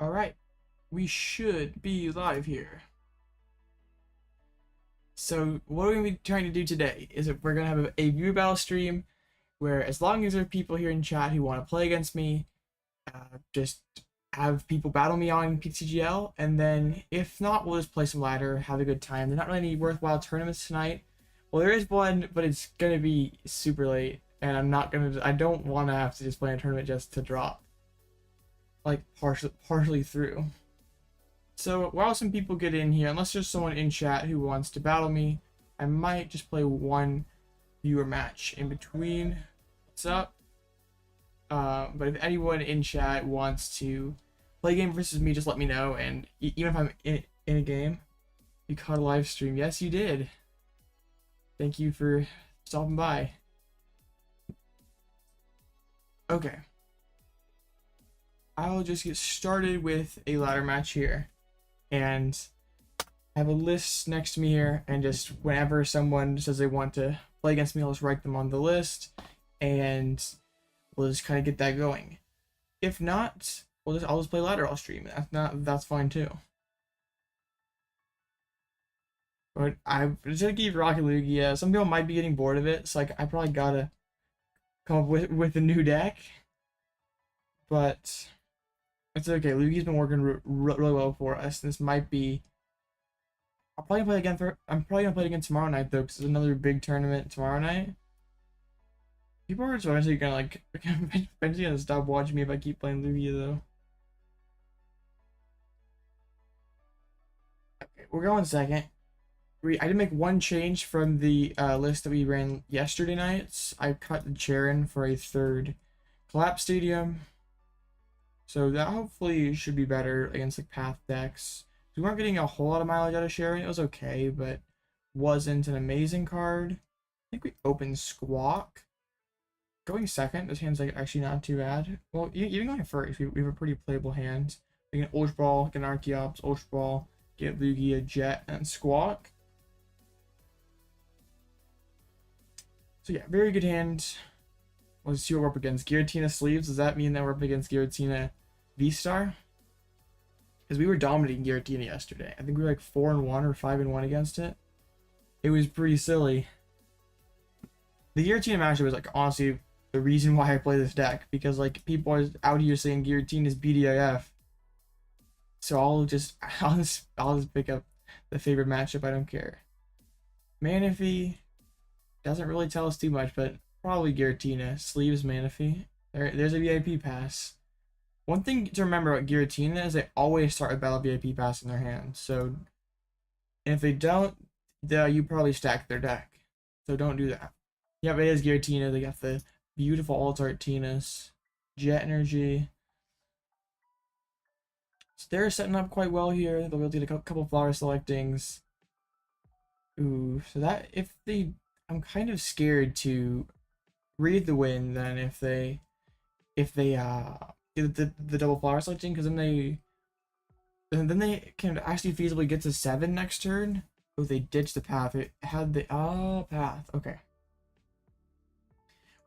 Alright, we should be live here. So what we're going to be trying to do today is that we're going to have a viewer battle stream where, as long as there are people here in chat who want to play against me, just have people battle me on PCGL, and then if not, we'll just play some ladder, have a good time. There's not really any worthwhile tournaments tonight. Well, there is one, but it's going to be super late, and I don't want to have to just play a tournament just to drop, like, partially through. So while some people get in here, unless there's someone in chat who wants to battle me, I might just play one viewer match in between. What's up? But if anyone in chat wants to play a game versus me, just let me know. And even if I'm in a game, you caught a live stream. Yes, you did. Thank you for stopping by. Okay. I'll just get started with a ladder match here. And I have a list next to me here, and just whenever someone says they want to play against me, I'll just write them on the list, and we'll just kind of get that going. If not, I'll just play ladder all stream. That's fine too. But I'm just gonna keep rocking Lugia. Some people might be getting bored of it, so I probably gotta come up with a new deck. But it's okay. Lugia's been working really well for us. This might be. I'm probably gonna play it again tomorrow night though, because there's another big tournament tomorrow night. People are eventually gonna eventually gonna stop watching me if I keep playing Lugia though. Okay, we're going second. I did make one change from the list that we ran yesterday nights. I cut the Cheren for a third Collapsed Stadium. So that hopefully should be better against like path decks. We weren't getting a whole lot of mileage out of Cheren. It was okay, but wasn't an amazing card. I think we opened Squawk. Going second, this hand's like actually not too bad. Well, even going first, we have a pretty playable hand. We can Ultra Ball, get an Archeops, Ultra Ball, get Lugia, Jet, and Squawk. So yeah, very good hand. Let's see what we're up against. Giratina sleeves. Does that mean that we're up against Giratina V-STAR? Because we were dominating Giratina yesterday. I think we were like 4-1 or 5-1 against it. It was pretty silly. The Giratina matchup was like honestly the reason why I play this deck, because like people are out here saying Giratina is BDIF. So I'll just pick up the favorite matchup. I don't care. Manaphy doesn't really tell us too much, but probably Giratina. Sleeves Manaphy. There's a VIP pass. One thing to remember about Giratina is they always start a battle VIP pass in their hand. So, and if they don't, you probably stack their deck. So don't do that. Yep, it is Giratina. They got the beautiful Alt-Art Tinas. Jet Energy. So they're setting up quite well here. They'll be able to get a couple flower selectings. Ooh, so that if they, I'm kind of scared to read the win then if they get the double flower selecting, because then they can actually feasibly get to 7 next turn. Oh, they ditched the path. It had the path. Okay.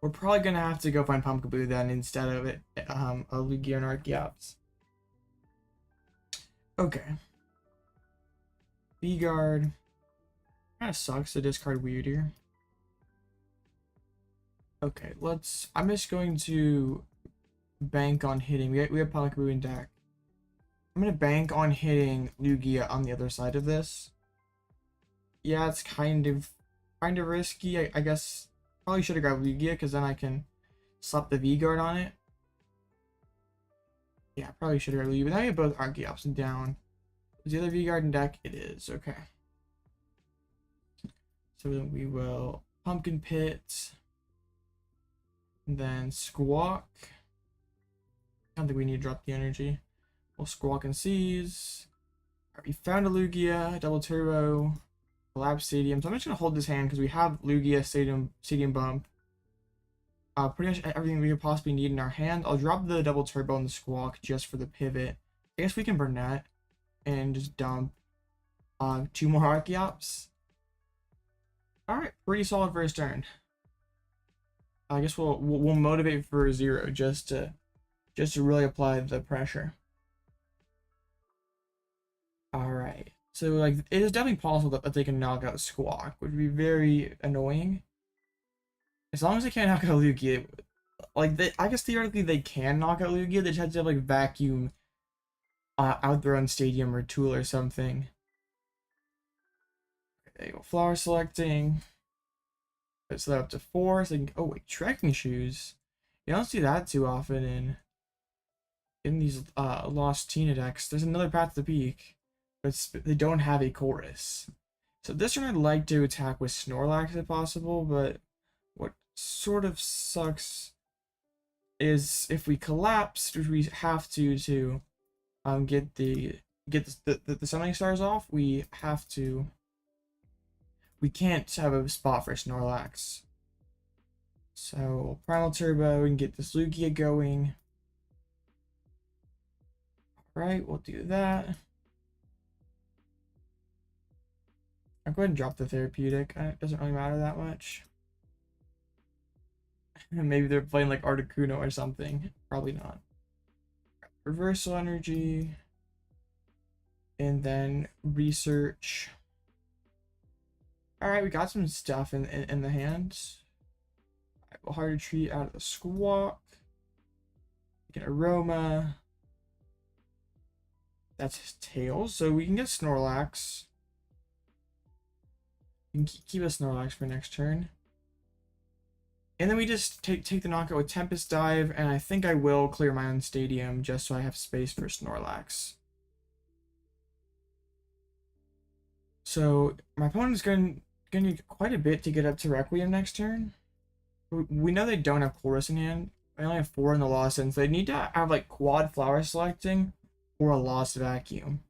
We're probably gonna have to go find Pumpkaboo then instead of a Lugia and Archeops. Okay. V-Guard. Kinda sucks to discard Wyrdeer. Okay, I'm just going to bank on hitting. We have Pumpkaboo in deck. I'm gonna bank on hitting Lugia on the other side of this. Yeah, it's kind of risky. I guess probably should have grabbed Lugia, because then I can slap the V-Guard on it. Yeah, probably should have grabbed Lugia, but now we have both Archeops down. Is the other V-Guard in deck? It is. Okay. So then we will Pumpkin Pit. And then Squawk. I don't think we need to drop the energy. We'll Squawk and Seize. Alright, we found a Lugia, double turbo, Collapsed Stadium. So I'm just gonna hold this hand because we have Lugia Stadium Bump. Pretty much everything we could possibly need in our hand. I'll drop the double turbo and the Squawk just for the pivot. I guess we can Burnet and just dump 2 more Archeops. Alright, pretty solid first turn. I guess we'll motivate for 0 just to really apply the pressure. So like it is definitely possible that they can knock out Squawk, which would be very annoying. As long as they can't knock out Lugia, like I guess theoretically they can knock out Lugia. They just have to have like vacuum out their own stadium or tool or something. There you go. Flower selecting. So that up to 4. So oh wait, trekking shoes. You don't see that too often in these Lost Tina decks. There's another Path to the Peak, but they don't have a chorus. So this one I'd like to attack with Snorlax if possible, but what sort of sucks is if we collapse, which we have to get the summoning stars off, we can't have a spot for Snorlax. So Primal Turbo and get this Lugia going. Alright, we'll do that. I'll go ahead and drop the therapeutic. It doesn't really matter that much. Maybe they're playing like Articuno or something. Probably not. Reversal energy. And then research. Alright, we got some stuff in the hands. Right, we'll hard retreat out of the Squawk. Get Aroma. That's his tail. So we can get Snorlax. We can keep a Snorlax for next turn. And then we just take the knockout with Tempest Dive, and I think I will clear my own stadium just so I have space for Snorlax. So my opponent's going to need quite a bit to get up to Requiem next turn. We know they don't have Chorus in hand. I only have 4 in the Lost Ends. They need to have like quad flower selecting or a Lost Vacuum.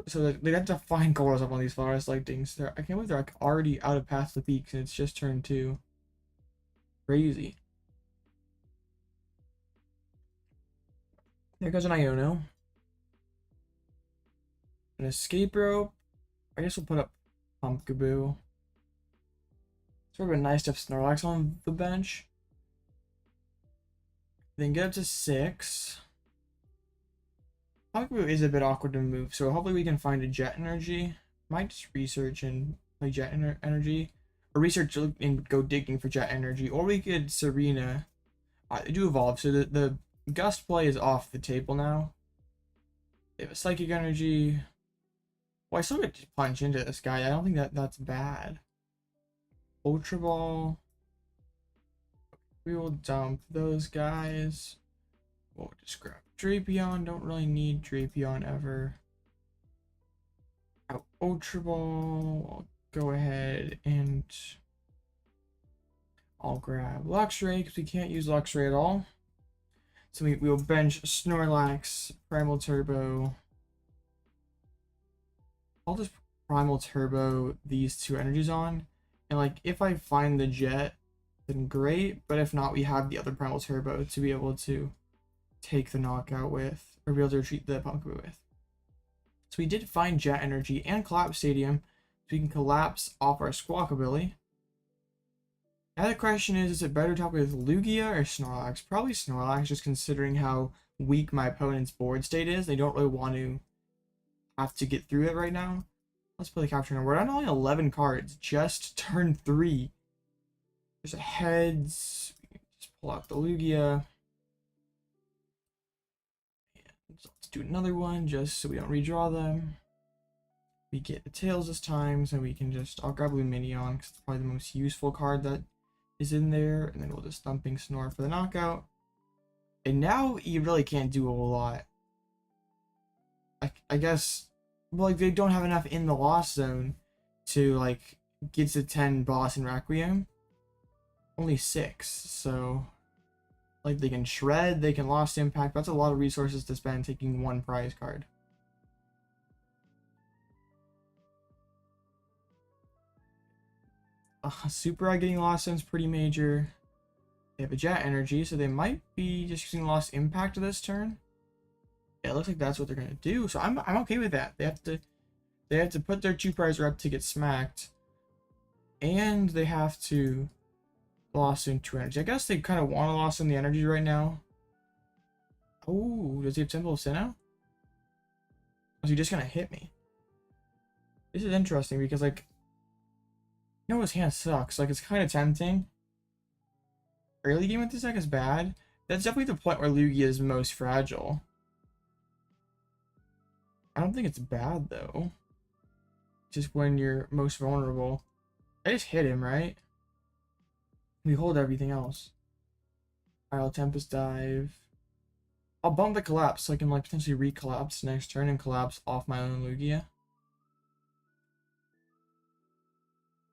So they have to find Chorus up on these flower selectings. I can't believe they're like already out of Path to the Peaks and it's just turn 2. Crazy. There goes an Iono. An escape rope. I guess we'll put up Pumpkaboo. Sort of a nice to have Snorlax on the bench. Then get up to 6. Pumpkaboo is a bit awkward to move, so hopefully we can find a Jet Energy. Might just research and play Jet Energy. Or research and go digging for Jet Energy. Or we could Serena. They do evolve, so the Gust play is off the table now. They have a Psychic Energy. Well, I still get to punch into this guy. I don't think that's bad. Ultra Ball. We will dump those guys. We'll just grab Drapion. Don't really need Drapion ever. Ultra Ball. I'll go ahead and I'll grab Luxray because we can't use Luxray at all. So we will bench Snorlax, Primal Turbo. I'll just Primal Turbo these 2 energies on. And like if I find the Jet, then great. But if not, we have the other Primal Turbo to be able to take the knockout with, or be able to retreat the Pumpkaboo with. So we did find Jet Energy and Collapsed Stadium, so we can collapse off our Squawkabilly. Now the question is it better to talk with Lugia or Snorlax? Probably Snorlax, just considering how weak my opponent's board state is. They don't really want to have to get through it right now. Let's play the Capturing Aroma. We're on only 11 cards, just turn 3. There's a Heads. We can just pull out the Lugia. And let's do another one just so we don't redraw them. We get the Tails this time, so we can just... I'll grab Lumineon because it's probably the most useful card that is in there, and then we'll just Thumping Snore for the knockout. And now you really can't do a whole lot. I guess, well, like they don't have enough in the Lost Zone to like get to 10 boss and Requiem. Only 6, so like they can Shred, they can Lost Impact. That's a lot of resources to spend taking 1 prize card. Super Eye getting Lost Zone's pretty major. They have a Jet Energy, so they might be just using Lost Impact this turn. Yeah, it looks like that's what they're gonna do. So I'm okay with that. They have to put their 2 prizer up to get smacked, and they have to Lost in 2 energy. I guess they kind of want to Lost in the energy right now. Oh, does he have Temple of Sinnoh? Or is he just gonna hit me? This is interesting because, like, you know, his hand sucks. Like, it's kind of tempting. Early game with this deck is bad. That's definitely the point where Lugia is most fragile. I don't think it's bad, though. Just when you're most vulnerable. I just hit him, right? We hold everything else. I'll Tempest Dive. I'll bump the Collapse so I can, like, potentially re-collapse next turn and collapse off my own Lugia.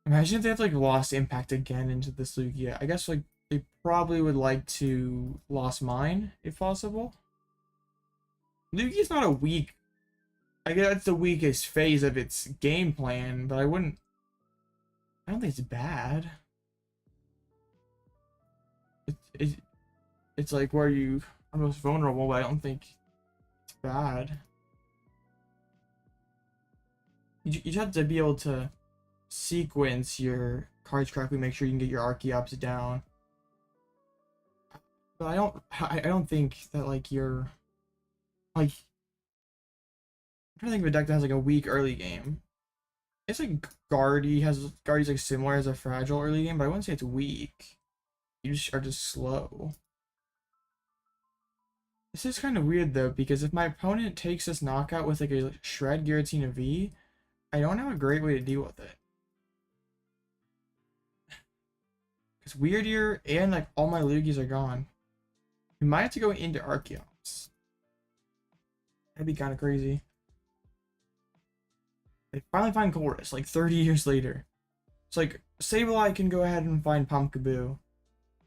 Imagine if they have, like, lost Impact again into this Lugia. I guess, like, they probably would like to lost mine, if possible. Lugia's not a weak... I guess that's the weakest phase of its game plan, but I don't think it's bad. It's like where you are most vulnerable, but I don't think it's bad. You just have to be able to sequence your cards correctly, make sure you can get your Archeops down. But I don't think that, like, you're like, I'm trying to think of a deck that has like a weak early game. It's like Guardy's like similar as a fragile early game, but I wouldn't say it's weak. You just are just slow. This is kind of weird though, because if my opponent takes this knockout with like a Shred Giratina V, I don't have a great way to deal with it. Because Wyrdeer and like all my Lugias are gone. We might have to go into Archeops. That'd be kind of crazy. They finally find Chorus, like 30 years later. It's like Sableye can go ahead and find Pumpkaboo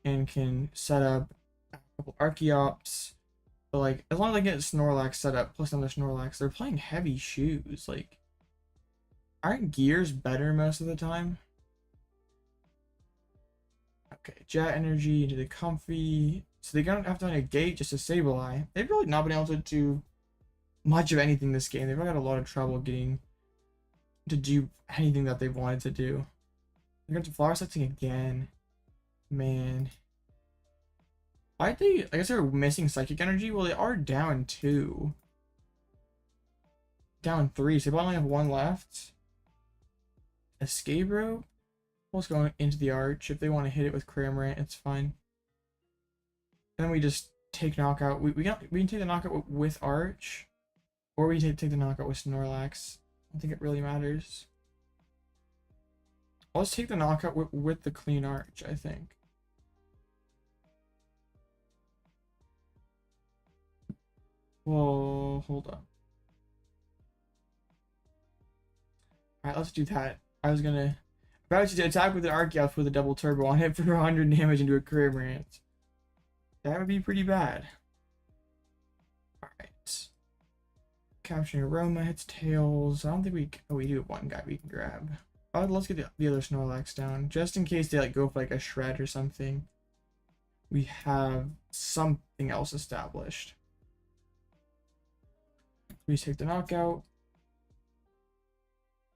and can set up a couple Archeops. But like, as long as I get Snorlax set up plus another Snorlax, they're playing heavy shoes. Like, aren't Gears better most of the time? Okay, Jet Energy into the Comfy. So they don't have to negate just a Sableye. They've really not been able to do much of anything this game. They've had a lot of trouble getting to do anything that they've wanted to do. They're going to Flower Setting again. Man. Why'd they... I guess they were missing Psychic Energy? Well, they are down 2. Down 3, so they only have 1 left. Escape Rope? Let's go into the Arch. If they want to hit it with Cramorant, it's fine. And then we just take knockout. We can take the knockout with Arch. Or we take the knockout with Snorlax. I don't think it really matters. I'll just take the knockout with the clean Arch, I think. Whoa, hold up. Alright, let's do that. I was gonna... About to attack with an Archeops with a double turbo on it for 100 damage into a Cramorant. That would be pretty bad. Alright. Capturing Aroma hits Tails. I don't think we... Oh, we do have one guy we can grab. Oh, let's get the other Snorlax down. Just in case they like go for like a Shred or something. We have something else established. We take the knockout.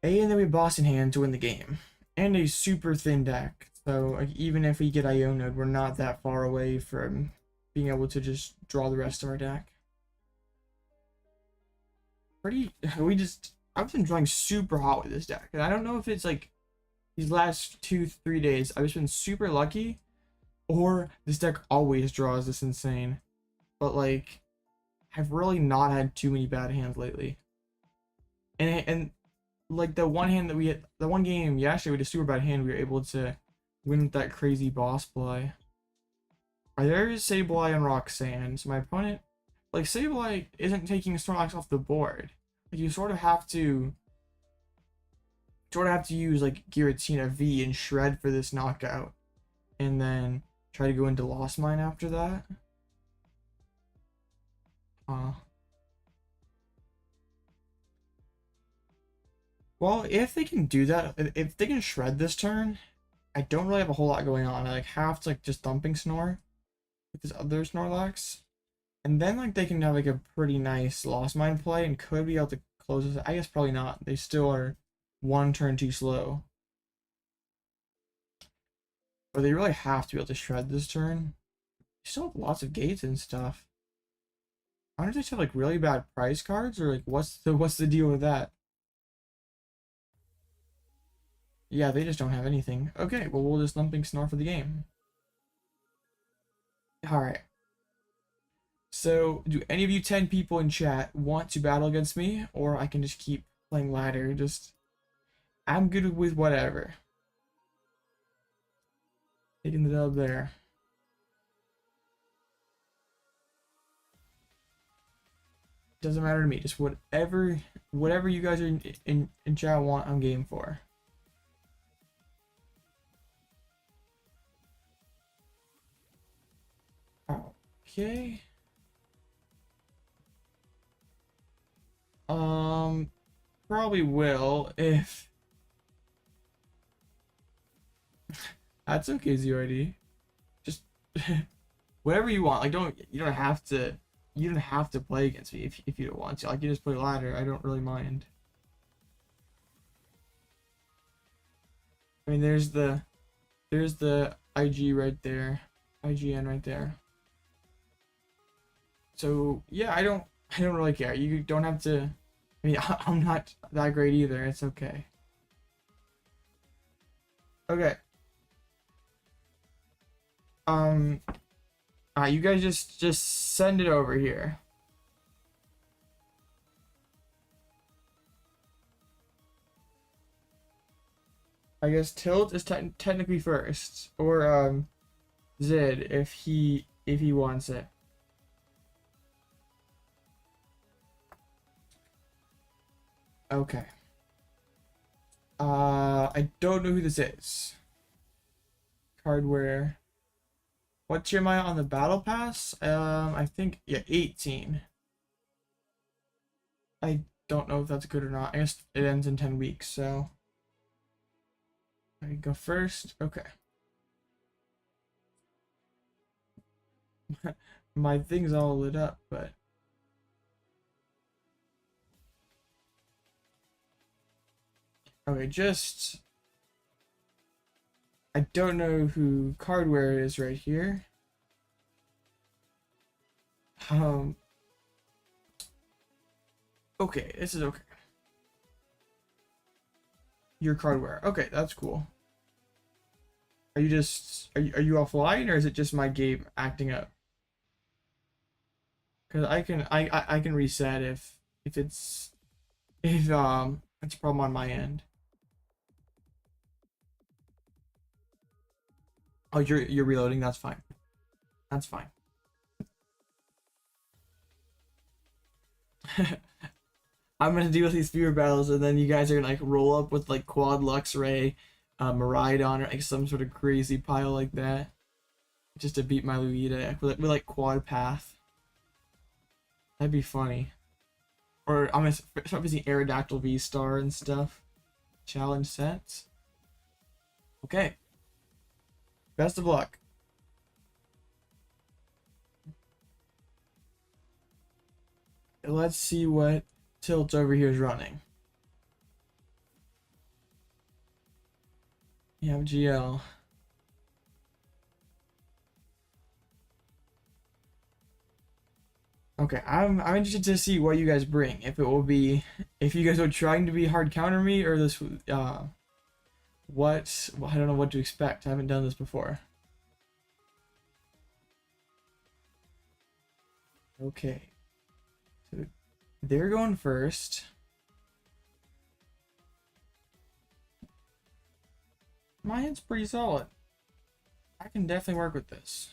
And then we boss in hand to win the game. And a super thin deck. So like, even if we get Iono'd, we're not that far away from being able to just draw the rest of our deck. I've been drawing super hot with this deck. And I don't know if it's like these last 2-3 days, I've just been super lucky. Or this deck always draws this insane. But like, I've really not had too many bad hands lately. And like the one hand that we had, the one game yesterday with a super bad hand, we were able to win with that crazy boss play. There's Sableye and Roxanne. So my opponent, like Sableye isn't taking Snorlax off the board. Like you sort of have to use like Giratina V and Shred for this knockout. And then try to go into Lost Mine after that. Well, if they can do that, if they can Shred this turn, I don't really have a whole lot going on. I like have to like just Thumping Snore with this other Snorlax. And then like they can have like a pretty nice Lost Mine play and could be able to close this. I guess probably not. They still are 1 turn too slow. But they really have to be able to Shred this turn. They still have lots of gates and stuff. I wonder if they just have like really bad prize cards, or like what's the deal with that? Yeah, they just don't have anything. Okay, well we'll just lumping Snore for the game. Alright. So, do any of you 10 people in chat want to battle against me? Or I can just keep playing ladder. I'm good with whatever. Taking the dub there. Doesn't matter to me. Just whatever you guys are in chat want, I'm game for. Okay. Probably will if that's okay, ZRD. Just whatever you want. Like you don't have to play against me if you don't want to. Like you just play ladder. I don't really mind. I mean there's the IG right there. IGN right there. So yeah, I don't really care. You don't have to. I mean, I'm not that great either. It's okay. Okay. You guys just send it over here. I guess Tilt is technically first, or Zid if he wants it. Okay. I don't know who this is. Hardware. What tier am I on the battle pass? I think yeah, 18. I don't know if that's good or not. I guess it ends in 10 weeks, so I go first. Okay. My thing's all lit up, but okay, I don't know who Cardware is right here. Okay, this is okay. Your Cardware. Okay, that's cool. Are you offline, or is it just my game acting up? Because I can reset if it's a problem on my end. Oh, you're reloading. That's fine. That's fine. I'm gonna deal with these fewer battles, and then you guys are gonna like roll up with like quad Luxray, Miraidon, or like some sort of crazy pile like that, just to beat my Lugia with like quad path. That'd be funny. Or I'm gonna start using Aerodactyl V-Star and stuff. Challenge sets. Okay. Best of luck. Let's see what Tilt over here is running. You have GL. Okay, I'm interested to see what you guys bring. If you guys are trying to be hard counter me, or this what well, I don't know what to expect. I haven't done this before. Okay. So they're going first. My hand's pretty solid. I can definitely work with this.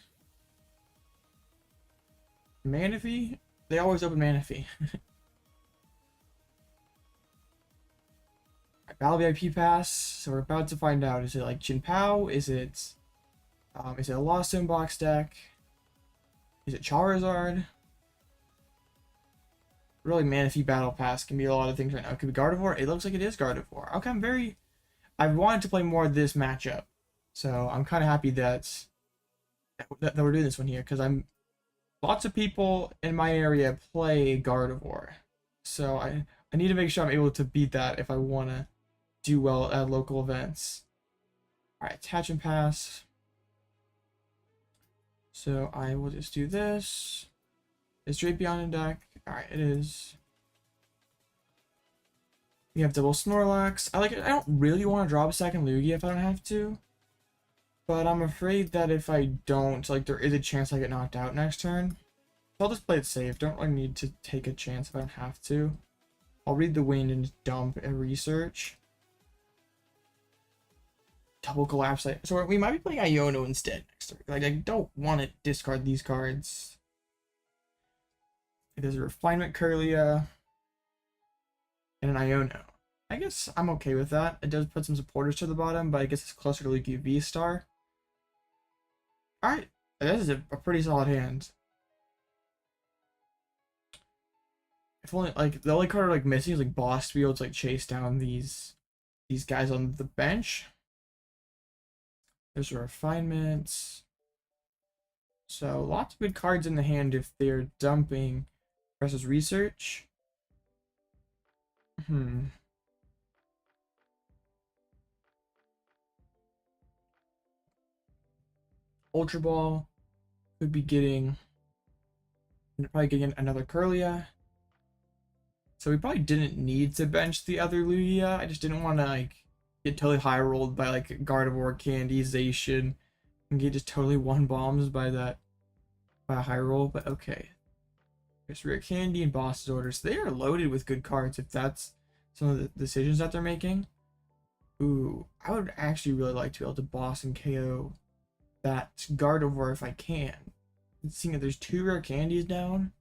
Manaphy? They always open Manaphy. Battle VIP pass. So we're about to find out. Is it like Chin Pao? Is it a Lost Zone box deck? Is it Charizard? Really, Manaphy Battle Pass can be a lot of things right now. It could be Gardevoir. It looks like it is Gardevoir. Okay, I've wanted to play more of this matchup, so I'm kind of happy that we're doing this one here, because lots of people in my area play Gardevoir, so I need to make sure I'm able to beat that if I want to do well at local events. All right, attach and pass. So I will just do this. Is Drapion in deck? Alright, it is. We have double Snorlax. I don't really want to drop a second Lugia if I don't have to. But I'm afraid that if I don't, like, there is a chance I get knocked out next turn. So I'll just play it safe. Don't really need to take a chance if I don't have to. I'll read the wind and dump and research. Double Collapse. So we might be playing Iono instead next turn. Like, I don't want to discard these cards. There's a Refinement Curlia and an Iono. I guess I'm okay with that. It does put some supporters to the bottom, but I guess it's closer to Lugia V-STAR. Alright, this is a pretty solid hand. If only, like, the only card like missing is like Boss to be able to like chase down these guys on the bench. There's a Refinements. So lots of good cards in the hand if they're dumping versus research. Ultra Ball could be getting another Curlia. So we probably didn't need to bench the other Lugia. I just didn't want to like get totally high rolled by like Gardevoir, Candyzation, and get just totally one bombs by a high roll. But okay, there's Rare Candy and Boss's Orders. They are loaded with good cards if that's some of the decisions that they're making. Ooh, I would actually really like to be able to boss and KO that Gardevoir if I can. Seeing that there's 2 rare candies down.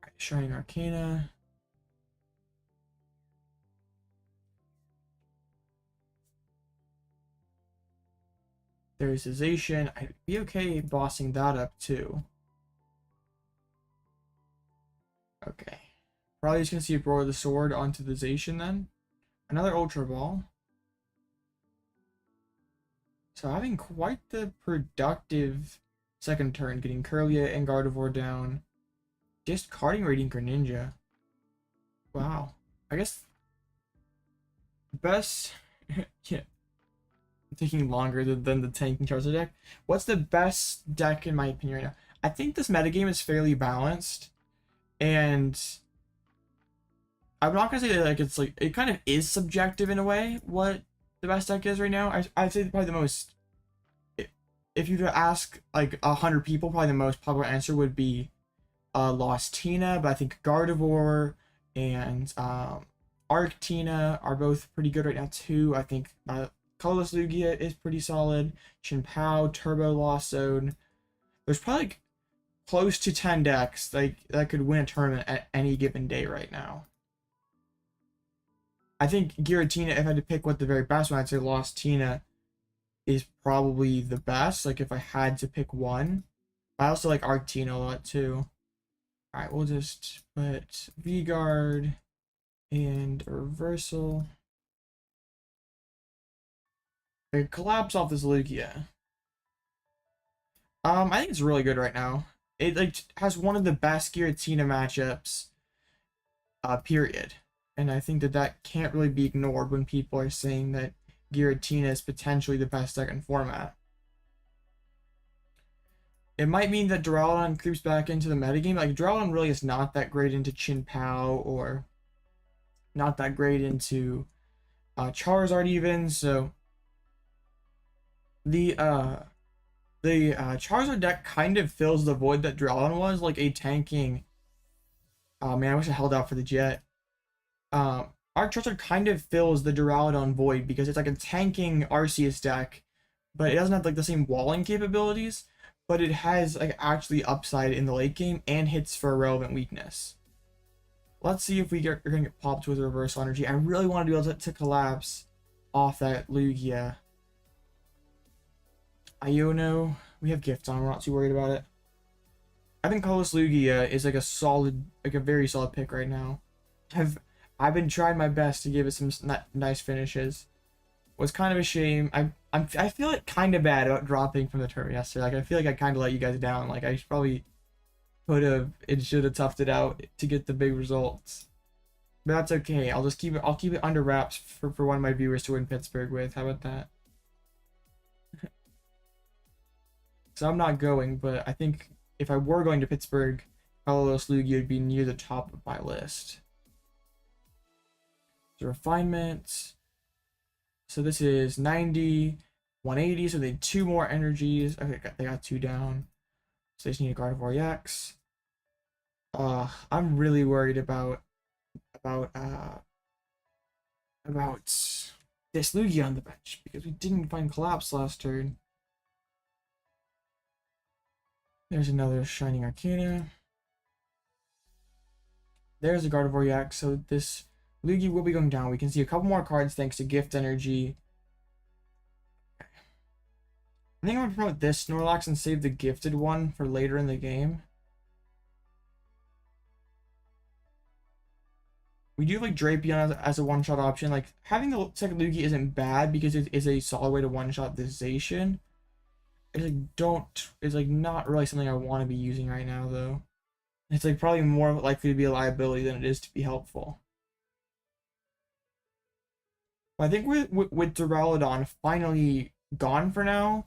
Right, Shining Arcana. There's Zation. I'd be okay bossing that up too. Okay. Probably just gonna see a Roar of the Sword onto the Zation then. Another Ultra Ball. So having quite the productive second turn, getting Curlia and Gardevoir down. Discarding Radiant Greninja. Wow. I guess best yeah. Taking longer than the tanking Charizard deck. What's the best deck in my opinion right now? I think this metagame is fairly balanced. And I'm not gonna say that like it's like it kind of is subjective in a way what the best deck is right now. I'd say probably the most, if you were to ask like 100 people, probably the most popular answer would be Lost Tina, but I think Gardevoir and Arctina are both pretty good right now too. I think Colorless Lugia is pretty solid. Chien-Pao, Turbo Lost Zone. There's probably like close to 10 decks like that could win a tournament at any given day right now. I think Giratina, if I had to pick what the very best one, I'd say Lost Tina is probably the best, like if I had to pick one. I also like Arctina a lot too. Alright, we'll just put V-Guard and a Reversal. I collapse off this Lugia. I think it's really good right now. It like has one of the best Giratina matchups, period. And I think that can't really be ignored when people are saying that Giratina is potentially the best deck in format. It might mean that Duraludon creeps back into the metagame. Like, Duraludon really is not that great into Chien-Pao or not that great into Charizard even, so the Charizard deck kind of fills the void that Duraludon was, like a tanking. Oh man, I wish I held out for the Jet. Our Charizard kind of fills the Duraludon void because it's like a tanking Arceus deck, but it doesn't have like the same walling capabilities, but it has like actually upside in the late game and hits for a relevant weakness. Let's see if we're gonna get popped with Reversal Energy. I really want to be able to collapse off that Lugia. Iono, we have Gift on, we're not too worried about it. I think Colorless Lugia is like a solid, like a very solid pick right now. I've been trying my best to give it some nice finishes. Was kind of a shame. I feel like kind of bad about dropping from the tournament yesterday. Like I feel like I kind of let you guys down. Like I probably should have toughed it out to get the big results. But that's okay. I'll just keep it under wraps for one of my viewers to win Pittsburgh with. How about that? So I'm not going, but I think if I were going to Pittsburgh, colorless Lugia would be near the top of my list. The refinement. So this is 90, 180. So they need 2 more energies. Okay, they got 2 down. So they just need a Gardevoir EX. I'm really worried about this Lugia on the bench because we didn't find Collapse last turn. There's another Shining Arcana. There's a Gardevoir EX. So this Lugia will be going down. We can see a couple more cards thanks to Gift Energy. I think I'm going to promote this Snorlax and save the gifted one for later in the game. We do like Drapion as a one-shot option. Like, having the second Lugia isn't bad because it is a solid way to one-shot this Zacian. It's like not really something I want to be using right now, though. It's like probably more likely to be a liability than it is to be helpful. But I think with Duraludon finally gone for now,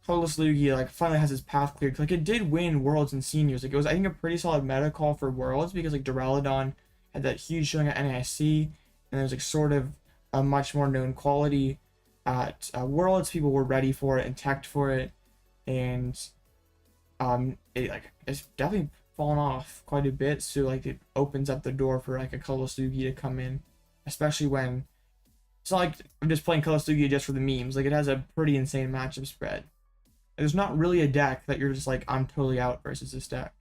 colorless Lugia like finally has his path cleared. Like, it did win Worlds and Seniors. Like, it was, I think, a pretty solid meta call for Worlds because like Duraludon had that huge showing at NIC, and there's like sort of a much more known quality at Worlds. People were ready for it and teched for it, and it's definitely fallen off quite a bit. So like it opens up the door for like a colorless Lugia to come in, especially when it's not like I'm just playing colorless Lugia just for the memes. Like, it has a pretty insane matchup spread. There's not really a deck that you're just like, I'm totally out versus this deck.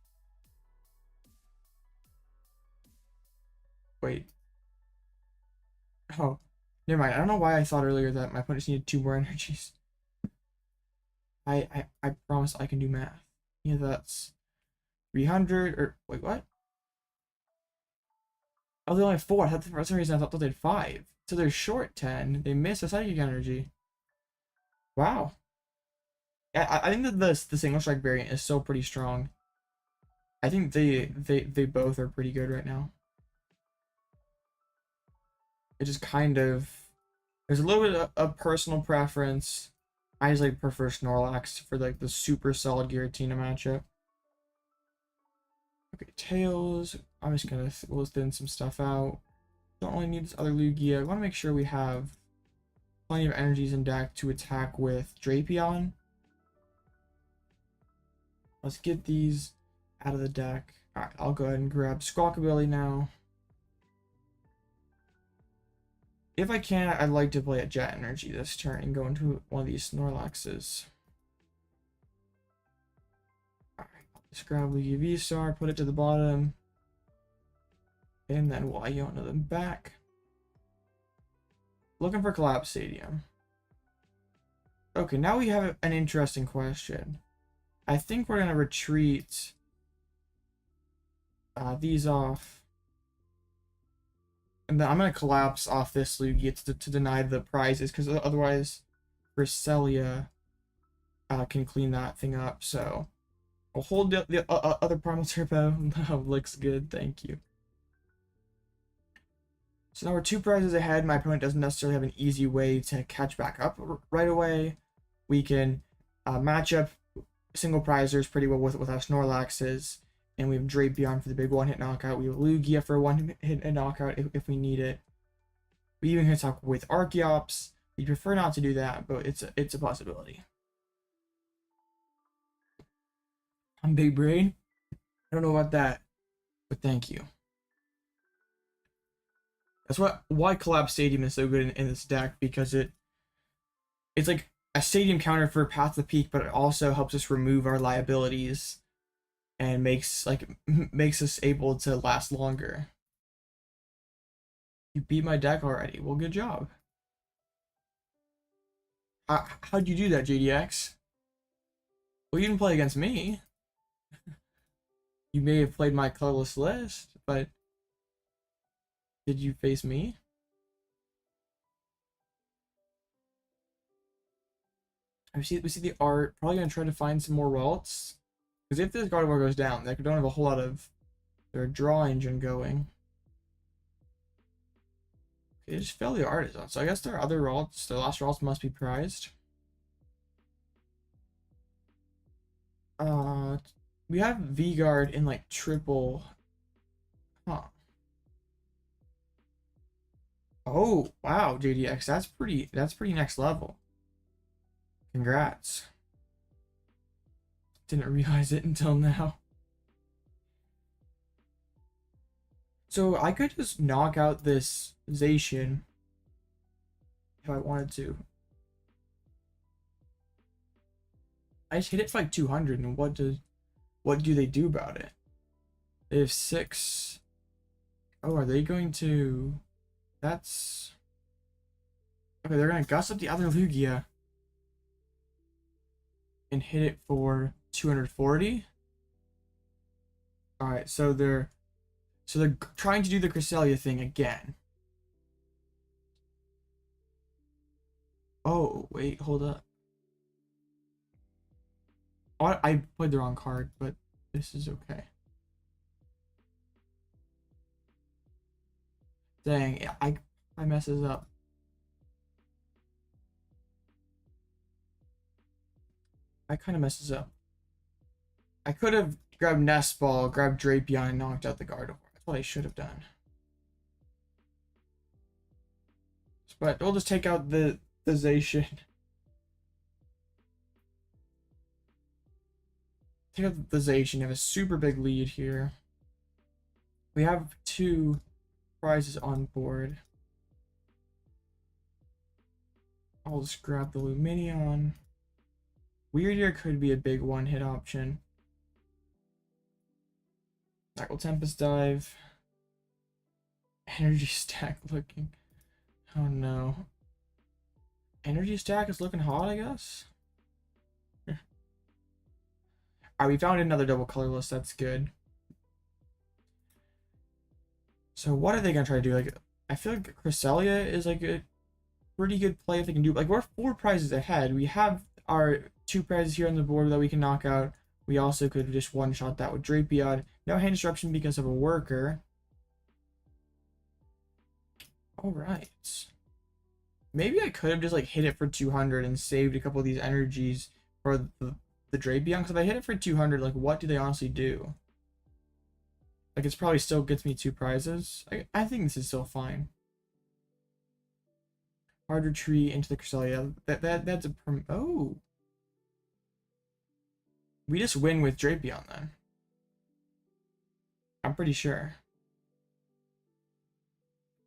Wait. Oh, never mind. I don't know why I thought earlier that my opponent just needed 2 more energies. I promise I can do math. Yeah, that's 300 or wait, what? Oh, they only have 4. For some reason I thought they had 5. So they're short 10. They missed a psychic energy. Wow. I think that the single strike variant is still pretty strong. I think they both are pretty good right now. It just kind of, there's a little bit of personal preference. I just like prefer Snorlax for like the super solid Giratina matchup. Okay, Tails. I'm just gonna we'll thin some stuff out. Don't really need this other Lugia. I want to make sure we have plenty of energies in deck to attack with Drapion. Let's get these out of the deck. Alright, I'll go ahead and grab Squawkabilly now. If I can, I'd like to play a Jet Energy this turn and go into one of these Snorlaxes. Alright, I'll just grab Lugia V-STAR, put it to the bottom. And then we'll Iono them back. Looking for Collapsed Stadium. Okay, now we have an interesting question. I think we're going to retreat these off. And then I'm going to collapse off this Lugia to deny the prizes, because otherwise Cresselia can clean that thing up. So I'll hold the other Primal Turbo. Looks good, thank you. So now we're 2 prizes ahead. My opponent doesn't necessarily have an easy way to catch back up right away. We can match up single prizers pretty well with our Snorlaxes. And we have Drapion for the big one-hit knockout. We have Lugia for a one-hit knockout if we need it. We even can talk with Archeops. We prefer not to do that, but it's a possibility. I'm big brain. I don't know about that, but thank you. That's why Collapsed Stadium is so good in this deck, because it's like a stadium counter for Path to Peak, but it also helps us remove our liabilities and makes us able to last longer. You beat my deck already. Well, good job. How'd you do that, JDX? Well, you didn't play against me. You may have played my colorless list, but did you face me? We see the art. Probably gonna try to find some more welts. Because if this Gardevoir goes down, they don't have a whole lot of their draw engine going. Okay, they just failed the Artisan. So I guess their other routes, their last routes must be prized. We have V-Guard in like triple. Huh. Oh, wow, JDX. That's pretty next level. Congrats. Didn't realize it until now. So I could just knock out this Zacian if I wanted to. I just hit it for like 200, and what do they do about it? They have 6. Oh, are they going to? That's okay. They're gonna gust up the other Lugia and hit it for 240. All right, so they're trying to do the Cresselia thing again. Oh wait, hold up. Oh, I played the wrong card, but this is okay. Dang, I messes up. I kind of messes up. I could have grabbed Nest Ball, grabbed Drapion, and knocked out the Gardevoir. That's what I should have done. But we'll just take out the Zacian. Take out the Zacian. You have a super big lead here. We have 2 prizes on board. I'll just grab the Lumineon. Wyrdeer could be a big one-hit option. Tackle Tempest Dive. Energy stack looking. Oh no. Energy stack is looking hot, I guess. Alright, we found another double colorless. That's good. So what are they gonna try to do? Like, I feel like Cresselia is like a pretty good play if they can do. Like, we're 4 prizes ahead. We have our 2 prizes here on the board that we can knock out. We also could just one-shot that with Drapion. No hand disruption because of a worker. Alright. Maybe I could have just like hit it for 200 and saved a couple of these energies for the Drapion. Because if I hit it for 200, like what do they honestly do? Like it's probably still gets me 2 prizes. I think this is still fine. Hard retreat into the Cresselia. That's a oh. We just win with Drapion then. I'm pretty sure.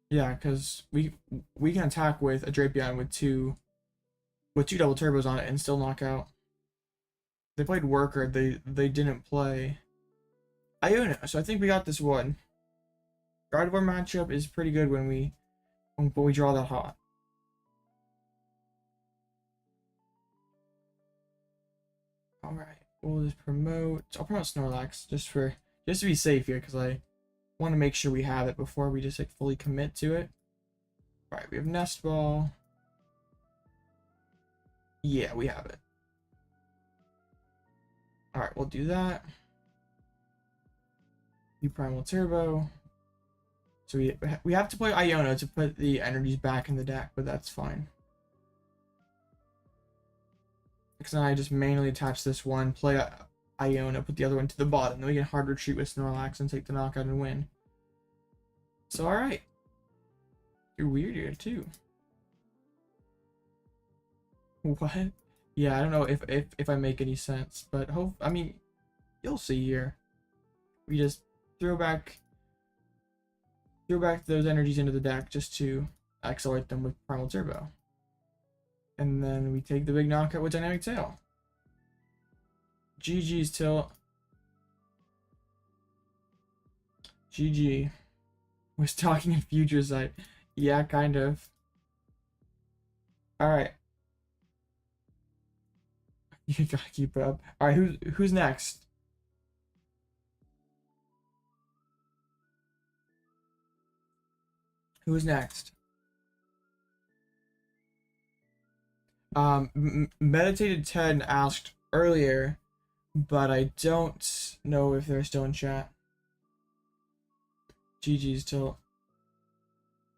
Yeah, because we can attack with a Drapion with two double turbos on it and still knock out. They played Worker. They didn't play Iono, so I think we got this one. Gardevoir matchup is pretty good when we draw that hot. All right, we'll just promote. I'll promote Snorlax just to be safe here because I want to make sure we have it before we just like fully commit to it. All right, we have Nest Ball. Yeah, we have it. All right, we'll do that. You Primal Turbo. So we have to play Iono to put the energies back in the deck, but that's fine. Because then I just manually attach this one, play Iono, put the other one to the bottom. Then we can hard retreat with Snorlax and take the knockout and win. So alright. You're weird here too. What? Yeah, I don't know if I make any sense, but I mean, you'll see here. We just throw back those energies into the deck just to accelerate them with Primal Turbo. And then we take the big knockout with Dynamic Tail. GG's Tilt. GG. Was talking in Future Sight. Yeah, kind of. Alright. You gotta keep it up. Alright, who's next? Who's next? Meditated 10 asked earlier, but I don't know if they're still in chat. GG's Tilt.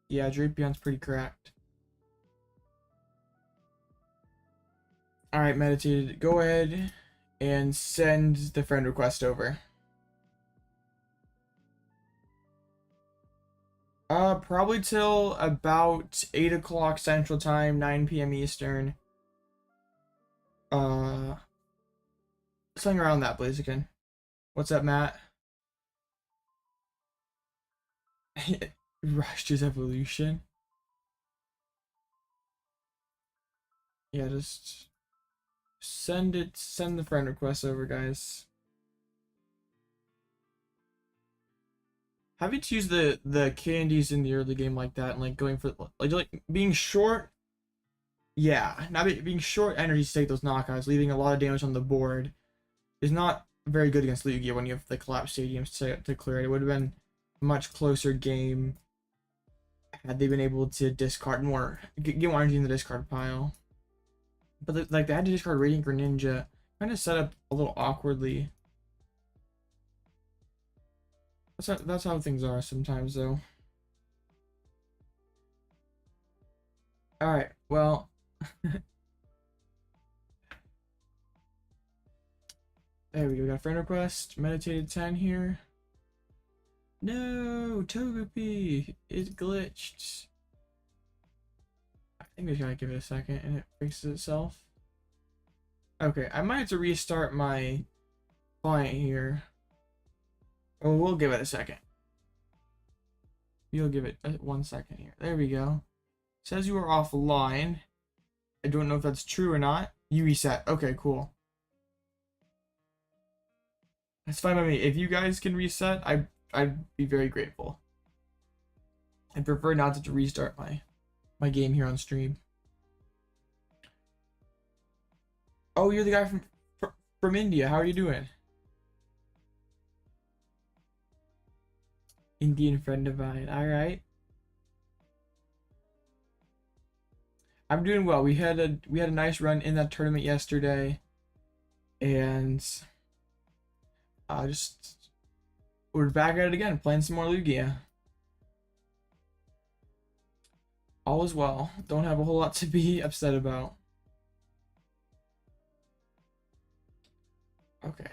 Yeah, Drapion's pretty cracked. Alright, Meditated, go ahead and send the friend request over. Probably till about 8 o'clock Central Time, 9 p.m. Eastern. Something around that, Blaziken. What's up, Matt? Rushed his evolution. Yeah, just send the friend request over, guys. Having to use the candies in the early game like that and like going for like being short, yeah, not being short energy to take those knockouts, leaving a lot of damage on the board is not very good against Lugia when you have the collapsed stadiums to clear it. It would have been a much closer game had they been able to discard more, get more energy in the discard pile. But like they had to discard Radiant Greninja, kind of set up a little awkwardly. That's how things are sometimes, though. All right, well. There we go. We got a friend request. Meditated 10 here. No, Togepi, it glitched. I think we gotta give it a second and it fixes itself. Okay, I might have to restart my client here. Oh, we'll give it a second. You'll give it 1 second here. There we go. Says you are offline. I don't know if that's true or not. You reset. Okay, cool. That's fine by me. If you guys can reset, I'd be very grateful. I prefer not to restart my game here on stream. Oh, you're the guy from India. How are you doing? Indian friend of mine. All right. I'm doing well. We had a nice run in that tournament yesterday, and we're back at it again, playing some more Lugia. All is well. Don't have a whole lot to be upset about. Okay.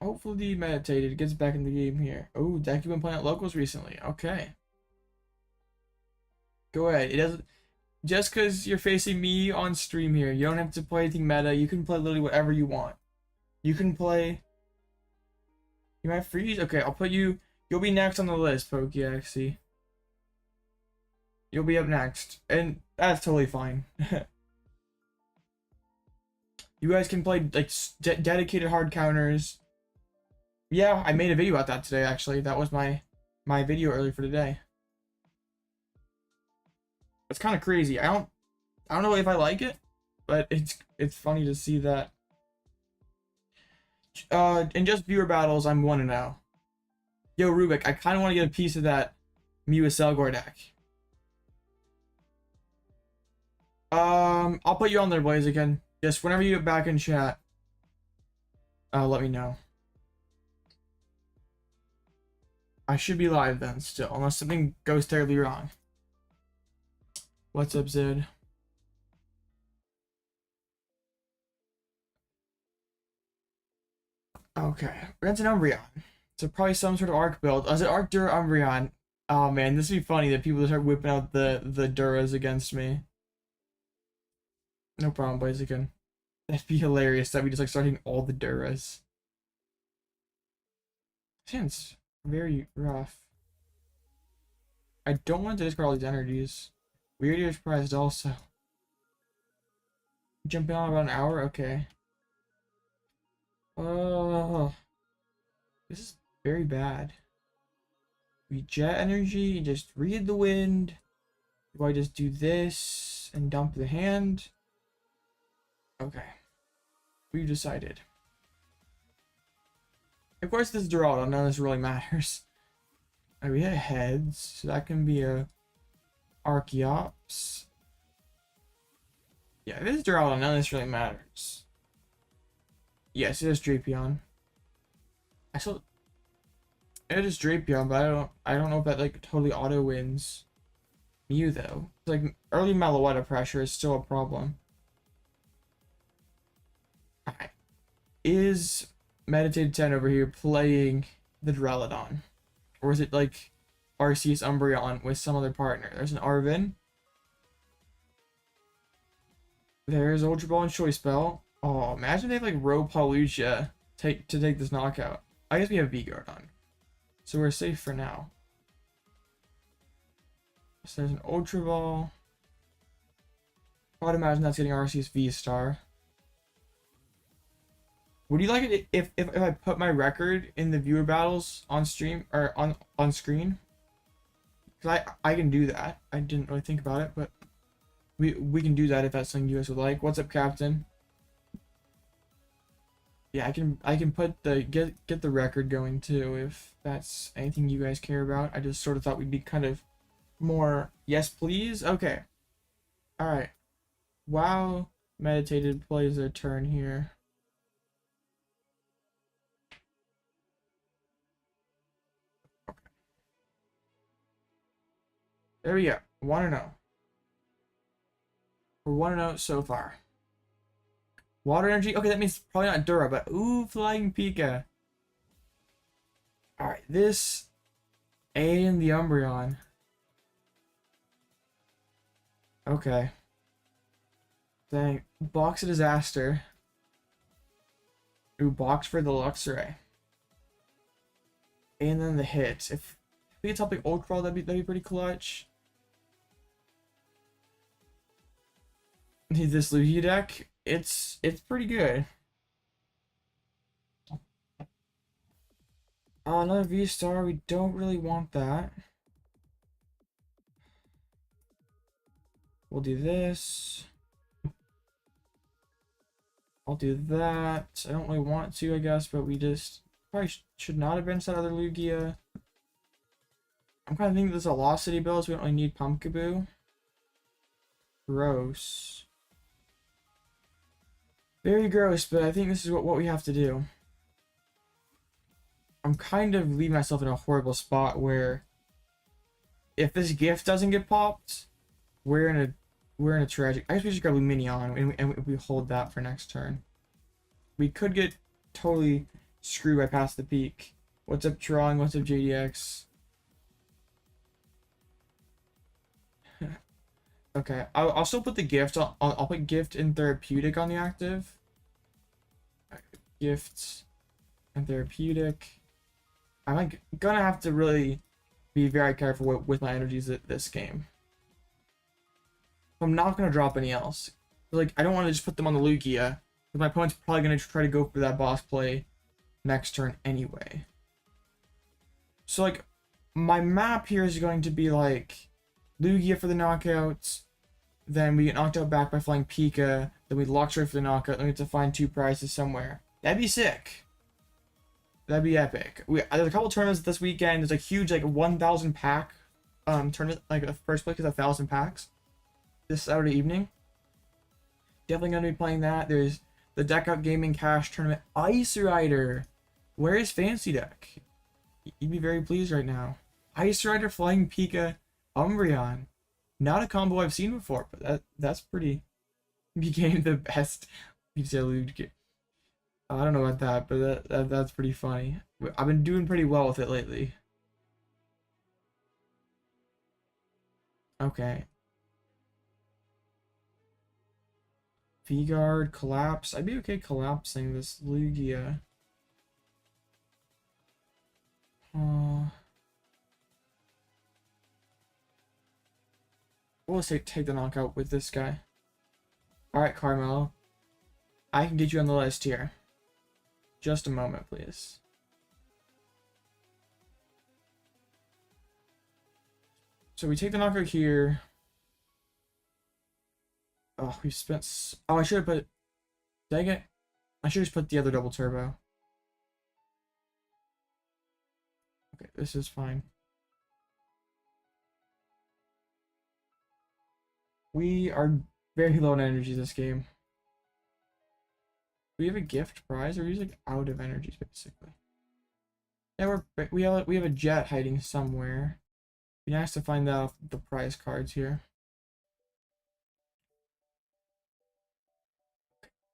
Hopefully the meditated gets back in the game here. Oh, Deck, you've been playing at locals recently. Okay. Go ahead. It doesn't just because you're facing me on stream here, you don't have to play anything meta. You can play literally whatever you want. You can play. You might freeze? Okay, I'll put you. You'll be next on the list, Pokeaxie. You'll be up next. And that's totally fine. You guys can play like dedicated hard counters. Yeah, I made a video about that today, actually. That was my video earlier for today. It's kind of crazy. I don't know if I like it, but it's funny to see that. In just viewer battles, I'm 1-0. Yo, Rubik, I kind of want to get a piece of that Mew Selgor deck. I'll put you on there, Blaziken. Just whenever you get back in chat, let me know. I should be live then still, unless something goes terribly wrong. What's up, Zed? Okay, we're into Umbreon. So probably some sort of Arc build. Is it Arc Dura Umbreon? Oh man, this would be funny that people start whipping out the Duras against me. No problem, Blaziken. That'd be hilarious that we just like starting all the Duras. Sounds very rough. I don't want to discard all these energies. Wyrdeer surprised also. Jumping on about an hour? Okay. Oh, this is very bad. We jet energy, just read the wind. Do I just do this and dump the hand? Okay. We've decided. Of course, this is Geraldo. None of this really matters. Right, we had heads, so that can be a Archeops. Yeah, this is Geraldo. None of this really matters. Yes, it is Drapion. I still. It is Drapion, but I don't know if that like totally auto wins Mew though. Like early Meloetta pressure is still a problem. Alright. is Meditated 10 over here playing the Duraludon? Or is it like Arceus Umbreon with some other partner? There's an Arvin. There's Ultra Ball and Choice Bell. Oh, imagine they have like Lugia to take this knockout. I guess we have V-Guard on. So we're safe for now. So there's an Ultra Ball. I'd imagine that's getting Arceus V-Star. Would you like it if I put my record in the viewer battles on stream or on screen? Because I can do that. I didn't really think about it, but we can do that if that's something you guys would like. What's up, Captain? Yeah, I can put the get the record going too if that's anything you guys care about. I just sort of thought we'd be kind of more yes please. Okay. All right. Wow, Meditated plays their turn here. Okay. There we go. 1-0. We're 1-0 so far. Water Energy. Okay, that means probably not Dura, but ooh, Flying Pika. Alright, this and the Umbreon. Okay. Dang. Box of Disaster. Ooh, box for the Luxray. And then the hit. If we could top like Ultra Ball, that'd be pretty clutch. This Lugia deck, it's pretty good. Another V-Star, we don't really want that. We'll do this. I'll do that. I don't really want to, I guess, but we just probably should not have been set other Lugia. I'm kind of thinking this is a Lost City build, so we don't really need Pumpkaboo. Gross. Very gross, but I think this is what we have to do. I'm kind of leaving myself in a horrible spot where if this gift doesn't get popped, we're in a tragic. I guess we just grab Lumineon and we hold that for next turn. We could get totally screwed by past the peak. What's up, Cheren? What's up, JDX? Okay, I'll still put the gift. I'll put gift and therapeutic on the active. Gifts and therapeutic. I'm like gonna have to really be very careful with my energies at this game. I'm not gonna drop any else. Like I don't want to just put them on the Lugia, because my opponent's probably gonna try to go for that boss play next turn anyway. So like my map here is going to be like Lugia for the knockouts, then we get knocked out back by Flying Pika, then we Luxray for the knockout, then we have to find 2 prizes somewhere. That'd be sick. That'd be epic. There's a couple tournaments this weekend. There's a huge like 1,000 pack tournament, like the first place is 1,000 packs this Saturday evening. Definitely gonna be playing that. There's the Deck Out Gaming Cash Tournament. Ice Rider. Where is Fancy Deck? You'd be very pleased right now. Ice Rider, Flying Pika, Umbreon. Not a combo I've seen before, but that's pretty. Became the best Lugia. I don't know about that, but that's pretty funny. I've been doing pretty well with it lately. Okay. V-Guard, Collapse. I'd be okay collapsing this Lugia. We'll take the knockout with this guy. Alright, Carmelo. I can get you on the list here. Just a moment, please. So we take the knockout here. Oh, we spent. Oh, I should have put. Dang it! I should have just put the other double turbo. Okay, this is fine. We are very low on energy this game. We have a gift prize, or are we just like out of energies basically? Yeah, we have a jet hiding somewhere. Be nice to find out the prize cards here.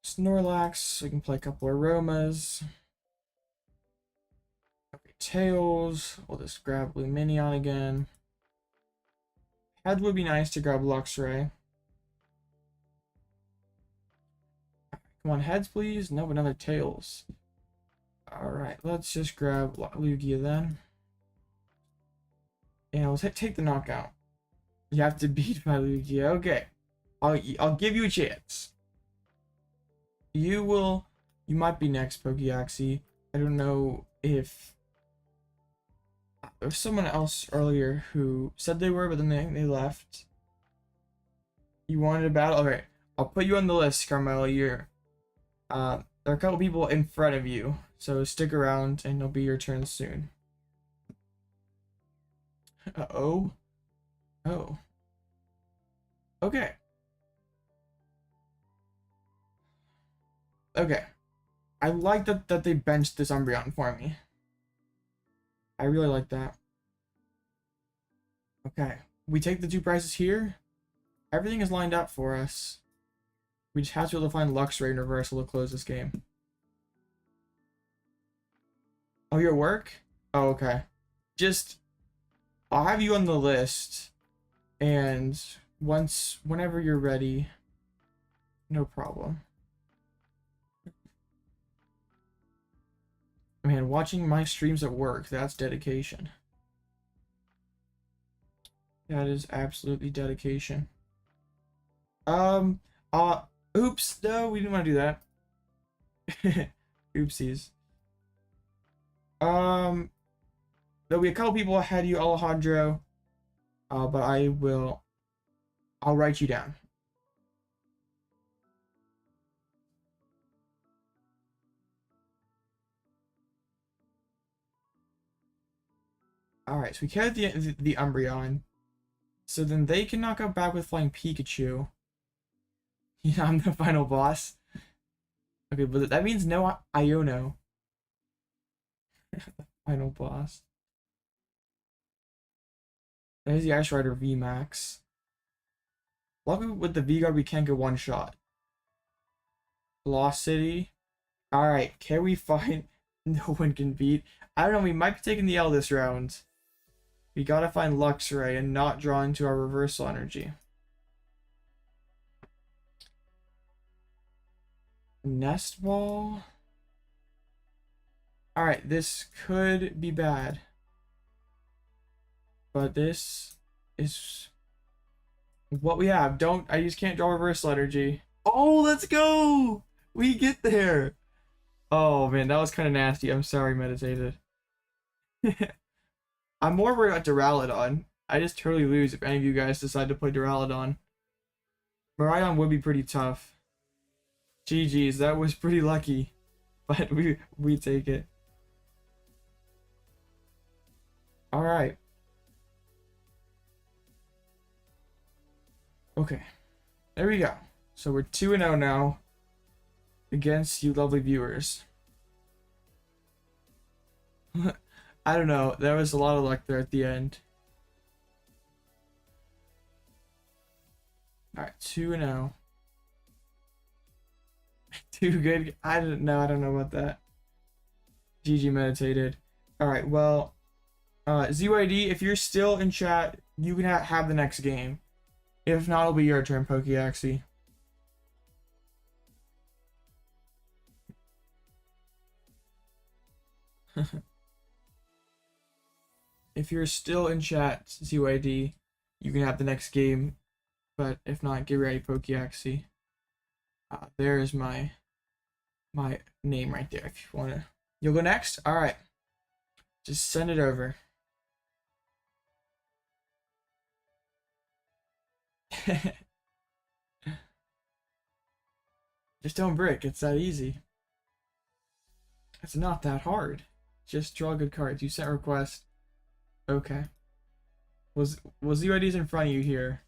Snorlax, so we can play a couple aromas. Okay, Tails. We'll just grab Lumineon again. Head would be nice to grab Luxray. Come on, heads, please. No, another Tails. Alright, let's just grab Lugia then. And we'll take the knockout. You have to beat my Lugia. Okay. I'll give you a chance. You might be next, Pokeaxie. I don't know if there was someone else earlier who said they were, but then they left. You wanted a battle? Alright. I'll put you on the list, Carmelo. There are a couple people in front of you, so stick around and it'll be your turn soon. Uh-oh. Oh. Okay. Okay. I like that they benched this Umbreon for me. I really like that. Okay. We take the 2 prizes here. Everything is lined up for us. We just have to be able to find Luxray in reversal to close this game. Oh, you're at work? Oh, okay. I'll have you on the list. And whenever you're ready, no problem. Man, watching my streams at work, that's dedication. That is absolutely dedication. Oops, no, we didn't want to do that. Oopsies. There'll be a couple people ahead of you, Alejandro. But I'll write you down. Alright, so we carried the Umbreon. So then they can knock out back with Flying Pikachu. Yeah, I'm the final boss. Okay, but that means no Iono. Final boss. There's the Ice Rider VMAX. Luckily with the V-Guard we can't go one shot. Lost City. Alright, can we find no one can beat? I don't know, we might be taking the L this round. We gotta find Luxray and not draw into our reversal energy. Nest Ball. Alright, this could be bad. But this is what we have. I just can't draw reversal energy. Oh, let's go! We get there! Oh man, that was kind of nasty. I'm sorry, Meditated. I'm more worried about Duraludon. I just totally lose if any of you guys decide to play Duraludon. Miraidon would be pretty tough. GG's, that was pretty lucky. But we take it. Alright. Okay. There we go. So we're 2-0 now against you lovely viewers. I don't know. There was a lot of luck there at the end. Alright, 2-0. Too good. I don't know about that. GG Meditated. Alright, well, ZYD, if you're still in chat, you can have the next game. If not, it'll be your turn, Pokeaxie. If you're still in chat, ZYD, you can have the next game. But if not, get ready, Pokeaxie. There is my name right there. If you wanna, you'll go next. All right, just send it over. Just don't brick. It's that easy. It's not that hard. Just draw good cards. You sent request. Okay. Was ZYD's in front of you here?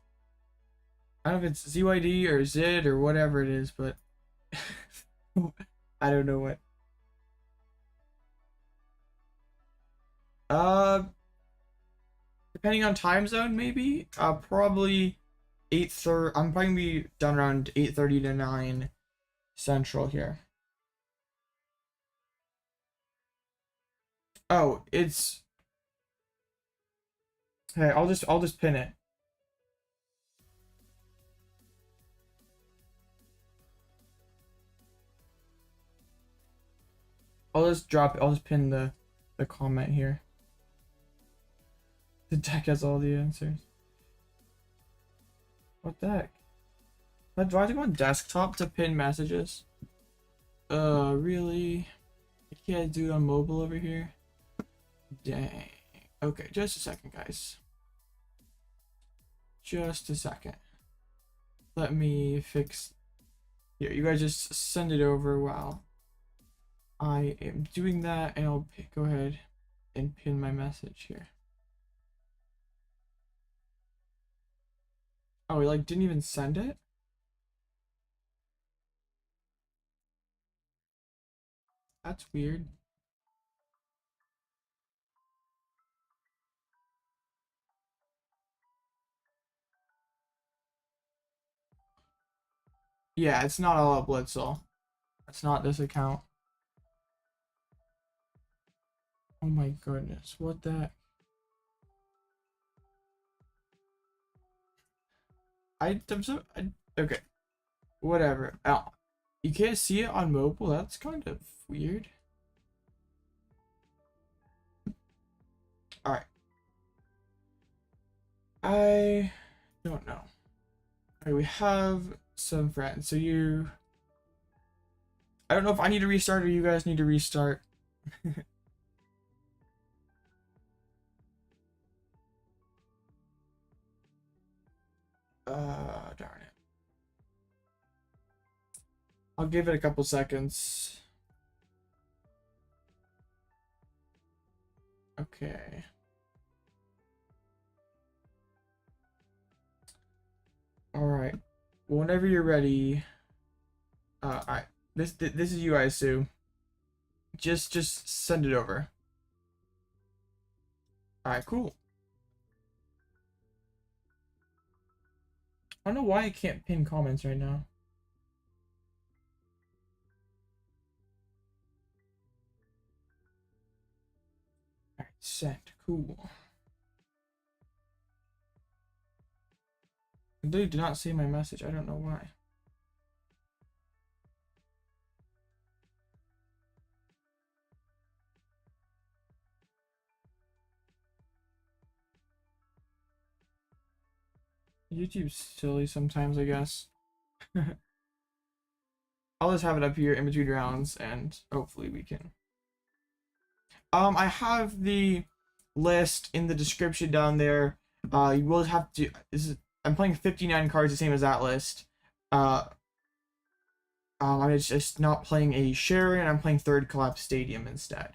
I don't know if it's ZYD or Zid or whatever it is, but I don't know what. Depending on time zone, maybe. Probably 8:30. I'm probably gonna be done around 8:30 to 9, central here. Oh, it's... Hey, I'll just pin it. I'll just pin the comment here. The deck has all the answers. What the heck? Do I have to go on desktop to pin messages? Really? I can't do it on mobile over here? Dang. Okay, just a second, guys. Just a second. Let me fix... Here, you guys just send it over while I am doing that, and I'll go ahead and pin my message here. Oh, he like didn't even send it? That's weird. Yeah, it's not Alloutblitzle. It's not this account. Oh my goodness, what the heck? Okay, whatever. You can't see it on mobile? That's kind of weird. Alright. I don't know. Alright, we have some friends. So I don't know if I need to restart or you guys need to restart. Darn it. I'll give it a couple seconds. Okay. Alright. Whenever you're ready. Alright. This is you, I assume. Just send it over. Alright, cool. I don't know why I can't pin comments right now. Alright, sent. Cool. They did not see my message. I don't know why. YouTube's silly sometimes, I guess. I'll just have it up here in between rounds, and hopefully we can. I have the list in the description down there. You will have to. I'm playing 59 cards, the same as that list. I'm just not playing a Cheren. I'm playing third Collapsed Stadium instead.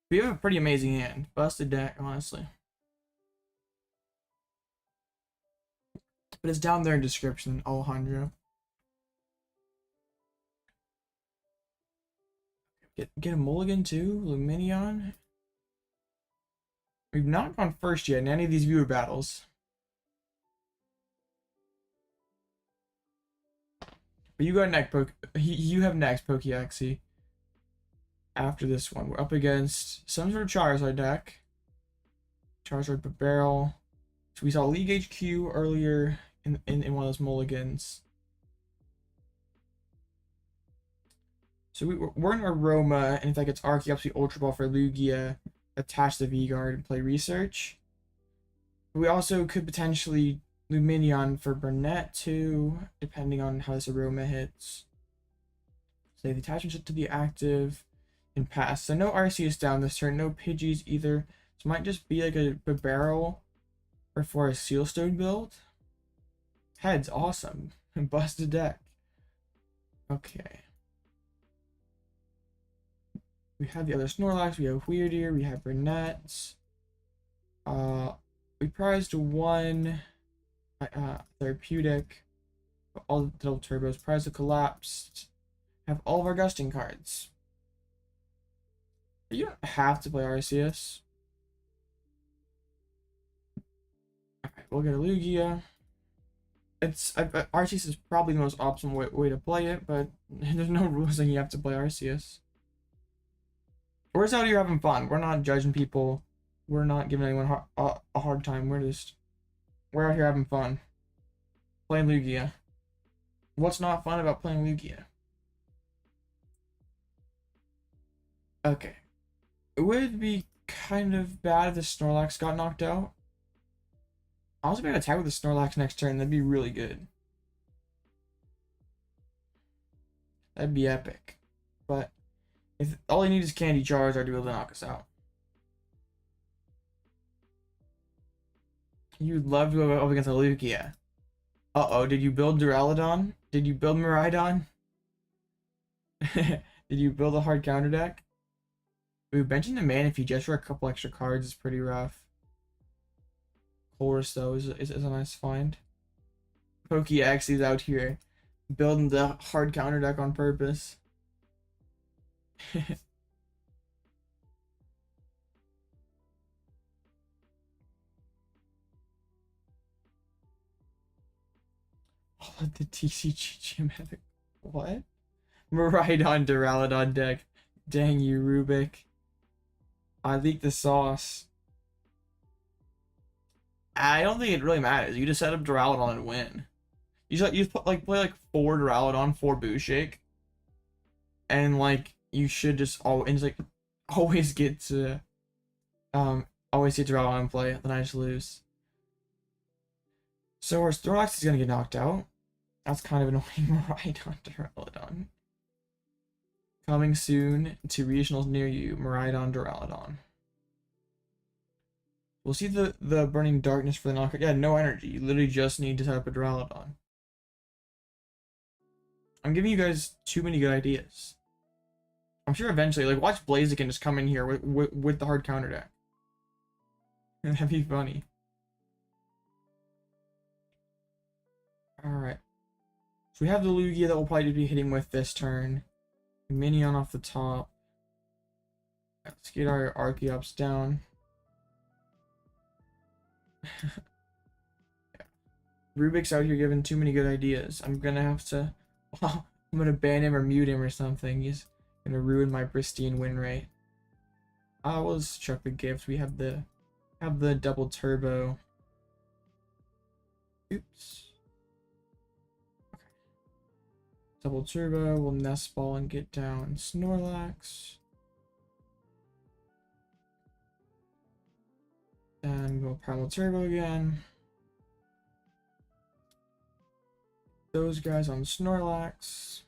We have a pretty amazing hand. Busted deck, honestly. But it's down there in description, Alejandro. Get a mulligan too, Lumineon. We've not gone first yet in any of these viewer battles. But you got next you have next Pokeaxi. After this one, we're up against some sort of Charizard deck. Charizard Barrel. So we saw League HQ earlier in one of those mulligans. So we're in Aroma, and if that gets Archeops, we Ultra Ball for Lugia, attach the V-Guard, and play Research. We also could potentially Lumineon for Burnet too, depending on how this Aroma hits. So the attachment to be active and pass. So no Arceus down this turn, no Pidgeys either. So it might just be like a barrel or for a Sealstone build. Heads, awesome. Busted deck. Okay. We have the other Snorlax, we have Wyrdeer, we have Burnet. We prized one Therapeutic, all the double turbos, prized a Collapsed, have all of our gusting cards. You don't have to play Arceus. Alright, we'll get a Lugia. Arceus is probably the most optimal way to play it, but there's no rules saying you have to play Arceus. We're just out here having fun. We're not judging people. We're not giving anyone a hard time. We're out here having fun. Playing Lugia. What's not fun about playing Lugia? Okay. It would be kind of bad if the Snorlax got knocked out. I was gonna attack with the Snorlax next turn. That'd be really good. That'd be epic. But if all he needs is Candy Charizard to be able to knock us out. You'd love to go up against a Lugia. Uh-oh, did you build Duraludon? Did you build Miraidon? Did you build a hard counter deck? Ooh, benching the man if you just for a couple extra cards is pretty rough. Chorus though is a nice find. Pokéx is out here building the hard counter deck on purpose. All of the TCG Magic. What? Miraidon Duraludon deck. Dang you, Rubik. I leaked the sauce. I don't think it really matters. You just set up Duraludon and win. You put like play like 4 Duraludon, 4 Booshake, and like you should just always get to Duraludon in play. Then I just lose. So our Snorlax is gonna get knocked out. That's kind of annoying. Miraidon Duraludon. Coming soon to regionals near you. Miraidon Duraludon. We'll see the Burning Darkness for the knockout. Yeah, no energy. You literally just need to set up a Duraludon. I'm giving you guys too many good ideas. I'm sure eventually, like, watch Blaziken just come in here with the hard counter deck. That'd be funny. Alright. So we have the Lugia that we'll probably be hitting with this turn. Minion off the top. Let's get our Archeops down. Yeah. Rubik's out here giving too many good ideas. I'm gonna have to... I'm gonna ban him or mute him or something. He's gonna ruin my pristine win rate. We'll just chuck the gift. We have the double turbo. Oops. Okay. Double turbo. We'll nest ball and get down Snorlax. And go Primal Turbo again. Those guys on Snorlax.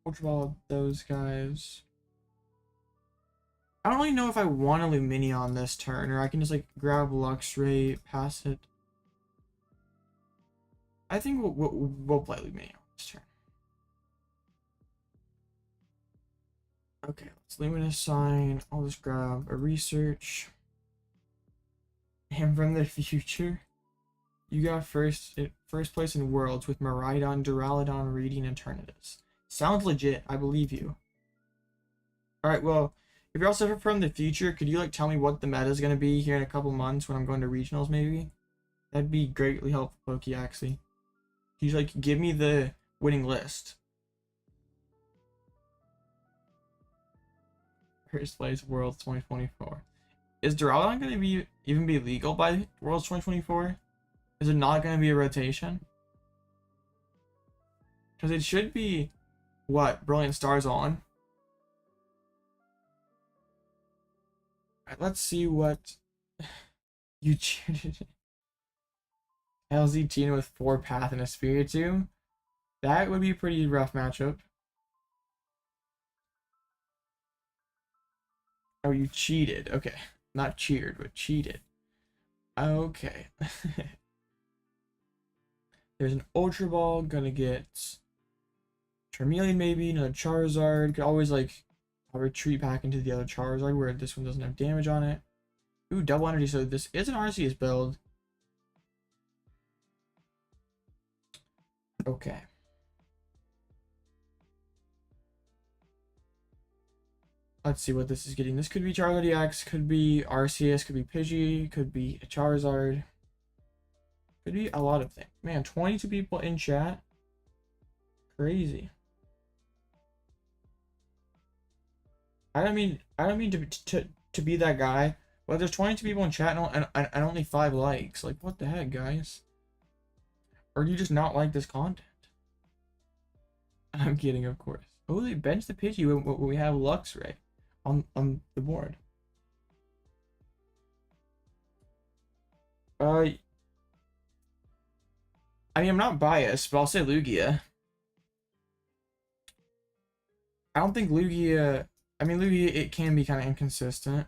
Ultra Ball those guys. I don't really know if I want a Lumineon this turn, or I can just like grab Luxray, pass it. I think we'll play Lumineon this turn. Okay, let's Luminous Sign. I'll just grab a Research. And from the future, you got first place in Worlds with Miraidon, Duraludon, Reading, and Eternatus. Sounds legit. I believe you. Alright, well, if you're also from the future, could you like tell me what the meta is going to be here in a couple months when I'm going to regionals maybe? That'd be greatly helpful, Pokéaxy. Can you like give me the winning list? First place Worlds 2024. Is Duraludon going to even be legal by Worlds 2024? Is it not going to be a rotation? Because it should be, what, Brilliant Stars on? Alright, let's see what you cheated. LZ Tina with 4 Path and a Spiritomb. That would be a pretty rough matchup. Oh, you cheated. Okay. Not cheered, but cheated. Okay. There's an Ultra Ball. Gonna get Charmeleon maybe. Another Charizard. Could always like retreat back into the other Charizard where this one doesn't have damage on it. Ooh, double energy. So this is an Arceus build. Okay. Let's see what this is getting. This could be Charizard EX, could be Arceus, could be Pidgey, could be a Charizard. Could be a lot of things. Man, 22 people in chat. Crazy. I don't mean to be that guy, but there's 22 people in chat and only 5 likes. Like, what the heck, guys? Or do you just not like this content? I'm kidding, of course. Oh, they benched the Pidgey when we have Luxray on the board. I mean, I'm not biased, but I'll say Lugia. I don't think Lugia... I mean, Lugia, it can be kind of inconsistent.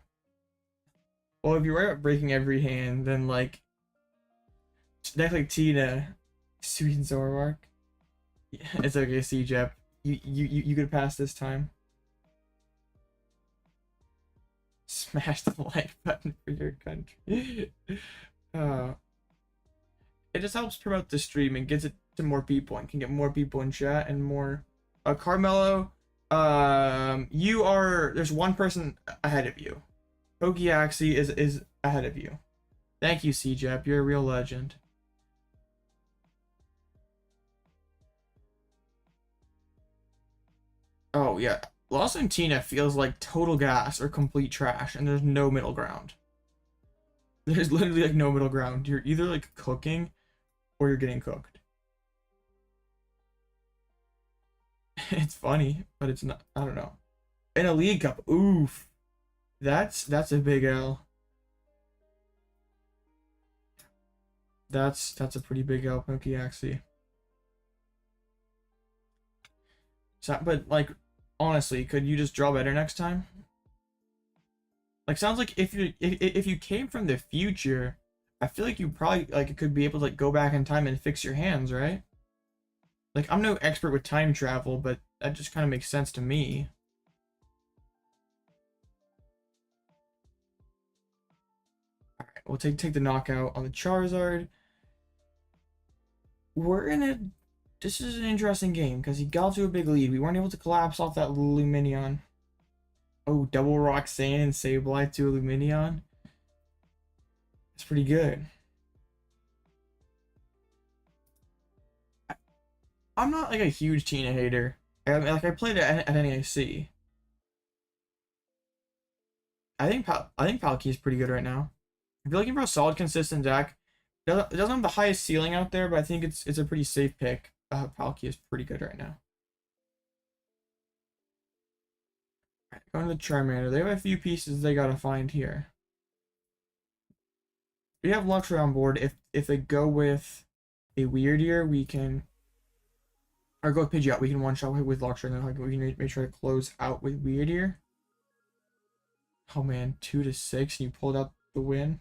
Well, if you're right about breaking every hand, then, like... That's like Tina. Sweet and Zoroark. Yeah, it's okay, CJEP. You could pass this time. Smash the like button for your country. It just helps promote the stream and gets it to more people and can get more people in chat and more. Carmelo, there's one person ahead of you. Pokeaxi is ahead of you. Thank you, CJEP. You're a real legend. Oh yeah, Lost and Tina feels like total gas or complete trash, and there's no middle ground. There's literally like no middle ground. You're either like cooking or you're getting cooked. It's funny, but it's not. I don't know. In a League Cup, oof, that's a big L. That's a pretty big L, Pokeaxi. So, but like, honestly, could you just draw better next time? Like, sounds like if you came from the future, I feel like you probably like could be able to like go back in time and fix your hands, right? Like, I'm no expert with time travel, but that just kind of makes sense to me. All right, we'll take the knockout on the Charizard. This is an interesting game because he got to a big lead. We weren't able to collapse off that Lumineon. Oh, double Roxanne and Sableye to a Lumineon. That's pretty good. I'm not like a huge Tina hater. I mean, like, I played it at NAC. I think Palkia is pretty good right now. If you're looking for a solid, consistent deck, it doesn't have the highest ceiling out there, but I think it's a pretty safe pick. Palkia is pretty good right now. Alright, going to the Charmander. They have a few pieces they gotta find here. We have Luxray on board. If they go with a Wyrdeer, we can, or go with Pidgeot, we can one shot with Luxray, and then we can make sure to close out with Wyrdeer. Oh man, 2-6, and you pulled out the win.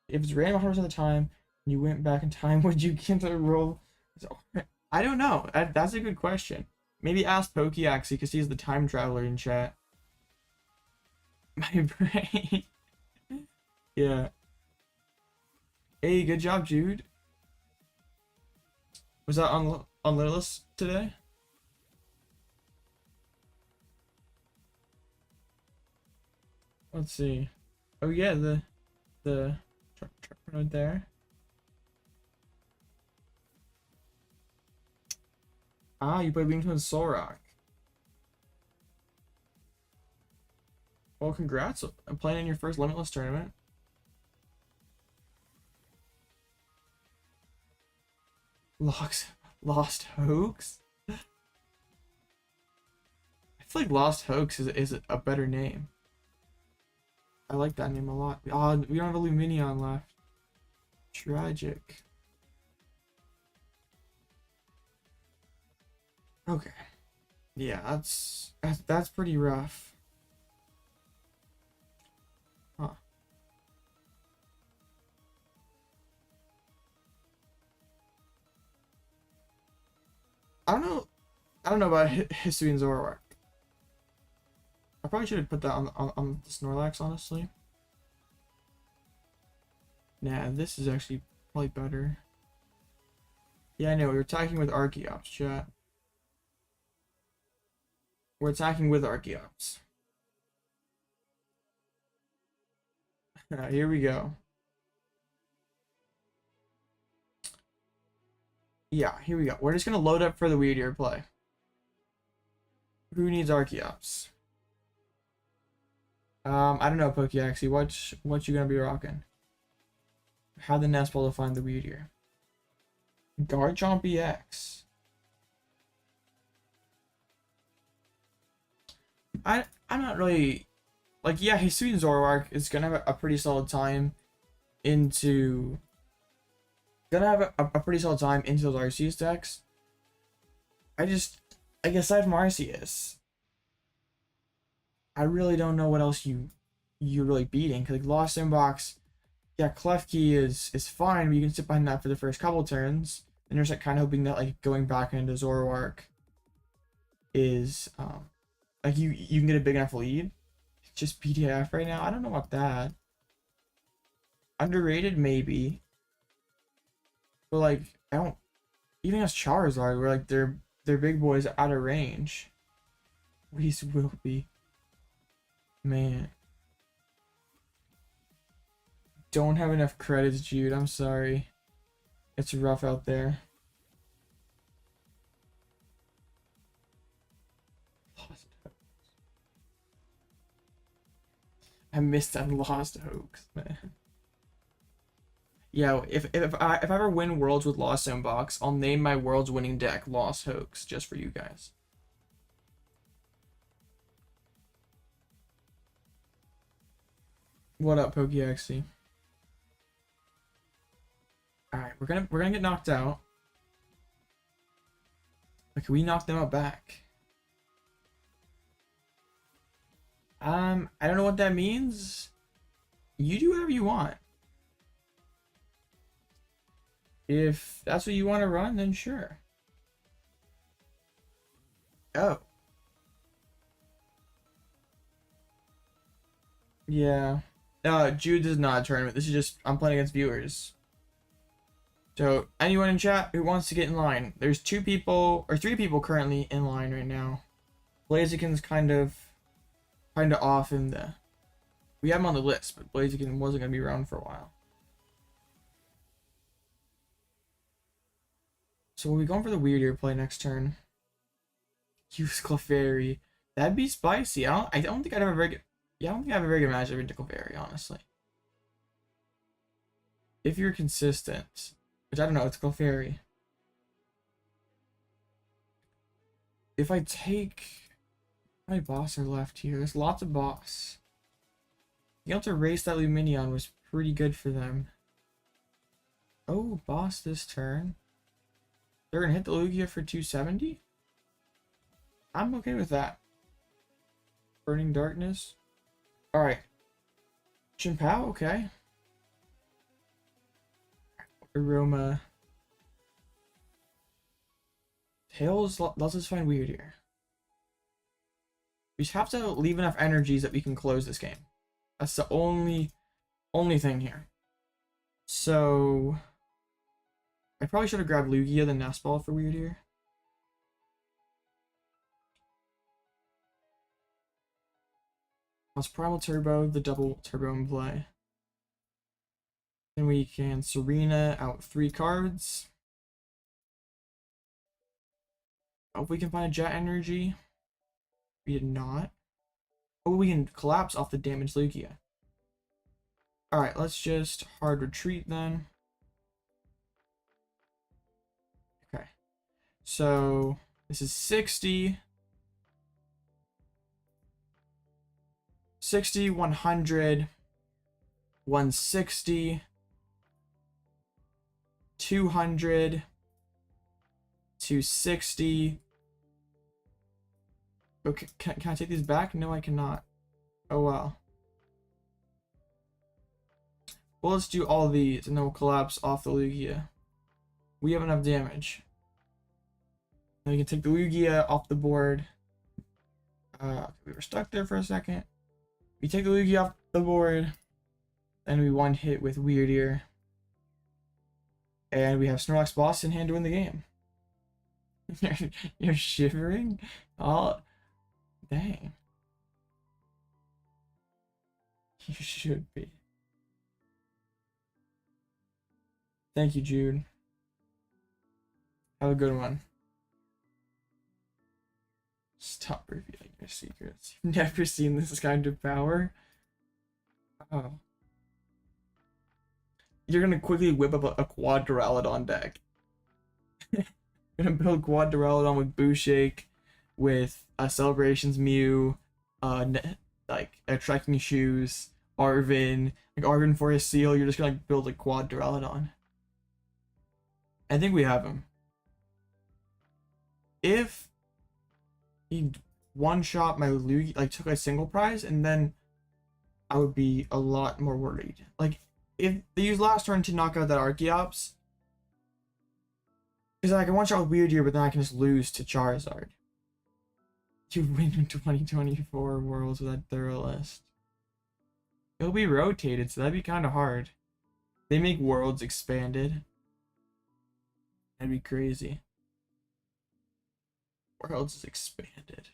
If it's random 100% of the time, and you went back in time, would you get the roll? I don't know. That's a good question. Maybe ask Pokeaxi because he's the time traveler in chat. My brain. Yeah. Hey, good job, Jude. Was that on Littlest today? Let's see. Oh yeah, the right there. Ah, you played Beamton and Solrock. Well, congrats on playing in your first Limitless tournament. Lost Hoax? I feel like Lost Hoax is a better name. I like that name a lot. Oh, we don't have a Lumineon left. Tragic. Okay. Yeah, that's pretty rough. Huh. I don't know about Hisui and Zoroark. I probably should have put that on the Snorlax, honestly. Nah, this is actually probably better. Yeah, I know, we were attacking with Archeops, chat. We're attacking with Archeops. Here we go. Yeah, here we go. We're just gonna load up for the Wyrdeer play. Who needs Archeops? I don't know, Pokeaxie. What you gonna be rocking? How the Nest Ball to find the Wyrdeer? Garchomp EX. I'm not really like, yeah, his Sweet Zoroark is gonna have a pretty solid time into a pretty solid time into those Arceus decks. Like, aside from Arceus, I really don't know what else you're really beating. Cause like Lost Inbox, yeah, Klefki is fine, but you can sit behind that for the first couple turns. And you're just like kind of hoping that like going back into Zoroark is like you can get a big enough lead. It's just PTF right now. I don't know about that. Underrated maybe. But like I don't even as Charizard where like they're big boys out of range. Reese will be. Man. Don't have enough credits, Jude. I'm sorry. It's rough out there. I missed that Lost Hoax, man. Yeah, if I ever win Worlds with Lost Inbox, I'll name my Worlds winning deck Lost Hoax just for you guys. What up, Pokeaxie? Alright, we're gonna get knocked out. But can we knock them out back? I don't know what that means. You do whatever you want. If that's what you want to run, then sure. Oh. Yeah. Jude is not a tournament. This is just, I'm playing against viewers. So, anyone in chat who wants to get in line, there's 2 people, or 3 people currently in line right now. Blaziken's kind of off in the... We have him on the list, but Blaziken wasn't going to be around for a while. So we'll be going for the Wyrdeer play next turn. Use Clefairy. That'd be spicy. I don't think I'd have a very good... Yeah, I don't think I have a very good matchup into Clefairy, honestly. If you're consistent... Which I don't know, it's Clefairy. If I take... How many boss are left here? There's lots of boss. Being able to race that Lumineon was pretty good for them. Oh, boss this turn. They're gonna hit the Lugia for 270? I'm okay with that. Burning Darkness. Alright. Chimpao, okay. Aroma. Tails, let's just find Wyrdeer. We just have to leave enough energies that we can close this game. That's the only thing here. So I probably should have grabbed Lugia the Nest Ball for Wyrdeer. Let's Primal Turbo, the double turbo in play. Then we can Serena out 3 cards. Hope we can find a Jet Energy. We did not. Oh, we can collapse off the damaged Lugia. Alright, let's just hard retreat then. Okay. So this is 60. 60, 100, 160, 200, 260. Okay, can I take these back? No, I cannot. Oh well. Well, let's do all of these and then we'll collapse off the Lugia. We have enough damage. Now we can take the Lugia off the board. We were stuck there for a second. We take the Lugia off the board. Then we one hit with Wyrdeer. And we have Snorlax Boss in hand to win the game. You're shivering? Dang. You should be. Thank you, Jude. Have a good one. Stop revealing your secrets. You've never seen this kind of power? Oh. You're gonna quickly whip up a quad Duraludon deck. You're gonna build quad Duraludon with Booshake, with Celebrations Mew, like Trekking Shoes, Arvin, like Arvin for his seal. You're just gonna like, build a quad Duraludon. I think we have him. If he one-shot my Lugia, like took a single prize, and then I would be a lot more worried. Like, if they use last turn to knock out that Archeops, because I can one-shot with Wyrdeer, but then I can just lose to Charizard. You win in 2024 Worlds with that thorough list. It'll be rotated, so that'd be kind of hard. They make Worlds expanded. That'd be crazy. Worlds is expanded.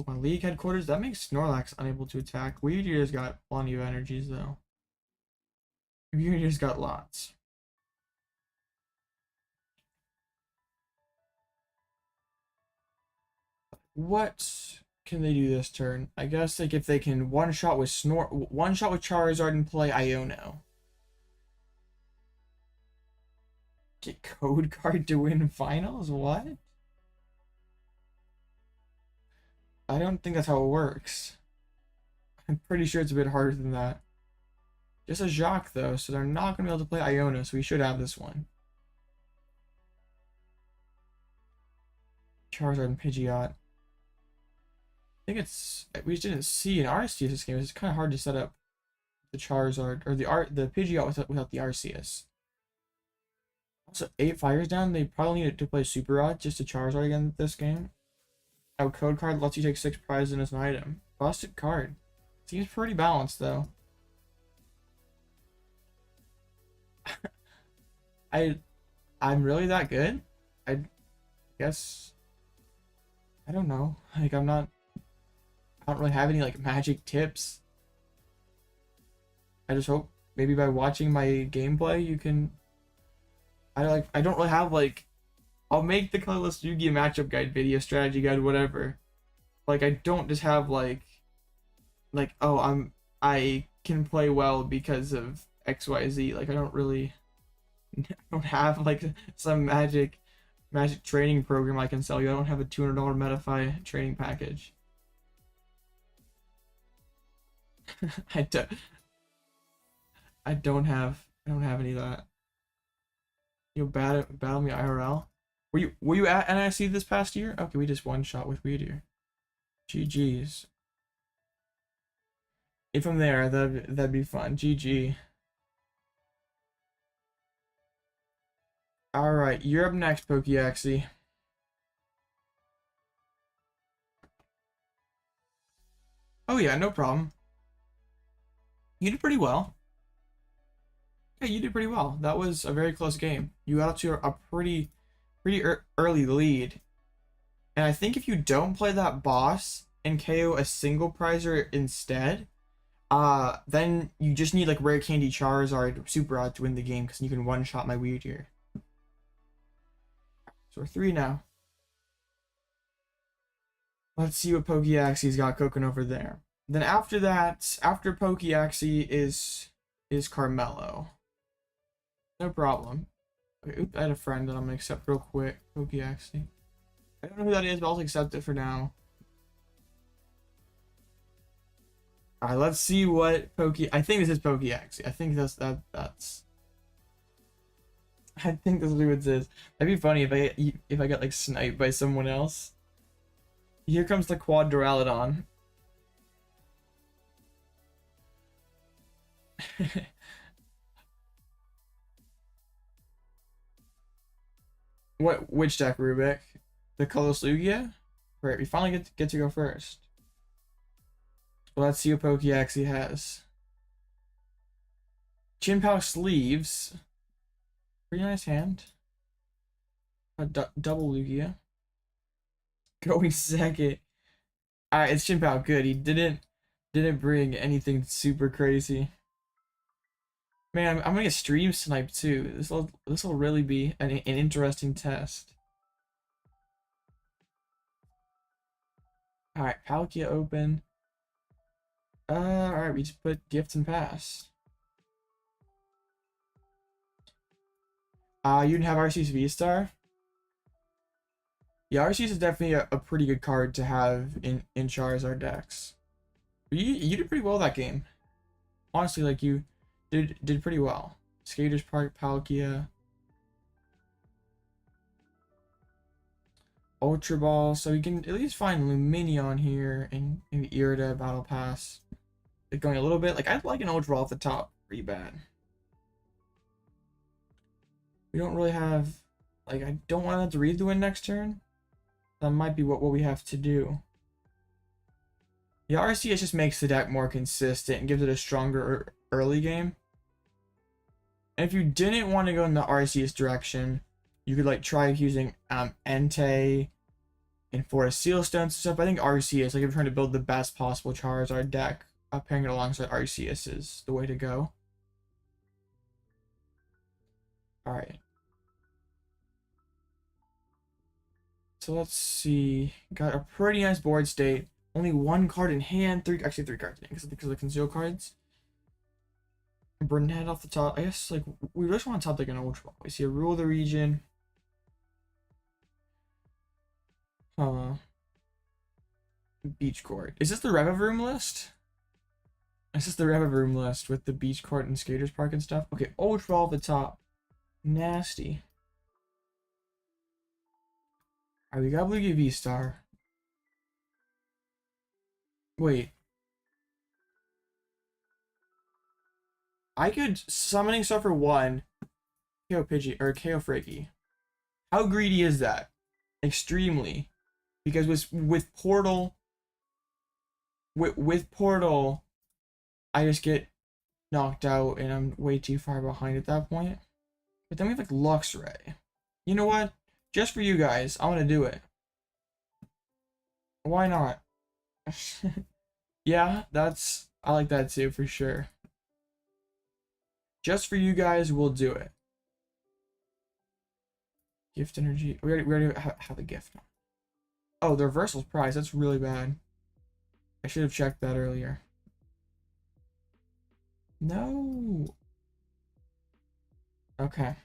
My league headquarters, that makes Snorlax unable to attack. Wyrdeer's got plenty of energies though. Wyrdeer's got lots. What can they do this turn? I guess like if they can one shot with Charizard and play Iono. Get code card to win finals? What? I don't think that's how it works. I'm pretty sure it's a bit harder than that. Just a Jacques though, so they're not gonna be able to play Iono, so we should have this one. Charizard and Pidgeot. I think it's, we just didn't see an Arceus this game. It's kind of hard to set up the Charizard or the Pidgeot without the Arceus. Also, 8 fires down. They probably need to play Super Rod just to Charizard again this game. Our code card lets you take 6 prizes in as an item. Busted card. Seems pretty balanced though. I'm really that good? I guess I don't know. Like I don't really have any like magic tips. I just hope maybe by watching my gameplay you can I don't really have like, I'll make the colorless Yu-Gi-Oh matchup guide video, strategy guide, whatever. Like I don't just have like oh I can play well because of XYZ. Like I don't have like some magic training program I can sell you. I don't have a $200 Metafy training package. I don't have any of that. You battle me IRL. Were you at NIC this past year? Okay, we just one shot with Wyrdeer. GG's. If I'm there, that'd be fun. GG. All right, you're up next, Pokeaxie. Oh yeah, no problem. You did pretty well. Yeah, you did pretty well. That was a very close game. You got up to a pretty early lead. And I think if you don't play that boss and KO a single prizer instead, then you just need like Rare Candy Charizard Super Odd to win the game because you can one-shot my Wyrdeer. So we're 3 now. Let's see what Pokeaxie's got cooking over there. Then after that, after Pokeaxie is Carmelo. No problem. Okay, oops, I had a friend that I'm gonna accept real quick. Pokeaxie. I don't know who that is, but I'll accept it for now. Alright, let's see what I think this is Pokeaxie. I think that's I think this is what it is. That'd be funny if I got like sniped by someone else. Here comes the quad Duraludon. Which deck, Rubik? The colorless Lugia? Great, we finally get to go first. Well, let's see what Pokeaxie has. Chien-Pao Sleeves. Pretty nice hand. A double Lugia. Going second. Alright, it's Chinpao. Good. He didn't bring anything super crazy. Man, I'm gonna get stream sniped too. This will really be an interesting test. Alright, Palkia open. Alright, we just put gift and pass. You didn't have Arceus V-Star? Yeah, Arceus is definitely a pretty good card to have in Charizard decks. But you did pretty well that game. Honestly, like you did pretty well. Skaters Park, Palkia. Ultra Ball, so we can at least find Lumineon here in the Irida Battle Pass. It's going a little bit, like I'd like an Ultra Ball off the top, pretty bad. We don't really have, like I don't want to have to read the win next turn. That might be what we have to do. Yeah, RCS just makes the deck more consistent and gives it a stronger early game. And if you didn't want to go in the RCS direction, you could like try using Entei and Forest Seal Stones and stuff. I think RCS, like if you're trying to build the best possible Charizard deck, pairing it alongside RCS is the way to go. Alright. So let's see. Got a pretty nice board state. Only one card in hand. Actually three cards in hand because of the conceal cards. Burnet off the top. I guess like we just want to top like an Ultra Ball. We see a Rule of the Region. Beach Court. Is this the Revavroom list? Is this the Revavroom list with the Beach Court and Skaters Park and stuff? Okay, Ultra Ball off the top. Nasty. Alright, we got Lugia V-Star. Wait. I could summoning stuff for one. KO Pidgey or KO Friggy. How greedy is that? Extremely. Because with Portal with Portal I just get knocked out and I'm way too far behind at that point. But then we have like Luxray. You know what? Just for you guys, I'm gonna do it. Why not? Yeah, I like that too for sure. Just for you guys, we'll do it. Gift Energy. We already have a gift. Oh, the reversal's prize. That's really bad. I should have checked that earlier. No. Okay.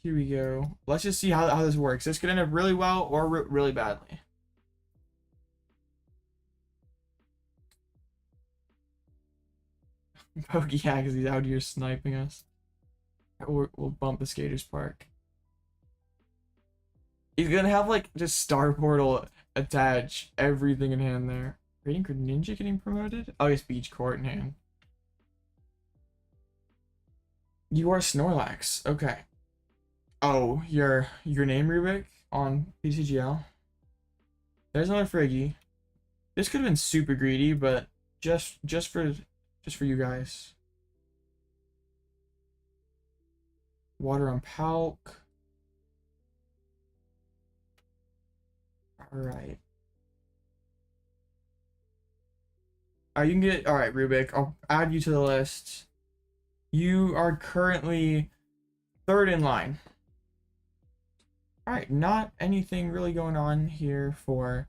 Here we go. Let's just see how this works. This could end up really well or really badly. Pokey, yeah, because he's out here sniping us. We'll bump the Skaters Park. He's gonna have like just Star Portal attach everything in hand there. Rating Greninja getting promoted? Oh, yes, Beach Court in hand. You are Snorlax. Okay. Oh, your name Rubik on PCGL. There's another Friggy. This could have been super greedy, but just for you guys. Water on Palk. Alright. You can get, alright, Rubik. I'll add you to the list. You are currently third in line. Alright, not anything really going on here for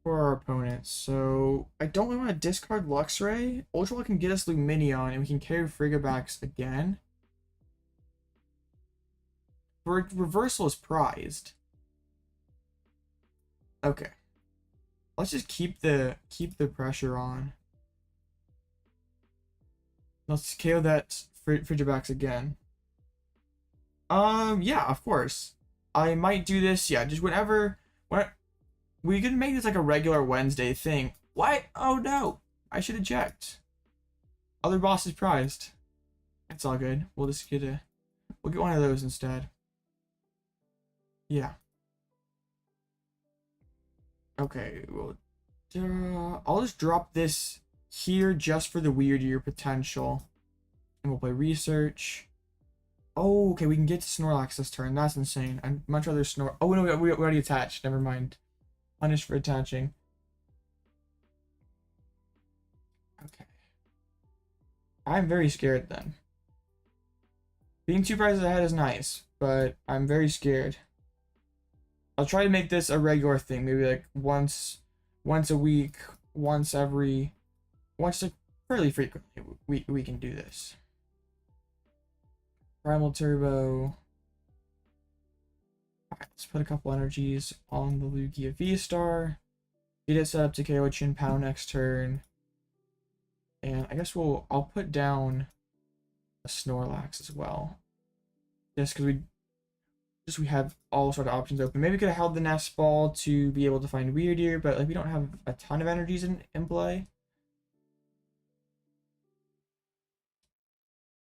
our opponents. So I don't really want to discard Luxray. Ultra Ball can get us Lumineon and we can carry Frigibax again. Reversal is prized. Okay. Let's just keep the pressure on. Let's KO that Frigibax again. Yeah, of course. I might do this, yeah, just whenever we could make this like a regular Wednesday thing. What? Oh no. I should have checked. Other boss is prized. It's all good. We'll just get we'll get one of those instead. Yeah. Okay, well, I'll just drop this here just for the Wyrdeer potential. And we'll play research. Oh, okay, we can get to Snorlax this turn. That's insane. I'd much rather Snor. Oh, no, we already attached. Never mind. Punished for attaching. Okay. I'm very scared then. Being 2 prizes ahead is nice, but I'm very scared. I'll try to make this a regular thing. Maybe like once a week, once like fairly frequently. We can do this. Primal Turbo. Alright, let's put a couple energies on the Lugia V-STAR. Get it set up to KO Chin PAL next turn. And I guess I'll put down a Snorlax as well. Just because we have all sort of options open. Maybe we could have held the Nest Ball to be able to find Wyrdeer, but like we don't have a ton of energies in play.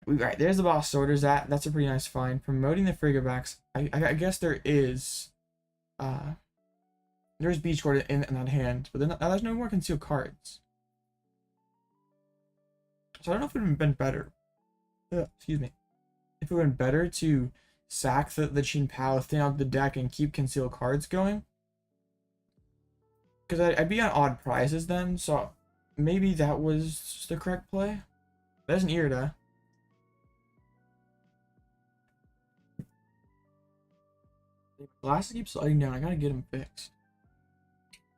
Right, there's the boss orders. That's a pretty nice find. Promoting the Frigobacks. I guess there's Beach Court in that hand, but then now there's no more concealed cards. So I don't know if it would have been better. Excuse me. If it would have been better to sack the Chin PAL, thin out the deck, and keep concealed cards going. Because I'd be on odd prizes then, so maybe that was the correct play. There's an Irida. The glasses keep sliding down. I gotta get them fixed.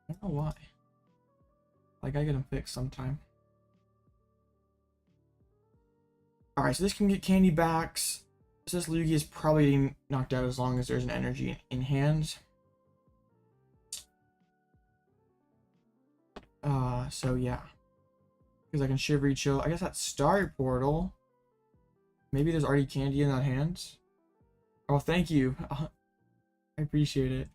I don't know why. I gotta get them fixed sometime. Alright, so this can get candy backs. So this Lugia is probably getting knocked out as long as there's an energy in hand. So yeah. Because I can Shivery Chill. I guess that's Star Portal. Maybe there's already candy in that hand. Oh, thank you. I appreciate it.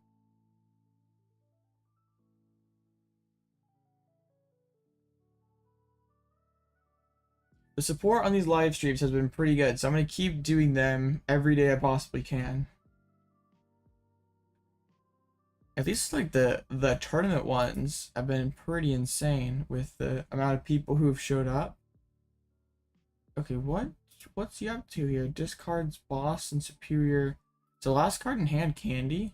The support on these live streams has been pretty good, so I'm going to keep doing them every day I possibly can. At least like the tournament ones have been pretty insane with the amount of people who have showed up. Okay, what's he up to here? Discards boss and superior. So last card in hand candy?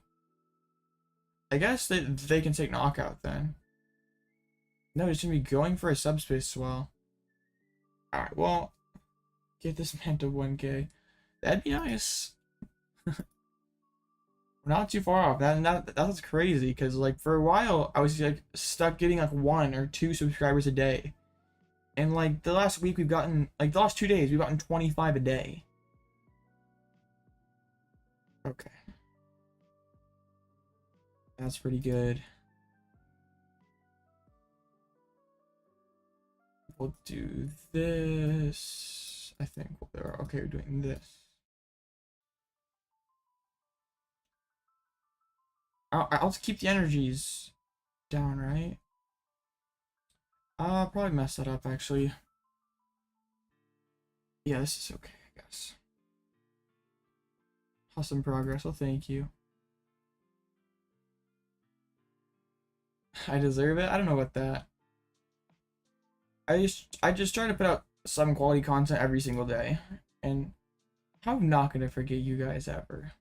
I guess that they can take knockout then. No, he's gonna be going for a subspace swell. Alright, well, get this man to 1k. That'd be nice. We're not too far off. That's crazy, because like for a while I was like stuck getting like 1 or 2 subscribers a day. And like the last week we've gotten, like the last 2 days we've gotten 25 a day. Okay. That's pretty good. We'll do this. I think we're okay. We're doing this. I'll just keep the energies down, right? I'll probably mess that up actually. Yeah, this is okay, I guess. Awesome progress. Well, thank you. I deserve it. I don't know about that. I just try to put out some quality content every single day, and I'm not gonna forget you guys ever.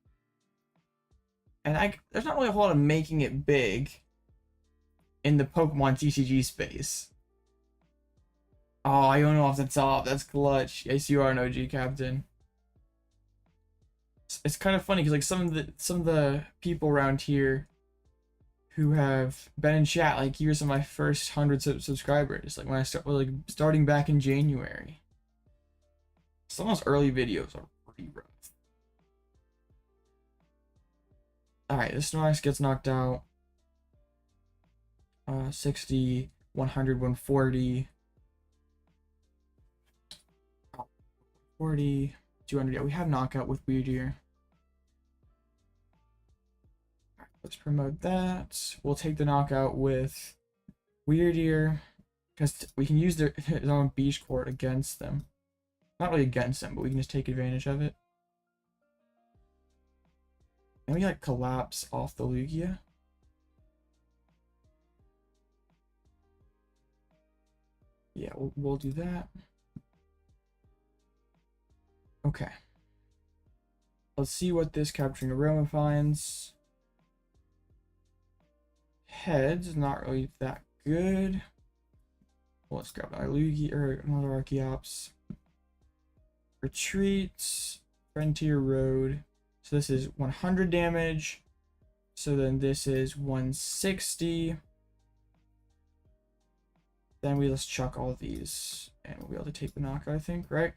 And there's not really a whole lot of making it big in the Pokemon TCG space. Oh, Iono off the top. That's clutch. Yes, you are an OG captain. It's kind of funny because like some of the people around here who have been in chat, like here's some of my first 100 subscribers. Like when I starting back in January. Some of those early videos are pretty rough. Alright, this Snorlax gets knocked out. 60, 100, 140. 40, 200. Yeah, we have knockout with Wyrdeer. Let's promote that. We'll take the knockout with Wyrdeer because we can use his own Beach Court against them. Not really against them, but we can just take advantage of it. And we like collapse off the Lugia. Yeah, we'll do that. Okay. Let's see what this Capturing Aroma finds. Heads, not really that good. Well, let's grab another Lugia or another Archeops. Retreats, Frontier Road. So this is 100 damage. So then this is 160. Then we just chuck all of these and we'll be able to take the knockout, I think, right?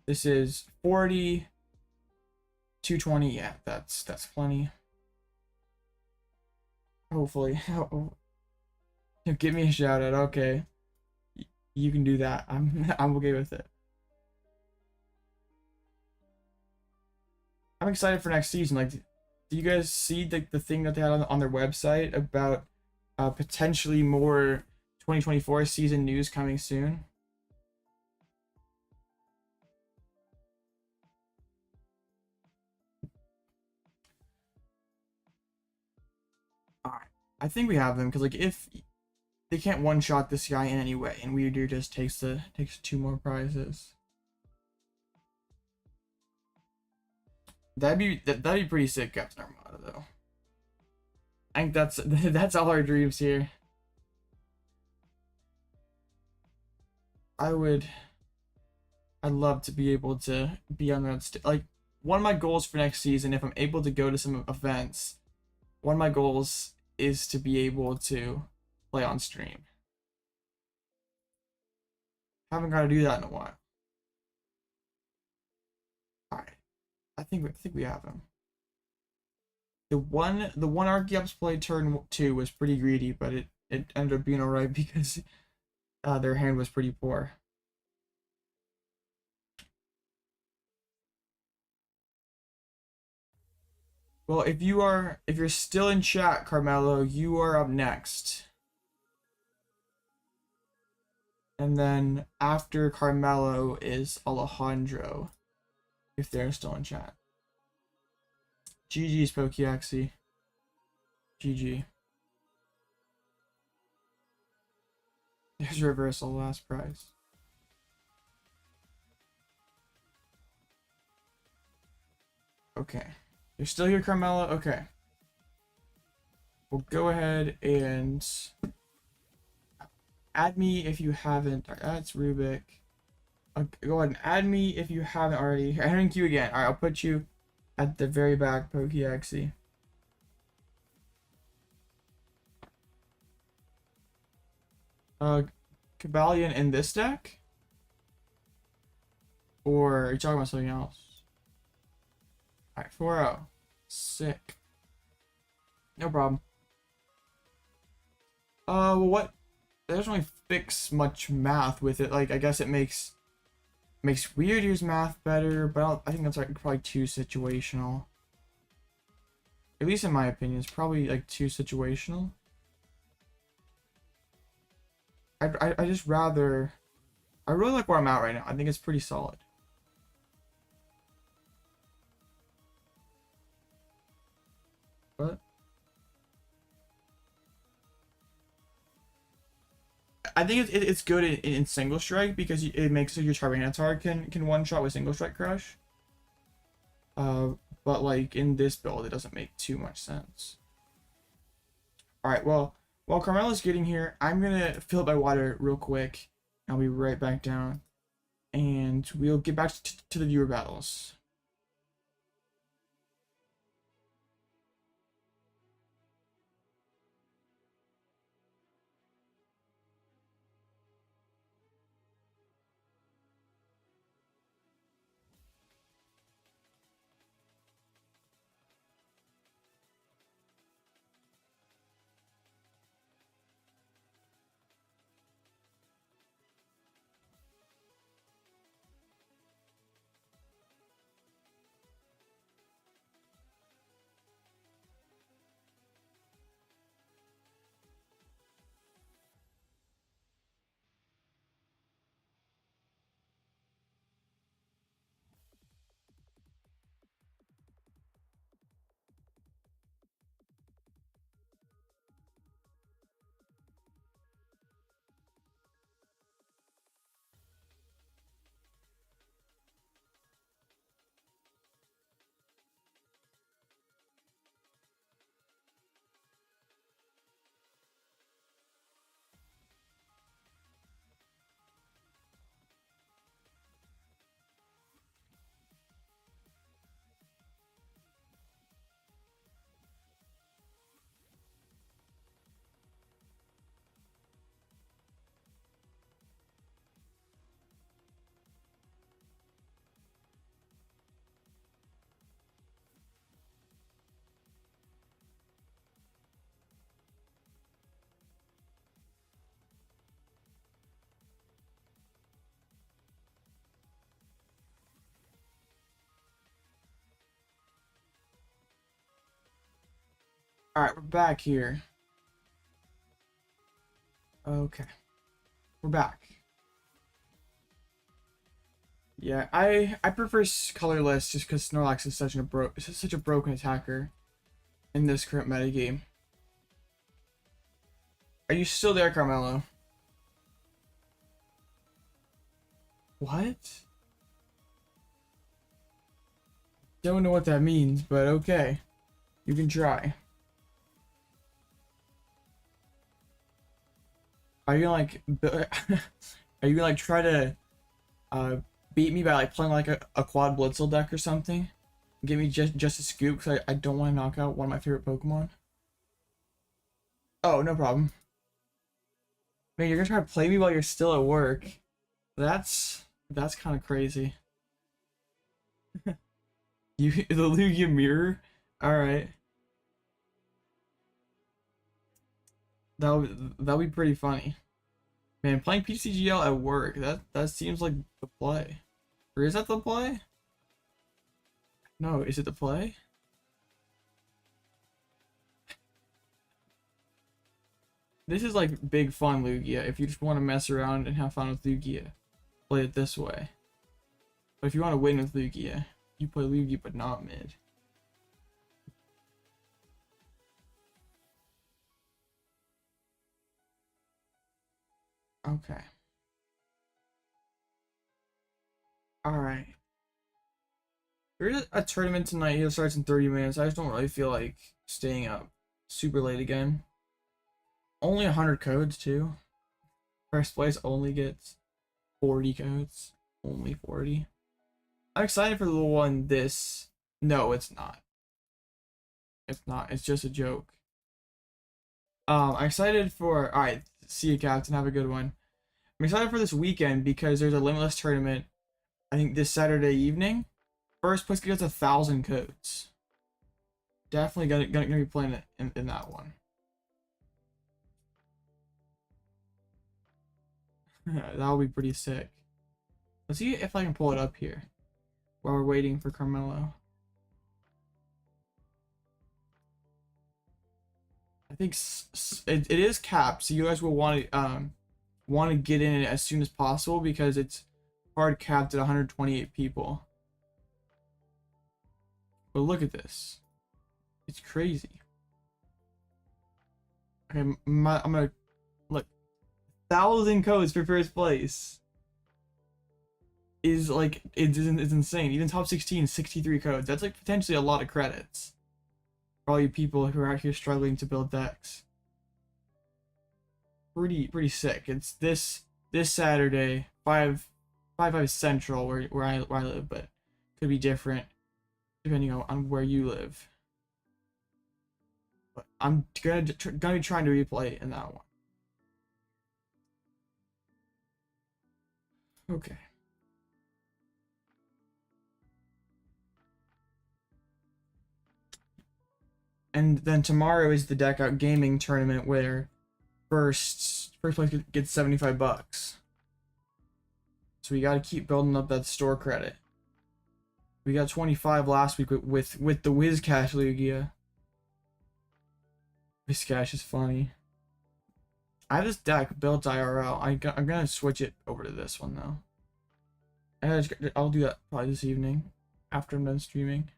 This is 40, 220. Yeah, that's plenty. Hopefully. Give me a shout out. Okay. You can do that. I'm okay with it. I'm excited for next season. Like, do you guys see the thing that they had on their website about potentially more 2024 season news coming soon? Alright. I think we have them, because like if they can't one-shot this guy in any way, and Wyrdeer just takes 2 more prizes. That'd be pretty sick, Captain Armada, though. I think that's all our dreams here. I'd love to be able to be on that like one of my goals for next season, if I'm able to go to some events, one of my goals is to be able to play on stream. Haven't got to do that in a while. All right, I think we have him. The one Archeops played turn 2 was pretty greedy, but it ended up being alright because their hand was pretty poor. Well, if you're still in chat, Carmelo, you are up next. And then after Carmelo is Alejandro, if they're still in chat. GG's Pokeaxi. GG. There's reversal, last prize. Okay. You're still here, Carmelo? Okay. We'll go ahead and add me if you haven't. That's Rubik. Go ahead and add me if you haven't already. Entering queue again. Alright, I'll put you at the very back, Pokeaxi. Cabalion in this deck? Or are you talking about something else? Alright, 4-0. Sick. No problem. Well, what? It doesn't really fix much math with it. Like, I guess it makes Wyrdeer's math better, but I think that's like probably too situational. At least in my opinion, it's probably like too situational. I just rather. I really like where I'm at right now. I think it's pretty solid. But I think it's good in single strike because it makes your Tyranitar can one shot with single strike crush. But like in this build, it doesn't make too much sense. All right, well, while Carmelo's getting here, I'm gonna fill up my water real quick. I'll be right back down, and we'll get back to the viewer battles. Alright, we're back here. Okay. We're back. Yeah, I prefer colorless just because Snorlax is such a broken attacker in this current metagame. Are you still there, Carmelo? What? Don't know what that means, but okay. You can try. Are you gonna like are you gonna like try to beat me by like playing like a quad Blitzel deck or something? Give me just a scoop because I don't want to knock out one of my favorite Pokemon. Oh, no problem. Man, you're gonna try to play me while you're still at work. That's kind of crazy. You the Lugia mirror? Alright. That'll be pretty funny. Man, playing PCGL at work, that seems like the play. Or is that the play? No, is it the play? This is like big fun, Lugia. If you just want to mess around and have fun with Lugia, play it this way. But if you want to win with Lugia, you play Lugia but not mid. Okay. Alright. There's a tournament tonight. It starts in 30 minutes. I just don't really feel like staying up super late again. Only 100 codes too. First place only gets 40 codes. Only 40. I'm excited for the one this. No, it's not. It's not. It's just a joke. I'm excited for. Alright, see you, Captain. Have a good one. I'm excited for this weekend because there's a limitless tournament. I think this Saturday evening. First place gets 1,000 codes. Definitely gonna be playing it in that one. That'll be pretty sick. Let's see if I can pull it up here while we're waiting for Carmelo. I think it is capped, so you guys will want to get in it as soon as possible because it's hard capped at 128 people. But look at this. It's crazy. Okay, I'm gonna look. 1,000 codes for first place is like it's insane. Even top 16, 63 codes. That's like potentially a lot of credits for all you people who are out here struggling to build decks. Pretty sick. It's this Saturday, 5 Central where I live, but could be different depending on where you live. But I'm gonna be trying to replay in that one. Okay. And then tomorrow is the Deck Out Gaming tournament where first place gets 75 bucks. So we got to keep building up that store credit. We got 25 last week with the Whiscash Lugia. Whiscash is funny. I have this deck built IRL. I'm gonna switch it over to this one though. I'll do that probably this evening after I'm done streaming.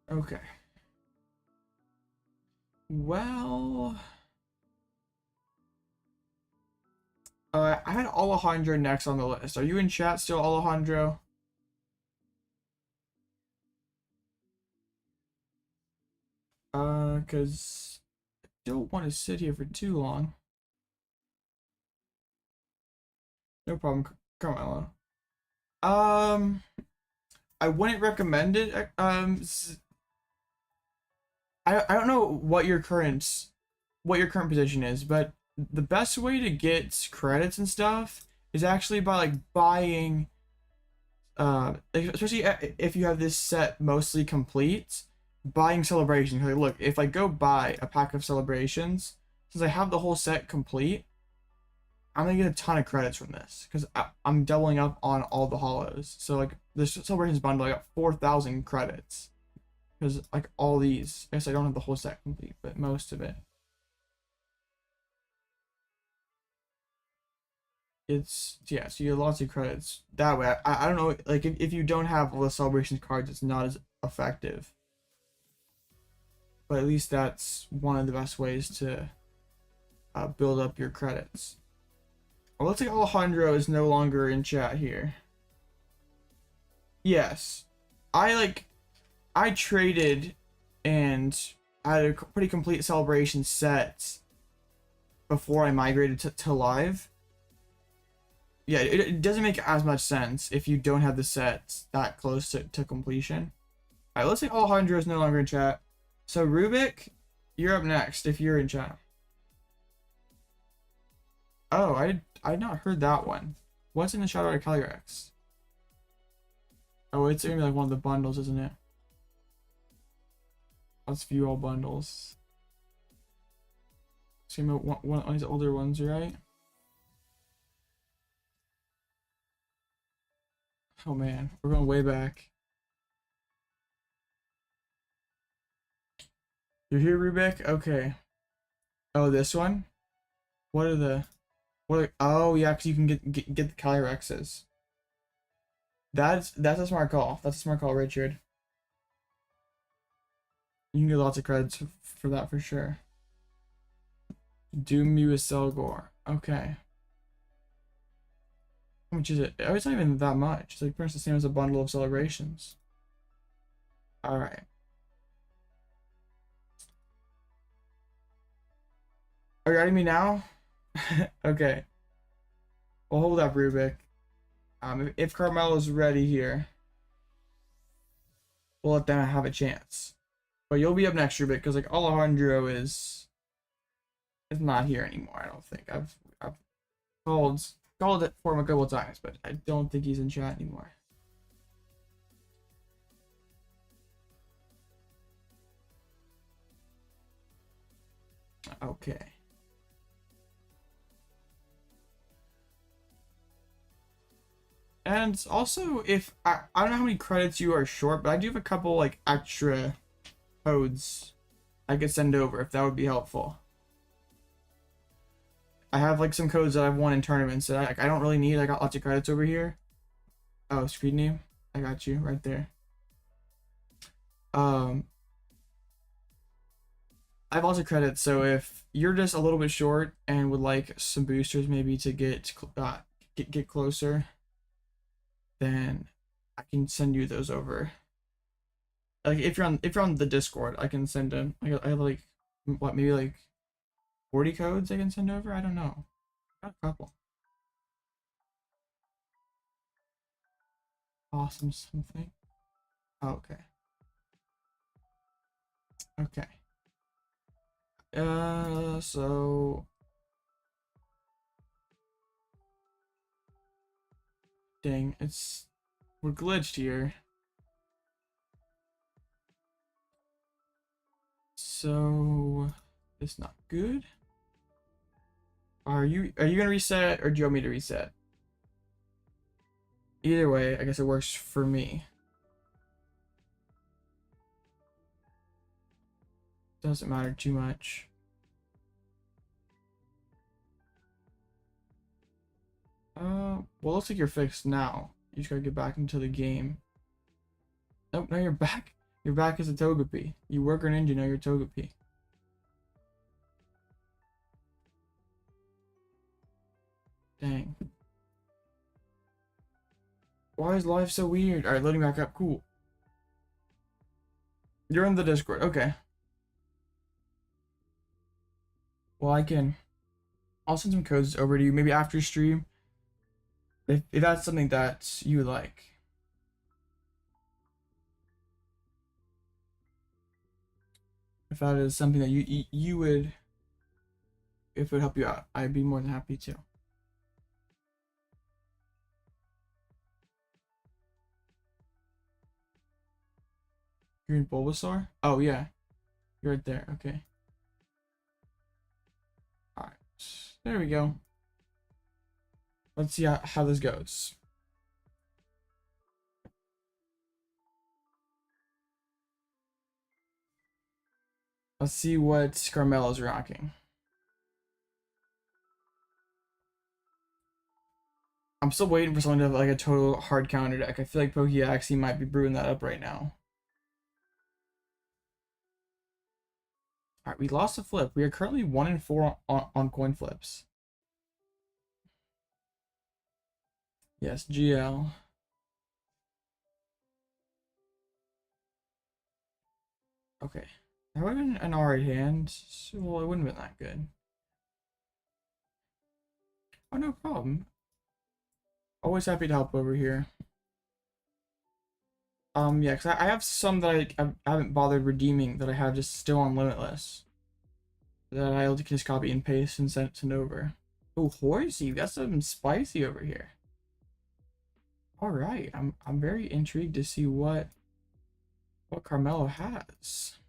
Okay. Well, I had Alejandro next on the list. Are you in chat still, Alejandro? Cause I don't want to sit here for too long. No problem, Carmelo. I wouldn't recommend it. I don't know what your current position is, but the best way to get credits and stuff is actually by like buying, especially if you have this set mostly complete, buying celebrations. Like, look, if I go buy a pack of celebrations, since I have the whole set complete, I'm gonna get a ton of credits from this because I'm doubling up on all the hollows. So like this celebrations bundle, I got 4,000 credits because like all these. I guess I don't have the whole set complete, but most of it. It's yeah. So you get lots of credits that way. I don't know. Like if you don't have all the celebrations cards, it's not as effective. But at least that's one of the best ways to build up your credits. Well, looks like Alejandro is no longer in chat here. Yes. I traded and had a pretty complete celebration set before I migrated to live. Yeah, it doesn't make as much sense if you don't have the sets that close to completion. Alright, looks like Alejandro is no longer in chat. So Rubik, you're up next if you're in chat. Oh, I'd not heard that one. What's in the Shadow of Calyrex? Oh, it's gonna be like one of the bundles, isn't it? Let's view all bundles. It's gonna be one of these older ones, right? Oh man, we're going way back. You're here, Rubik? Okay. Oh, this one? What are the... oh yeah, because you can get the Calyrexes. That's a smart call. That's a smart call, Richard. You can get lots of credits for that for sure. Doom you with Selgor. Okay. How much is it? Oh, it's not even that much. It's like pretty much the same as a bundle of celebrations. Alright. Are you adding me now? Okay. Well, hold up, Rubik. If Carmelo's ready here, we'll let them have a chance. But you'll be up next, Rubik, because like Alejandro is not here anymore. I don't think I've called it for him a couple times, but I don't think he's in chat anymore. Okay. And also, if I don't know how many credits you are short, but I do have a couple like extra codes I could send over if that would be helpful. I have like some codes that I've won in tournaments that I don't really need. I got lots of credits over here. Oh, screen name. I got you right there. I have lots of credits, so if you're just a little bit short and would like some boosters maybe to get closer, then I can send you those over. Like if you're on the Discord, I can send them. I have like what, maybe like 40 codes I can send over. I don't know. Got a couple. Awesome something. Okay. Okay. So dang, we're glitched here. So it's not good. Are you gonna reset or do you want me to reset? Either way, I guess it works for me. Doesn't matter too much. Well, looks like you're fixed now. You just gotta get back into the game. Nope, now you're back. You're back as a Togepi. You work an engine, now you're Togepi. Dang. Why is life so weird? Alright, loading back up. Cool. You're in the Discord. Okay. Well, I'll send some codes over to you, maybe after stream. If that's something that you like. If that is something that you would, if it would help you out, I'd be more than happy to. You're in Bulbasaur? Oh yeah. You're right there, okay. Alright. There we go. Let's see how this goes. Let's see what Carmelo's rocking. I'm still waiting for someone to have like a total hard counter deck. I feel like Pokeaxi might be brewing that up right now. Alright, we lost a flip. We are currently 1-4 on coin flips. Yes, GL. Okay. That would have been an alright hand. Well, it wouldn't have been that good. Oh, no problem. Always happy to help over here. Yeah, because I have some that I haven't bothered redeeming that I have just still on Limitless. That I can just copy and paste and send over. Oh, Horsey, we got something spicy over here. Alright, I'm very intrigued to see what Carmelo has.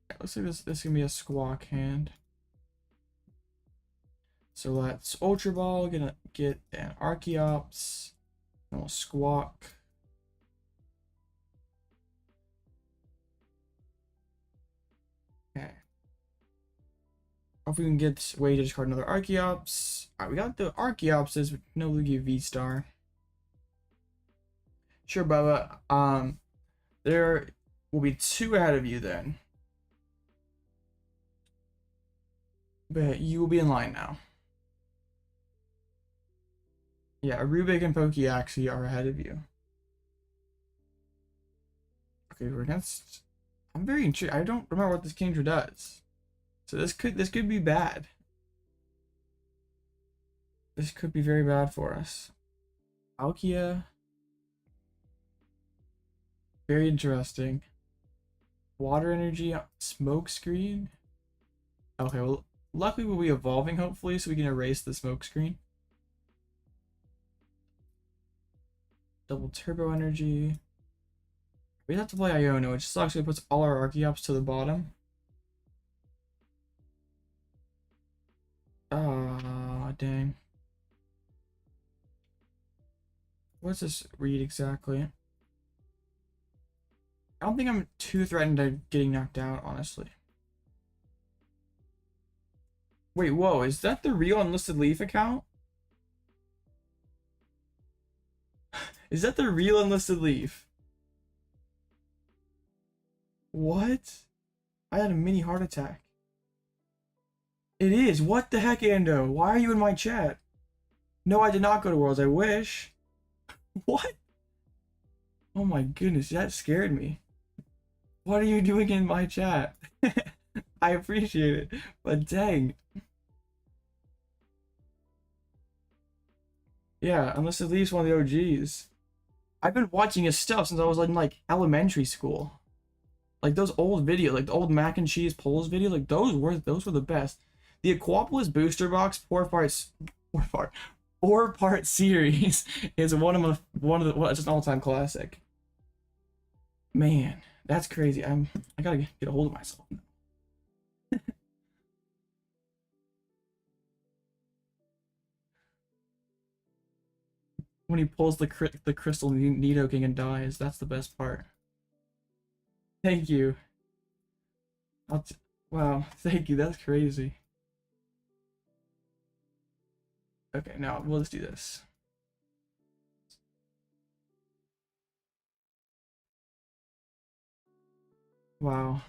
It looks like this can be a squawk hand. So let's Ultra Ball, gonna get an Archeops, and we'll squawk. Okay. Hope we can get way to discard another Archeops. Alright, we got the Archeopses with no Lugia V-STAR. Sure, Bubba. There will be 2 ahead of you then. But you will be in line now. Yeah, Rubik and Pokeaxi are ahead of you. Okay, we're against. I'm very intrigued. I don't remember what this Kingdra does. So this could be bad. This could be very bad for us. Palkia. Very interesting. Water energy, smoke screen. Okay, well, luckily we'll be evolving hopefully, so we can erase the smoke screen. Double turbo energy. We have to play Iono, which sucks. It puts all our Archeops to the bottom. Ah, dang. What's this read exactly? I don't think I'm too threatened of getting knocked out, honestly. Wait, whoa, is that the real Unlisted Leaf account? Is that the real Unlisted Leaf? What? I had a mini heart attack. It is. What the heck, Ando? Why are you in my chat? No, I did not go to Worlds. I wish. What? Oh my goodness, that scared me. What are you doing in my chat? I appreciate it, but dang. Yeah, unless at least one of the OGs. I've been watching his stuff since I was in like elementary school. Like those old videos, like the old mac and cheese polls video, like those were the best. The Aquapolis booster box four-part series is one of the just an all-time classic. Man, that's crazy. I gotta get a hold of myself now. When he pulls the crystal Nidoking and dies, that's the best part. Thank you. Wow, thank you. That's crazy. Okay, now we'll just do this. Wow.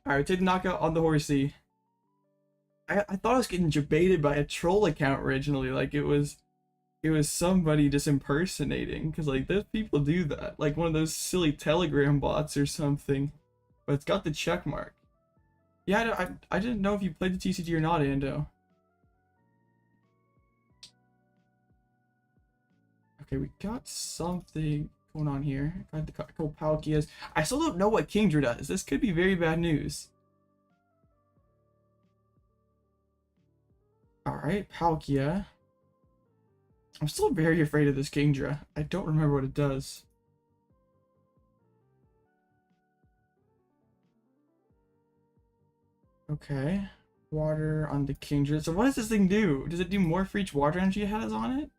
Alright, take the knockout on the Horsey. I thought I was getting debated by a troll account originally, like it was somebody just impersonating, because like those people do that, like one of those silly Telegram bots or something. But it's got the check mark. Yeah, I didn't know if you played the TCG or not, Ando. Okay, we got something going on here. Got the couple Palkias. I still don't know what Kingdra does. This could be very bad news. Alright, Palkia. I'm still very afraid of this Kingdra. I don't remember what it does. Okay. Water on the Kingdra. So what does this thing do? Does it do more for each water energy it has on it?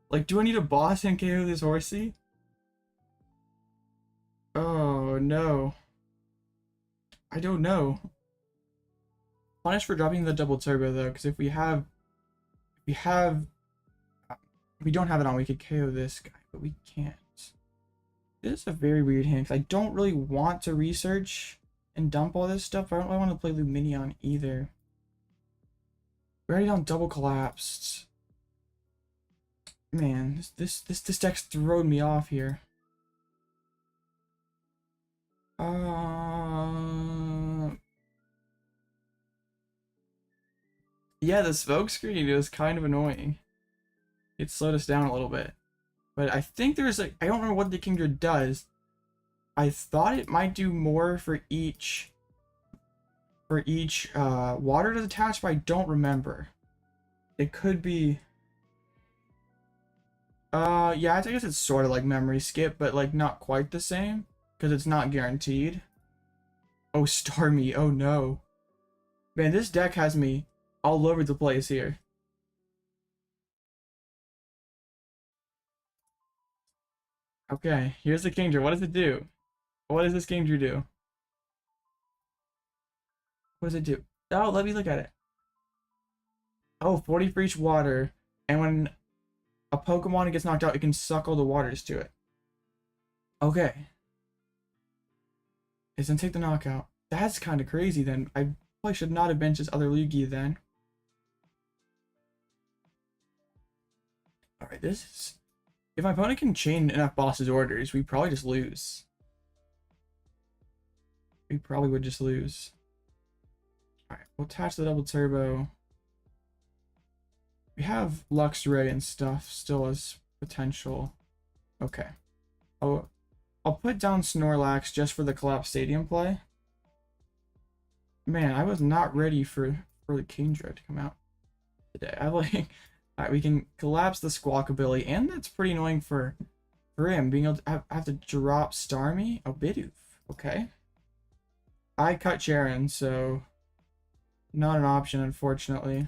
Like, do I need a boss and KO this horsey? Oh, no. I don't know. Punish for dropping the double turbo, though, because if we don't have it on, we could KO this guy, but we can't. This is a very weird hand, because I don't really want to research and dump all this stuff. I don't really want to play Lumineon either. We're already on double collapsed. Man, this deck's throwing me off here. Yeah, the smoke screen is kind of annoying. It slowed us down a little bit. But I think there's like, I don't remember what the Kingdra does. I thought it might do more for each water to attach, but I don't remember. It could be yeah, I guess it's sort of like memory skip, but like not quite the same because it's not guaranteed. Oh, Starmie. Oh no. Man, this deck has me all over the place here. Okay, here's the Kingdra. What does it do? What does this Kingdra do? What does it do? Oh, let me look at it. Oh, 40 for each water. And when a Pokemon gets knocked out, it can suck all the waters to it. Okay. It's gonna take the knockout. That's kind of crazy then. I probably should not have benched this other Lugia then. Alright, this is... If my opponent can chain enough boss's orders, we probably just lose. We probably would just lose. Alright, we'll attach the double turbo. We have Luxray and stuff still as potential. Okay. I'll put down Snorlax just for the Collapsed Stadium play. Man, I was not ready for the Kingdra to come out today. I like... Alright, we can collapse the Squawkabilly, and that's pretty annoying for him, being able to have to drop Starmie. Oh, Bidoof. Okay. I cut Cheren, so not an option, unfortunately.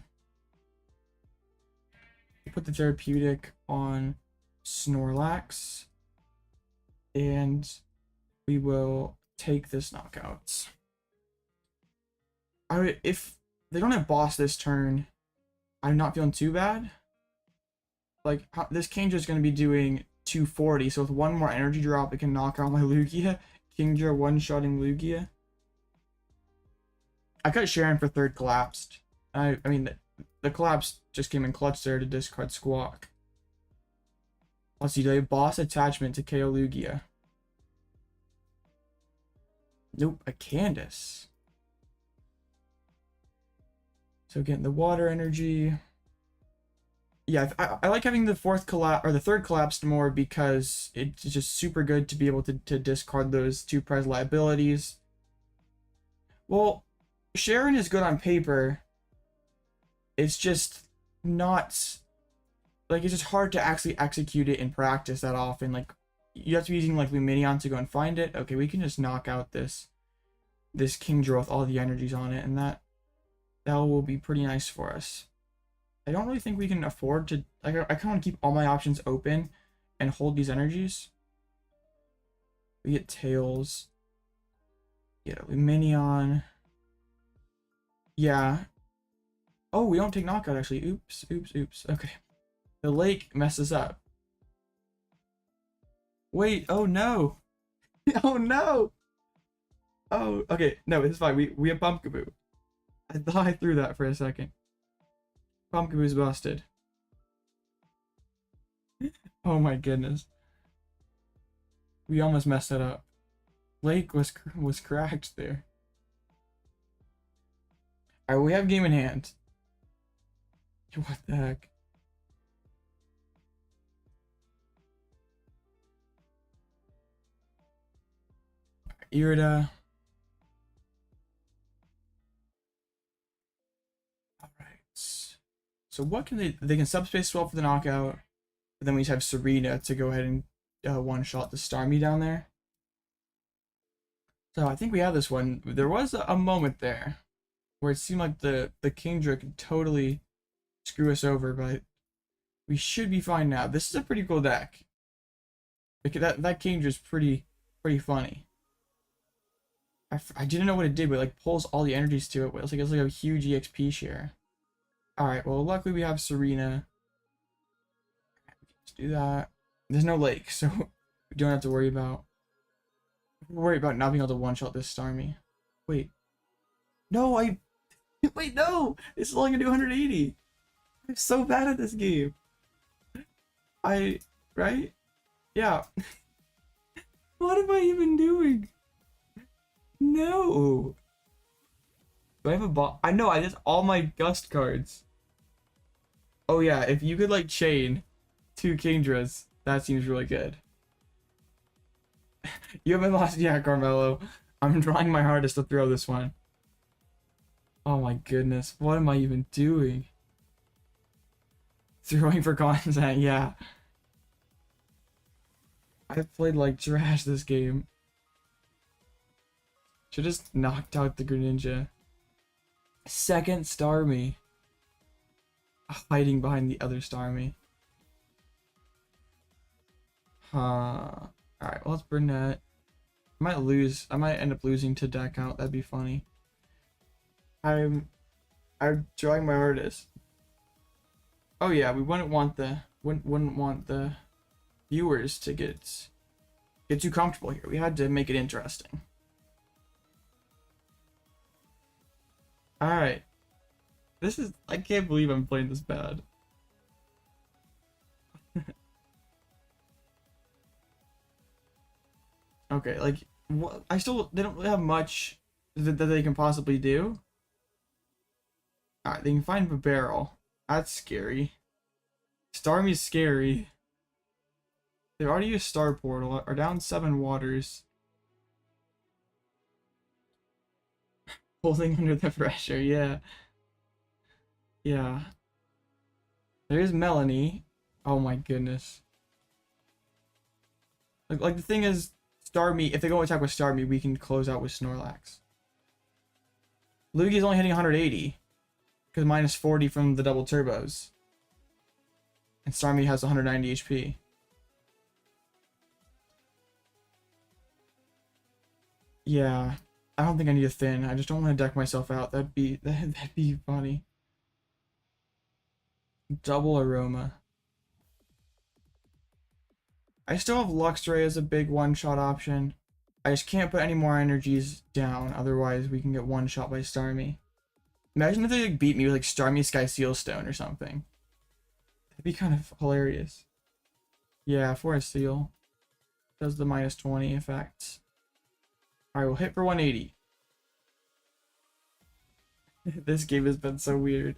Put the Therapeutic on Snorlax, and we will take this knockout. If they don't have boss this turn, I'm not feeling too bad. Like, this Kingdra is going to be doing 240, so with one more energy drop, it can knock out my Lugia. Kingdra one-shotting Lugia. I cut Cheren for third collapsed. I mean, the collapse just came in clutch there to discard Squawk. Let's see, do they have boss attachment to KO Lugia? Nope, a Candace. So again, the water energy. Yeah, I like having the third collapsed more because it's just super good to be able to discard those two prize liabilities. Well, Cheren is good on paper. It's just not, like, it's just hard to actually execute it in practice that often. Like, you have to be using like Lumineon to go and find it. Okay, we can just knock out this Kingdra with all the energies on it, and that will be pretty nice for us. I don't really think we can afford to, like, I kind of want to keep all my options open and hold these energies. We get Tails. Get a Lumineon. Yeah. Oh, we don't take knockout, actually. Oops, oops, oops. Okay. The lake messes up. Wait, oh no. Oh no. Oh, okay. No, it's fine. We have Pumpkaboo. I thought I threw that for a second. Pumpkaboo's busted. Oh my goodness. We almost messed it up. Lake was cracked there. Alright, we have game in hand. What the heck? Irida. So what can they can subspace swell for the knockout, but then we just have Serena to go ahead and one-shot the Starmie down there. So I think we have this one. There was a moment there where it seemed like the Kingdra could totally screw us over, but we should be fine now. This is a pretty cool deck. That Kingdra is pretty funny. I didn't know what it did, but it like pulls all the energies to it. It's like a huge EXP share. All right, well luckily we have Serena. Let's do that. There's no lake, so we don't have to worry about not being able to one-shot this Starmie. Wait. No, wait, no! This is only gonna do 180. I'm so bad at this game. Right? Yeah. What am I even doing? No. Do I have a bot? I know, I just all my Gust cards. Oh yeah, if you could like chain 2 Kingdras, that seems really good. You haven't lost, yeah, Carmelo. I'm trying my hardest to throw this one. Oh my goodness, what am I even doing? Throwing for content, yeah. I've played like trash this game. Should just knocked out the Greninja. Second Starmie. Hiding behind the other Starmie. Alright, well let's Burnet. I might end up losing to deck out, that'd be funny. I'm trying my hardest. Oh yeah, we wouldn't want the viewers to get too comfortable here. We had to make it interesting. Alright. I can't believe I'm playing this bad. Okay, like, what? They don't really have much that they can possibly do. Alright, they can find a barrel. That's scary. Starmie's scary. They already used Star Portal, are down 7 waters. Holding under the pressure, yeah. Yeah. There's Melanie. Oh my goodness. Like the thing is, Starmie, if they go attack with Starmie, we can close out with Snorlax. Lugia's only hitting 180. Because minus 40 from the double turbos. And Starmie has 190 HP. Yeah. I don't think I need a thin. I just don't want to deck myself out. That'd be funny. Double Aroma. I still have Luxray as a big one-shot option. I just can't put any more energies down, otherwise we can get one-shot by Starmie. Imagine if they like beat me with like Starmie Sky Sealstone or something. That'd be kind of hilarious. Yeah, for a seal. Does the minus 20 effect. Alright, we'll hit for 180. This game has been so weird.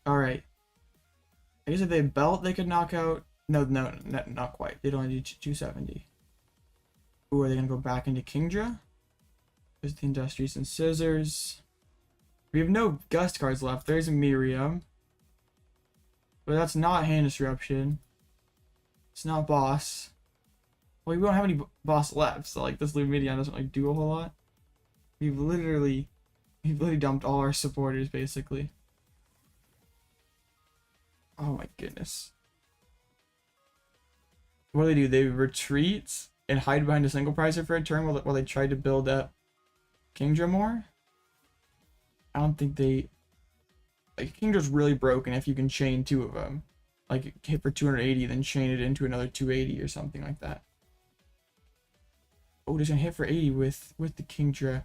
Alright. I guess if they belt, they could knock out... No, not quite. They'd only do 270. Ooh, are they going to go back into Kingdra? There's the Industrious and Scissors. We have no Gust cards left. There's Miriam. But that's not Hand Disruption. It's not Boss. Well, we don't have any Boss left, so like this Lumineon doesn't like do a whole lot. We've literally dumped all our supporters, basically. Oh my goodness. What do? They retreat and hide behind a single prizer for a turn while they try to build up Kingdra more? I don't think they... Like, Kingdra's really broken if you can chain 2 of them. Like, hit for 280, then chain it into another 280 or something like that. Oh, just gonna hit for 80 with the Kingdra.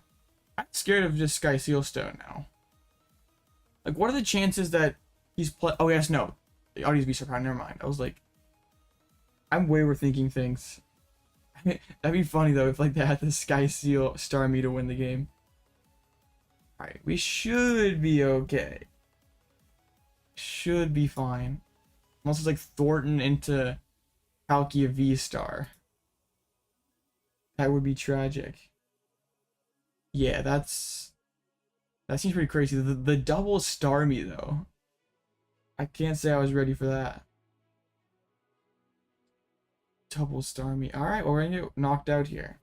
I'm scared of just Sky Sealstone now. Like, what are the chances that he's oh, yes, no. The audience be surprised. Never mind. I was like, I'm way overthinking things. That'd be funny, though, if, like, they had the Sky Seal Starmie to win the game. Alright, we should be okay. Should be fine. Unless it's, like, Thornton into Palkia V-Star. That would be tragic. Yeah, that seems pretty crazy. The double Starmie, though. I can't say I was ready for that. Double Starmie. Alright, well, we're gonna get knocked out here.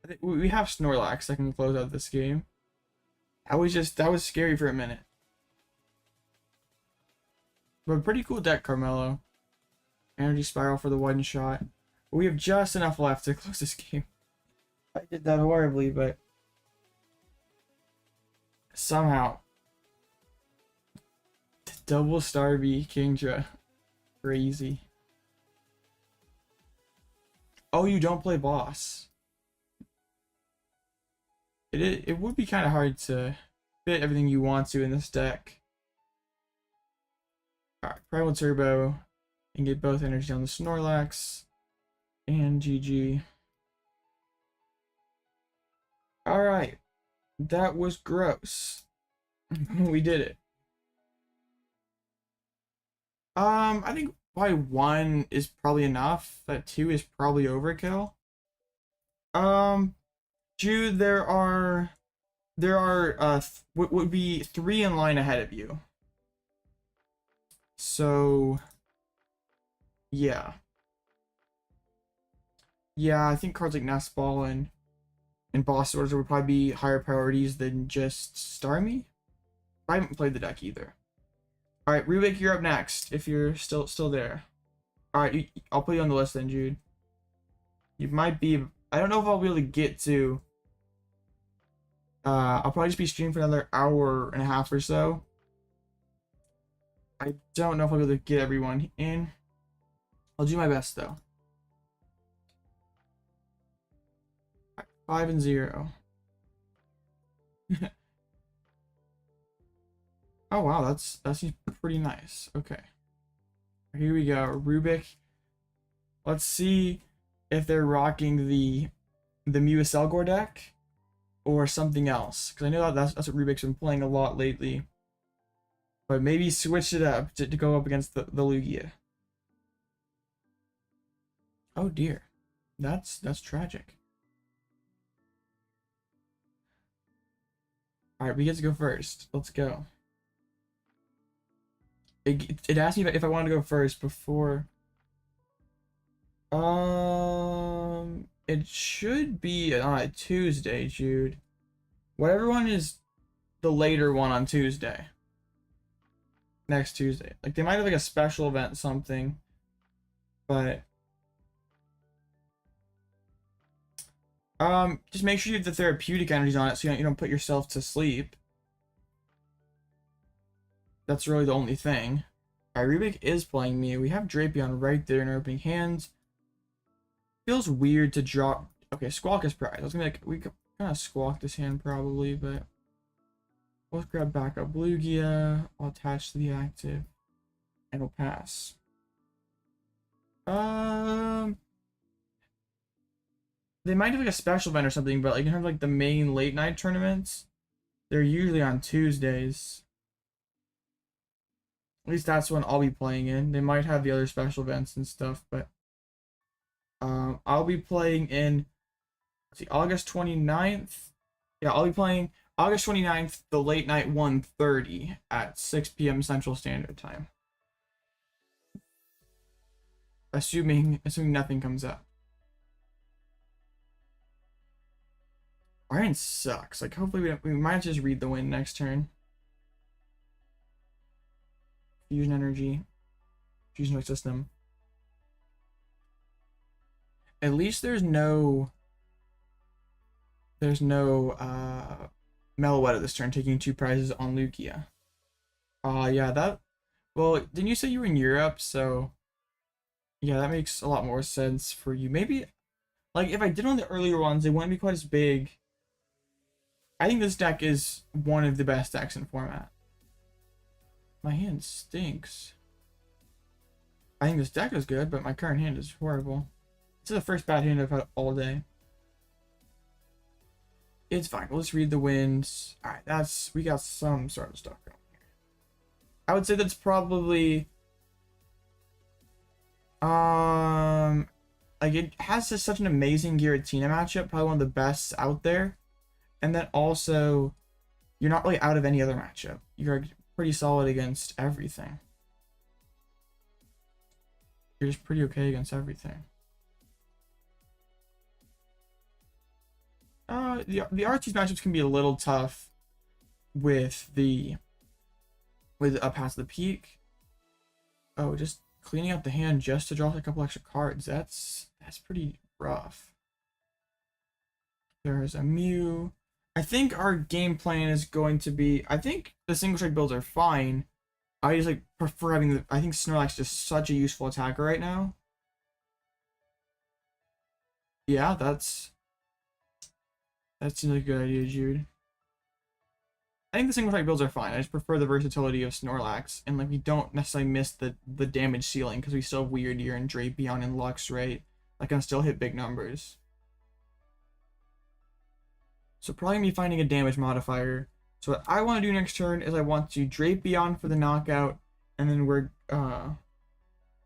I think we have Snorlax that can close out this game. That was scary for a minute. But pretty cool deck, Carmelo. Energy Spiral for the one shot. We have just enough left to close this game. I did that horribly, but somehow. Double Starvey Kingdra. Crazy. Oh, you don't play boss. It would be kind of hard to fit everything you want to in this deck. Alright, Primal Turbo. And get both energy on the Snorlax. And GG. Alright. That was gross. We did it. I think probably 1 is probably enough. That 2 is probably overkill. Jude, there are would be 3 in line ahead of you. So yeah. Yeah, I think cards like Nest Ball and Boss Orders would probably be higher priorities than just Starmie. I haven't played the deck either. Alright, Rubik, you're up next, if you're still there. Alright, I'll put you on the list then, Jude. You might be... I don't know if I'll be able to get to... I'll probably just be streaming for another hour and a half or so. I don't know if I'll be able to get everyone in. I'll do my best, though. 5 and 0. Oh wow, that seems pretty nice. Okay, here we go. Rubik. Let's see if they're rocking the Muselgor deck or something else, because I know that's what Rubik's been playing a lot lately. But maybe switch it up to go up against the Lugia. Oh dear, that's tragic. All right, we get to go first. Let's go. It asked me if I wanted to go first before. It should be on a Tuesday, Jude. Whatever one is the later one on Tuesday. Next Tuesday. Like, they might have like a special event, something. But just make sure you have the therapeutic energies on it so you don't put yourself to sleep. That's really the only thing. Alright, Rubik is playing me. We have Drapion right there in our opening hands. Feels weird to drop. Okay, Squawk is prize. I was gonna be like, we could kind of squawk this hand probably, but let's grab backup Lugia. I'll attach to the active, and we'll pass. They might have like a special event or something, but like in terms of like the main late night tournaments, they're usually on Tuesdays. At least that's when I'll be playing in. They might have the other special events and stuff, but I'll be playing in, let's see, August 29th. Yeah, I'll be playing August 29th, the late night 1:30 at 6 p.m. Central Standard Time. Assuming nothing comes up. Iron sucks. Like, hopefully we might just read the win next turn. Fusion Energy. Fusion System. At least there's no Meloetta this turn, taking 2 prizes on Lugia. Yeah, that... Well, didn't you say you were in Europe? So, yeah, that makes a lot more sense for you. Maybe, like, if I did one of the earlier ones, they wouldn't be quite as big. I think this deck is one of the best decks in format. My hand stinks. I think this deck is good, but my current hand is horrible. This is the first bad hand I've had all day. It's fine. We'll just read the wins. Alright, we got some sort of stuff going here. I would say that's probably like, it has just such an amazing Giratina matchup, probably one of the best out there. And then also, you're not really out of any other matchup. You're pretty solid against everything. You're just pretty okay against everything. The Arceus matchups can be a little tough with past the peak. Oh, just cleaning up the hand just to draw a couple extra cards. That's pretty rough. There's a Mew. I think our game plan is going to be, I think the single strike builds are fine. I just like prefer having the, I think Snorlax is just such a useful attacker right now. Yeah, that seems like a good idea, Jude. I think the single strike builds are fine. I just prefer the versatility of Snorlax, and like we don't necessarily miss the damage ceiling because we still have Wyrdeer and Drapion and Luxray that can still hit big numbers. So probably me finding a damage modifier. So what I want to do next turn is I want to Drapion for the knockout, and then we're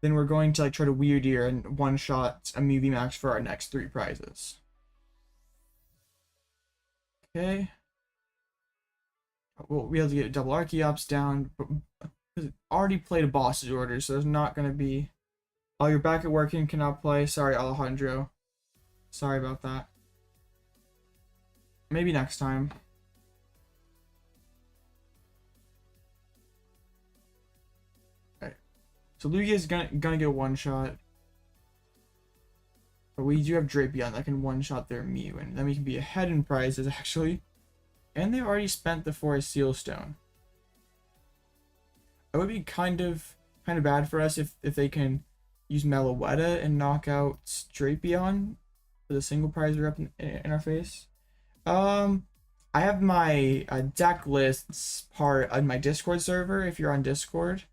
going to like try to Wyrdeer and one shot a Mew VMAX for our next 3 prizes. Okay. Well, we have to get double Archeops down, but already played a boss's order, so there's not going to be... Oh, you're back at work and cannot play. Sorry, Alejandro. Sorry about that. Maybe next time. Alright. So Lugia is gonna get one shot. But we do have Drapion that can one shot their Mew, and then we can be ahead in prizes actually. And they've already spent the Forest Seal Stone. It would be kind of bad for us if they can use Meloetta and knock out Drapion for the single prize we're up in our face. I have my deck lists part on my Discord server if you're on Discord.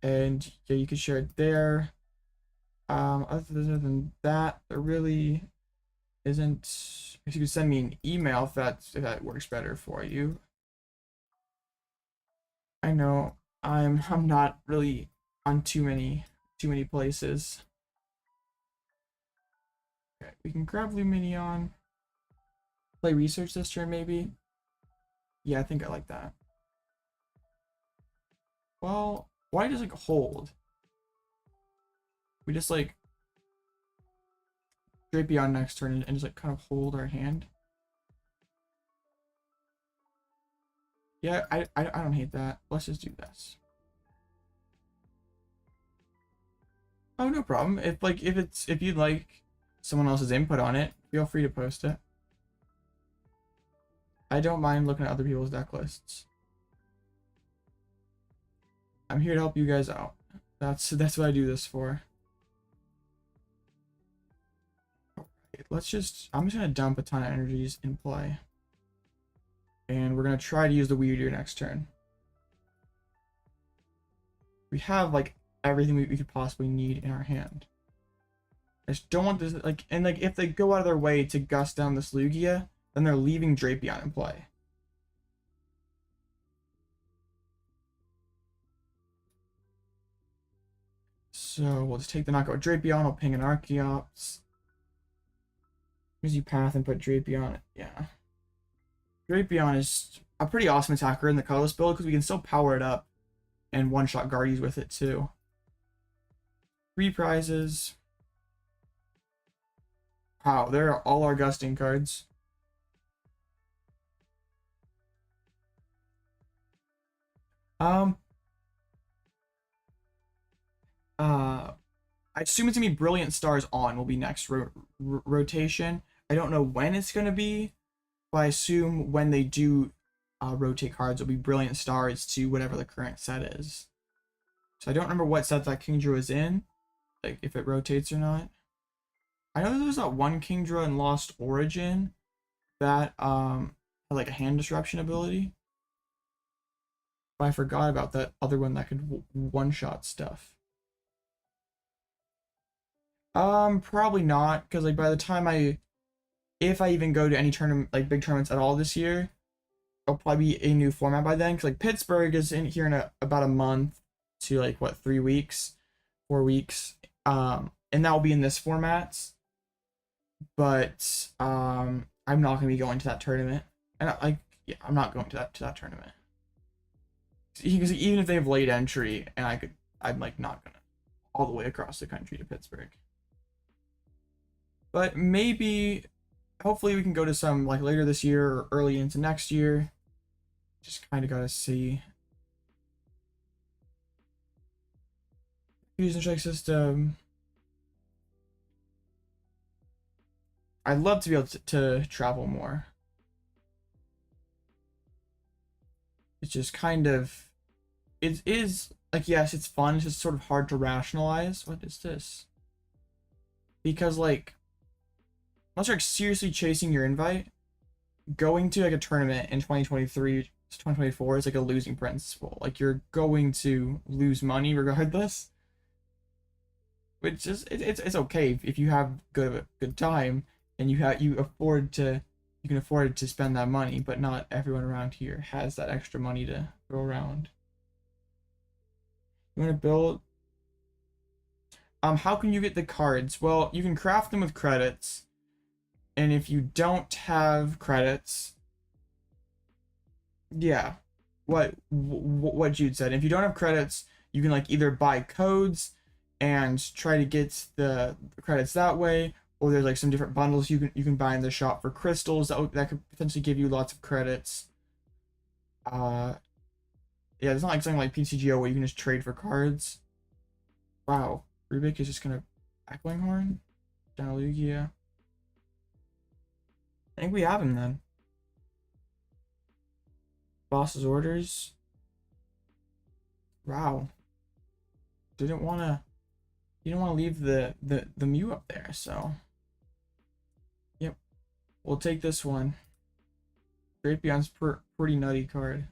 And yeah, you can share it there. Other than that, there really isn't. If you could send me an email if that works better for you. I know I'm not really on too many places. Okay, we can grab Lumineon. Play research this turn maybe. Yeah, I think I like that. Well, why does it hold? We just like Drapion next turn and just like kind of hold our hand. Yeah, I don't hate that. Let's just do this. Oh, no problem. If you'd like someone else's input on it, feel free to post it. I don't mind looking at other people's deck lists. I'm here to help you guys out. That's what I do this for. I'm just gonna dump a ton of energies in play. And we're gonna try to use the Wyrdeer next turn. We have like everything we could possibly need in our hand. I just don't want this if they go out of their way to gust down this Lugia, then they're leaving Drapion in play. So we'll just take the knockout Drapion, I'll ping an Archeops. Easy path and put Drapion. Yeah. Drapion is a pretty awesome attacker in the colorless build because we can still power it up and one-shot Guardies with it too. 3 prizes. Wow, they're all our gusting cards. I assume it's gonna be Brilliant Stars on will be next rotation. I don't know when it's gonna be, but I assume when they do rotate cards, it'll be Brilliant Stars to whatever the current set is. So I don't remember what set that Kingdra is in, like if it rotates or not. I know there was that one Kingdra in Lost Origin that had like a hand disruption ability. But I forgot about that other one that could one-shot stuff. Probably not, because like by the time if I even go to any tournament, like big tournaments at all this year, it'll probably be a new format by then. Because like Pittsburgh is in here in about a month to like what 3 weeks, 4 weeks, and that will be in this format. But I'm not gonna be going to that tournament, and I'm not going to that tournament. Because even if they have late entry, and I'm like not gonna all the way across the country to Pittsburgh. But maybe hopefully we can go to some like later this year or early into next year. Just kind of gotta see. Fusion strike system. I'd love to be able to travel more. It's just kind of, it is like, yes, it's fun. It's just sort of hard to rationalize. What is this? Because like, unless you're like, seriously chasing your invite, going to like a tournament in 2023 to 2024 is like a losing principle. Like you're going to lose money regardless. Which is it's okay if you have good time and you can afford to spend that money, but not everyone around here has that extra money to throw around. You want to build? How can you get the cards? Well, you can craft them with credits, and if you don't have credits, yeah, what Jude said. If you don't have credits, you can like either buy codes and try to get the credits that way, or there's like some different bundles you can buy in the shop for crystals that could potentially give you lots of credits. Yeah, it's not like something like PCGO where you can just trade for cards. Wow, Rubik is just gonna Echoing Horn down Lugia. I think we have him then. Boss's orders. Wow. Didn't want to. You don't want to leave the Mew up there, so. Yep. We'll take this one. Drapion's pretty nutty card.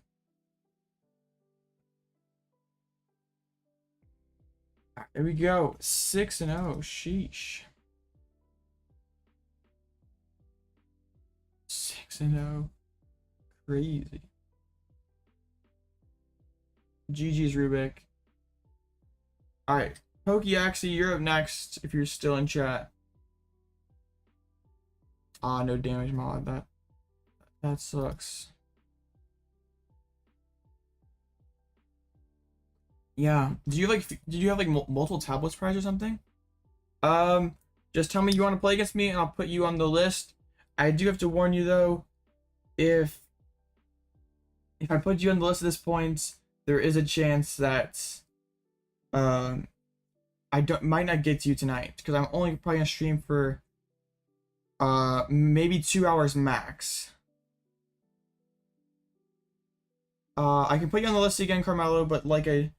There we go. 6-0. Sheesh. 6-0. Crazy. GG's Rubik. Alright. Pokeaxi, you're up next if you're still in chat. Ah, no damage mod. That sucks. Yeah. Did you have like multiple tablets prize or something? Just tell me you want to play against me and I'll put you on the list. I do have to warn you though, if I put you on the list at this point, there is a chance that I might not get to you tonight because I'm only probably gonna stream for maybe 2 hours max. I can put you on the list again, Carmelo, but like I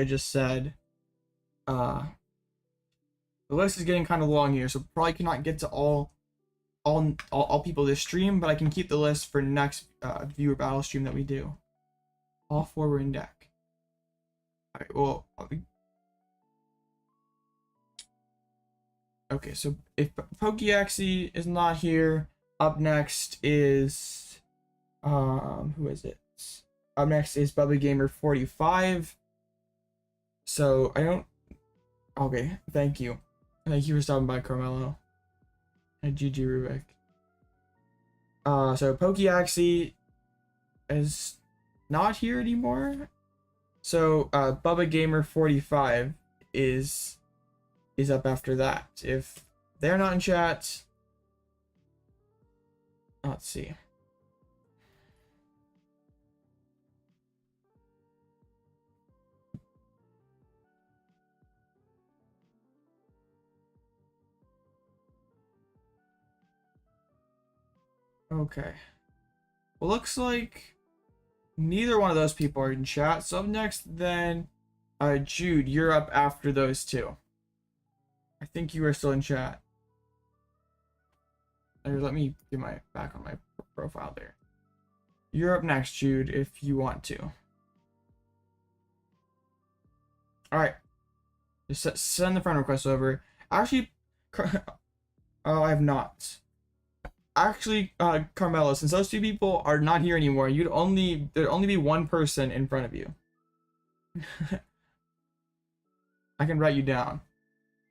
just said, the list is getting kind of long here, so probably cannot get to all people this stream, but I can keep the list for next viewer battle stream that we do. All 4 were in deck. Alright, well, okay, so if Pokeaxi is not here, up next is who is it? Up next is Bubba Gamer 45. So I don't. Okay, thank you for stopping by, Carmelo. And GG Rubik. So Pokeaxi is not here anymore. So Bubba Gamer 45 is up after that. If they're not in chat, let's see. Okay. Well, looks like neither one of those people are in chat. So up next, then, Jude, you're up after those two. I think you are still in chat. Let me get my back on my profile there. You're up next, Jude, if you want to. All right. Just send the friend request over. Actually, oh, I have not. Actually, Carmelo, since those 2 people are not here anymore, there'd only be 1 person in front of you. I can write you down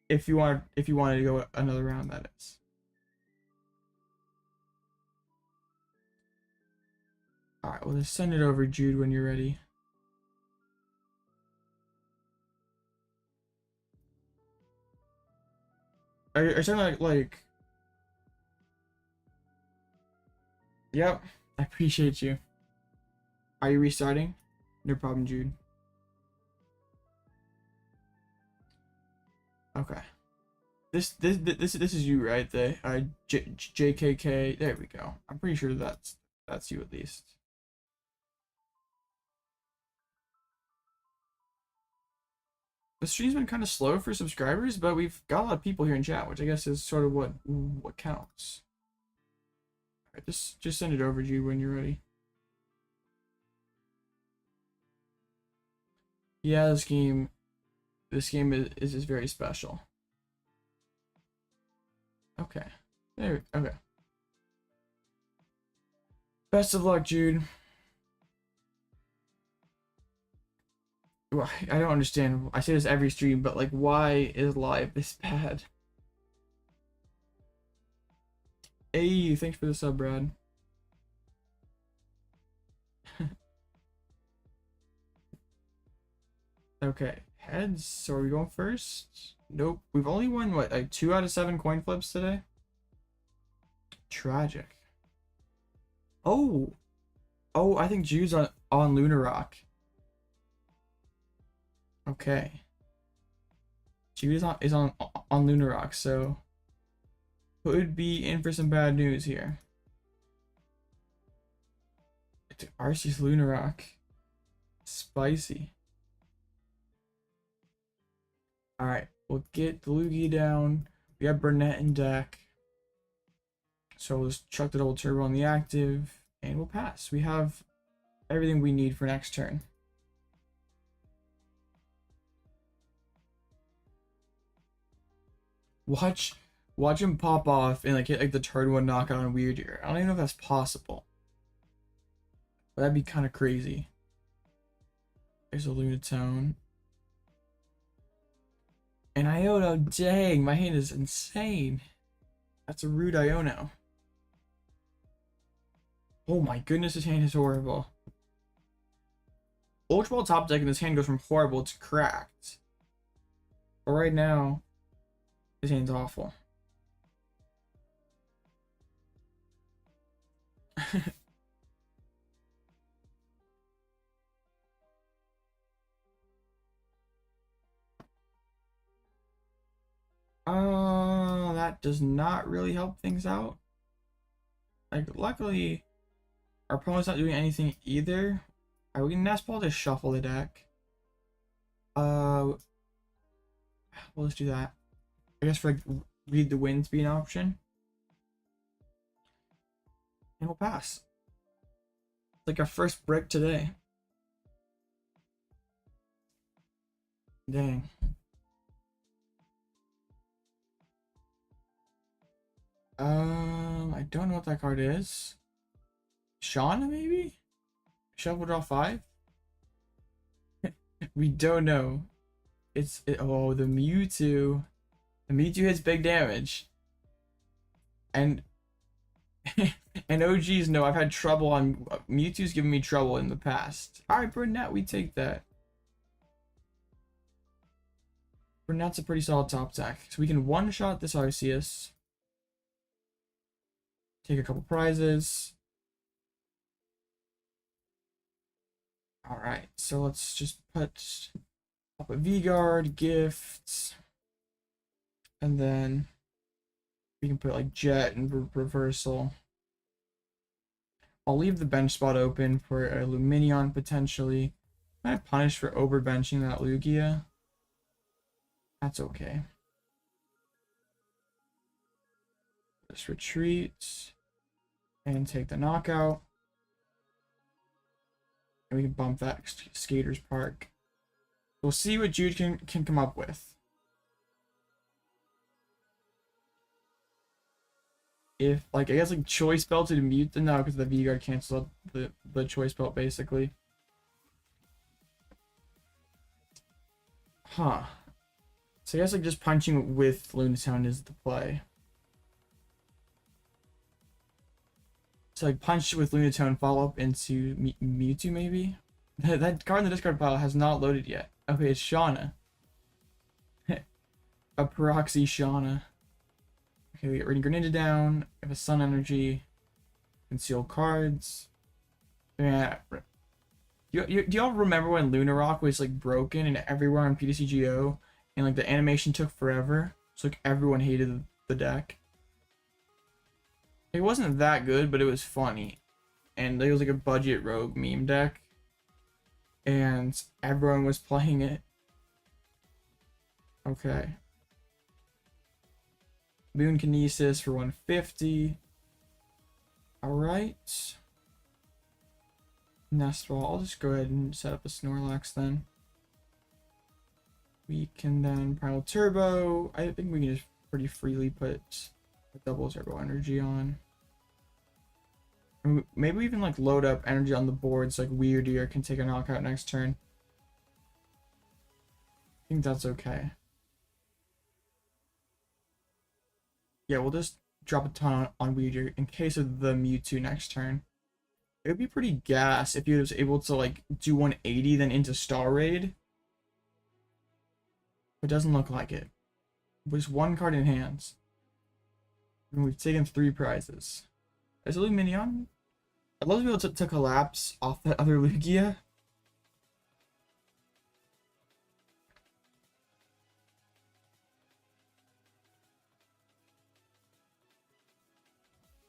if you wanted to go another round. That is. All right, well, just send it over, Jude, when you're ready. Are you talking like Yep, I appreciate you. Are you restarting? No problem, Jude. Okay. This is you, right? The JKK. There we go. I'm pretty sure that's you at least. The stream's been kind of slow for subscribers, but we've got a lot of people here in chat, which I guess is sort of what counts. All right, just send it over, Jude, when you're ready. Yeah, this game is just very special. Okay. Okay. Best of luck, Jude. Well, I don't understand. I say this every stream, but like, why is live this bad? Hey, thanks for the sub, Brad. Okay, heads. So are we going first? Nope. We've only won what, like 2 out of 7 coin flips today? Tragic. Oh, I think Jude's on Lunar Rock. Okay. Jude is on Lunar Rock, so could be in for some bad news here. Arceus Lunar Rock. Spicy. Alright, we'll get the Lugia down. We have Burnet in deck. So we'll just chuck the double turbo on the active, and we'll pass. We have everything we need for next turn. Watch him pop off and like hit like the turn 1 knockout on Wyrdeer. I don't even know if that's possible. But that'd be kind of crazy. There's a Lunatone. And Iono, dang, my hand is insane. That's a rude Iono. Oh my goodness, his hand is horrible. Ultra Ball top deck and his hand goes from horrible to cracked. But right now, his hand's awful. That does not really help things out. Like, luckily, our opponent's not doing anything either. Alright, we can Nest Ball to shuffle the deck. We'll just do that. I guess for like read the winds be an option. And we'll pass. It's like our first brick today. Dang. I don't know what that card is. Shauna, maybe? Shuffle draw 5? We don't know. Oh, the Mewtwo. The Mewtwo hits big damage. And and OGs know I've had trouble on Mewtwo's given me trouble in the past. Alright, Burnet, we take that. Burnet's a pretty solid top deck. So we can one-shot this Arceus. Take a couple prizes. Alright, so let's just put up a V-Guard, gifts, and then we can put like Jet and Reversal. I'll leave the bench spot open for a Lumineon potentially. I might punish for overbenching that Lugia. That's okay. Just retreat and take the knockout. And we can bump that Skaters Park. We'll see what Jude can come up with. If, like, I guess, like, Choice Belt to mute them now because the V-Guard cancels out the Choice Belt, basically. Huh. So I guess, like, just punching with Lunatone is the play. So, like, punch with Lunatone, follow up into Mewtwo, maybe? That card in the discard pile has not loaded yet. Okay, it's Shauna. A proxy Shauna. Okay, we get Radiant Greninja down. We have a Sun Energy. Conceal cards. Yeah. Do y'all remember when Lunarok was like broken and everywhere on PTCGO and like the animation took forever? So like everyone hated the deck. It wasn't that good, but it was funny. And it was like a budget rogue meme deck. And everyone was playing it. Okay. Moon Kinesis for 150. Alright. Nest Ball. I'll just go ahead and set up a Snorlax then. We can then Primal Turbo. I think we can just pretty freely put a double Turbo Energy on. And maybe even like load up energy on the board so like Wyrdeer can take a knockout next turn. I think that's okay. Yeah, we'll just drop a ton on Wyrdeer in case of the Mewtwo next turn. It would be pretty gas if he was able to like do 180 then into Star Raid. It doesn't look like it. With just one card in hands. And we've taken 3 prizes. Is it Lumineon? I'd love to be able to collapse off that other Lugia.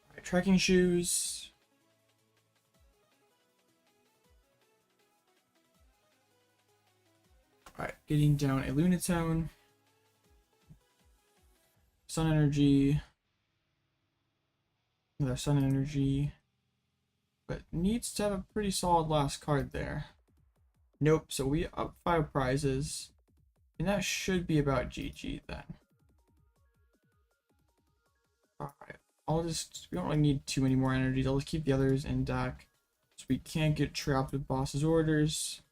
Alright, trekking shoes. Alright, getting down a Lunatone. Sun Energy. Another Sun Energy. But needs to have a pretty solid last card there. Nope, so we up 5 prizes. And that should be about GG then. Alright, we don't really need too many more energies. I'll just keep the others in deck. So we can't get trapped with boss's orders.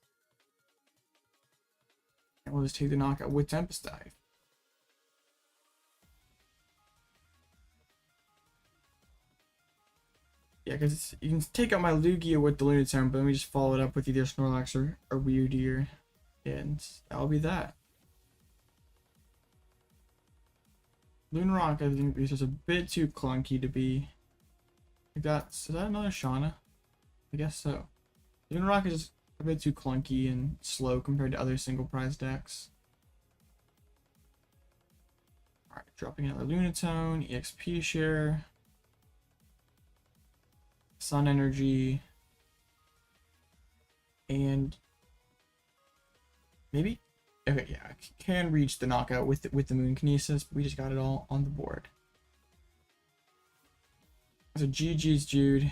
And we'll just take the knockout with Tempest Dive. Yeah, because you can take out my Lugia with the Lunatone, but let me just follow it up with either Snorlax or Wyrdeer. And that'll be that. Lunarok, I think, is just a bit too clunky to be. Is that another Shauna? I guess so. Lunarok is just a bit too clunky and slow compared to other single prize decks. Alright, dropping another Lunatone, EXP share. Sun Energy, and maybe, okay, yeah, can reach the knockout with the Moon Kinesis, but we just got it all on the board. So GG's, Jude.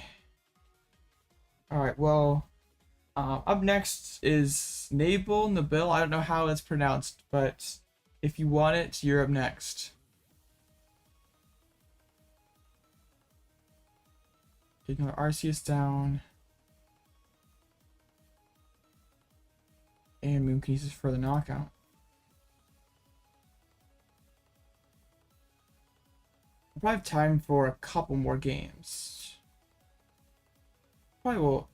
Alright, well, up next is Nabil. I don't know how it's pronounced, but if you want it, you're up next. Taking our Arceus down. And Moon Kinesis for the knockout. I probably have time for a couple more games. Probably will.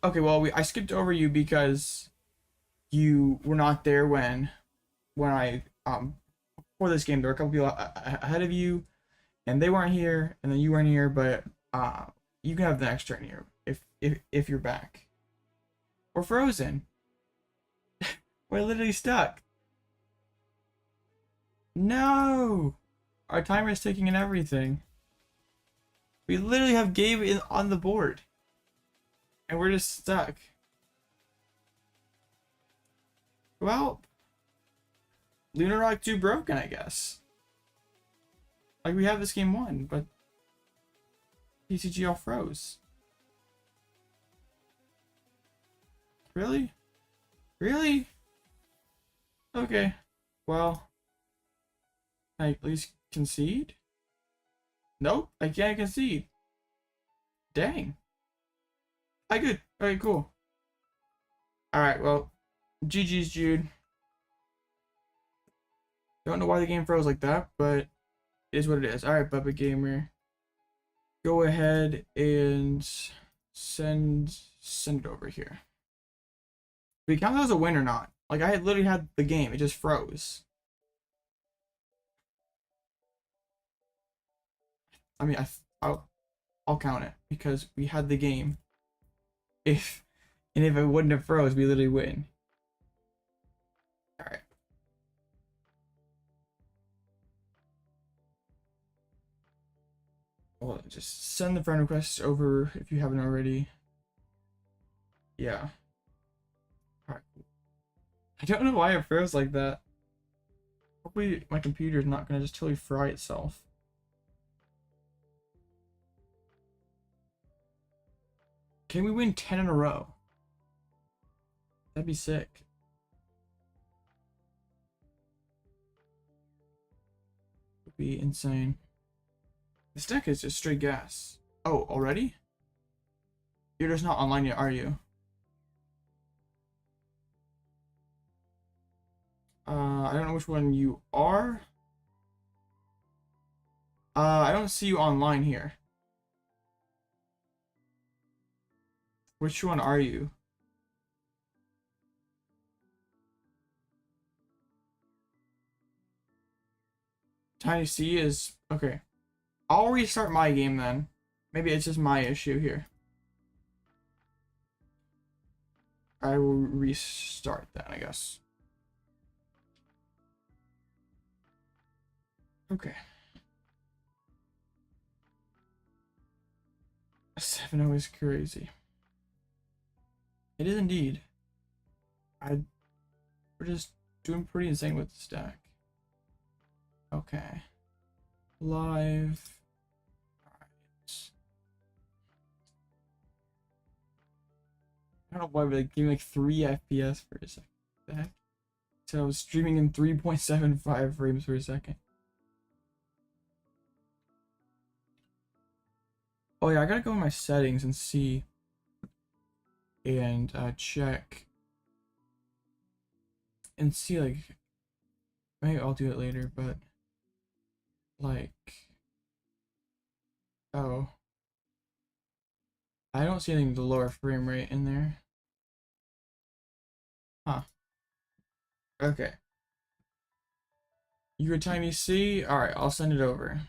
Okay, well, I skipped over you because you were not there when I for this game. There were a couple people ahead of you. And they weren't here, and then you weren't here, but you can have the next turn here if you're back. We're frozen. We're literally stuck. No! Our timer is ticking and everything. We literally have game on the board. And we're just stuck. Well, Lunarok 2 broken, I guess. Like, we have this game won, but PCG all froze. Really? Really? Okay. Well, can I at least concede? Nope, I can't concede. Dang. I could. Alright, cool. Alright, well, GG's, Jude. Don't know why the game froze like that, but it is what it is. Alright, Bubba Gamer. Go ahead and send it over here. Do we count that as a win or not? Like, I literally had the game. It just froze. I mean, I'll count it because we had the game. If it wouldn't have froze, we literally win. All right. Well, just send the friend requests over if you haven't already. Yeah. All right. I don't know why it froze like that. Hopefully my computer is not gonna just totally fry itself. Can we win 10 in a row? That'd be sick. Would be insane. This deck is just straight gas. Oh, already? You're just not online yet, are you? I don't know which one you are. I don't see you online here. Which one are you? Tiny C is okay. I'll restart my game then. Maybe it's just my issue here. I will restart that, I guess. Okay. 7-0 is crazy. It is indeed. We're just doing pretty insane with this deck. Okay. Live. Alright. I don't know why we're like giving like 3 FPS for a second. What the heck? So I was streaming in 3.75 frames per second. Oh yeah, I gotta go in my settings and see and check and see, like, maybe I'll do it later, but like, oh, I don't see anything to lower frame rate in there. Huh. Okay. You a tiny C? Alright, I'll send it over.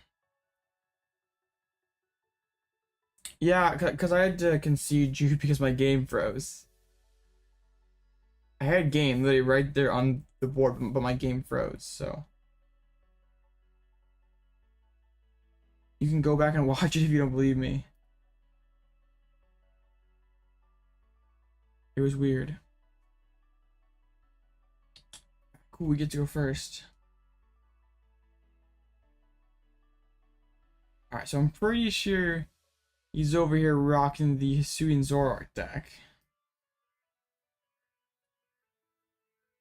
Yeah, because I had to concede you because my game froze. I had game literally right there on the board, but my game froze, so. You can go back and watch it if you don't believe me. It was weird. Cool, we get to go first. Alright, so I'm pretty sure he's over here rocking the Hisuian Zoroark deck.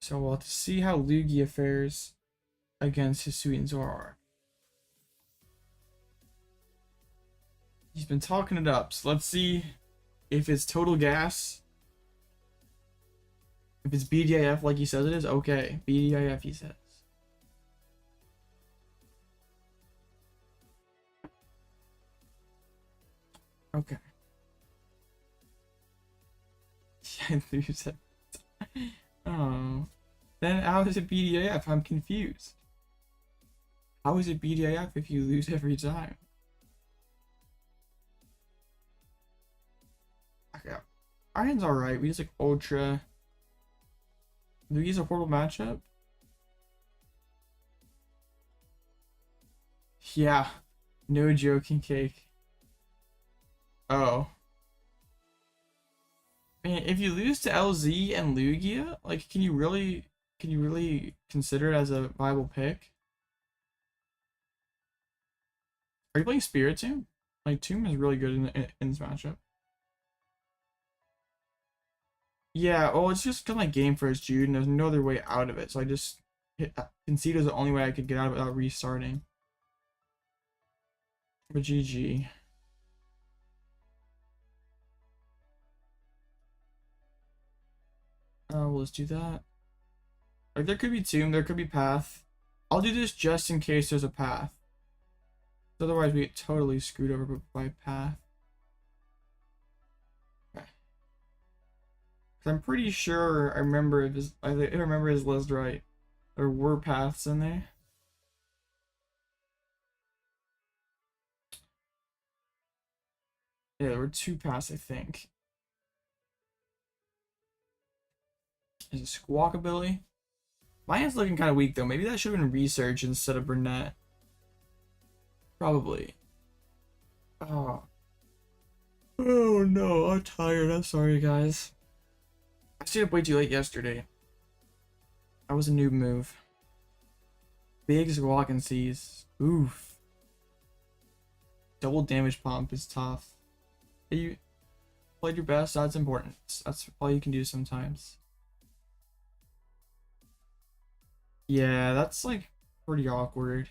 So we'll have to see how Lugia fares against Hisuian Zoroark. He's been talking it up, so let's see if it's total gas. If it's BDIF like he says it is, okay. BDIF, he says. Okay. Yeah, lose it. Oh. Then how is it BDIF? I'm confused. How is it BDIF if you lose every time? Okay. Our hand's alright. We just like Ultra. Lugia's a horrible matchup. Yeah. No joking, Cake. Oh. Man, if you lose to LZ and Lugia, like, can you really consider it as a viable pick? Are you playing Spirit Tomb? Like, Tomb is really good in this matchup. Yeah, well, it's just because my game first Jude, and there's no other way out of it, so I just concede was the only way I could get out of it without restarting. But GG. We'll just do that. Like, there could be Tomb, there could be Path. I'll do this just in case there's a Path. Otherwise, we get totally screwed over by Path. Okay. I'm pretty sure I remember his list right. There were Paths in there. Yeah, there were 2 pass, I think. Is it Squawkabilly? My hand's looking kind of weak, though. Maybe that should have been Research instead of Burnet. Probably. Oh. Oh, no. I'm tired. I'm sorry, guys. I stayed up way too late yesterday. That was a noob move. Big Squawk and Seize. Oof. Double damage pump is tough. You played your best. That's important. That's all you can do sometimes. Yeah, that's like pretty awkward.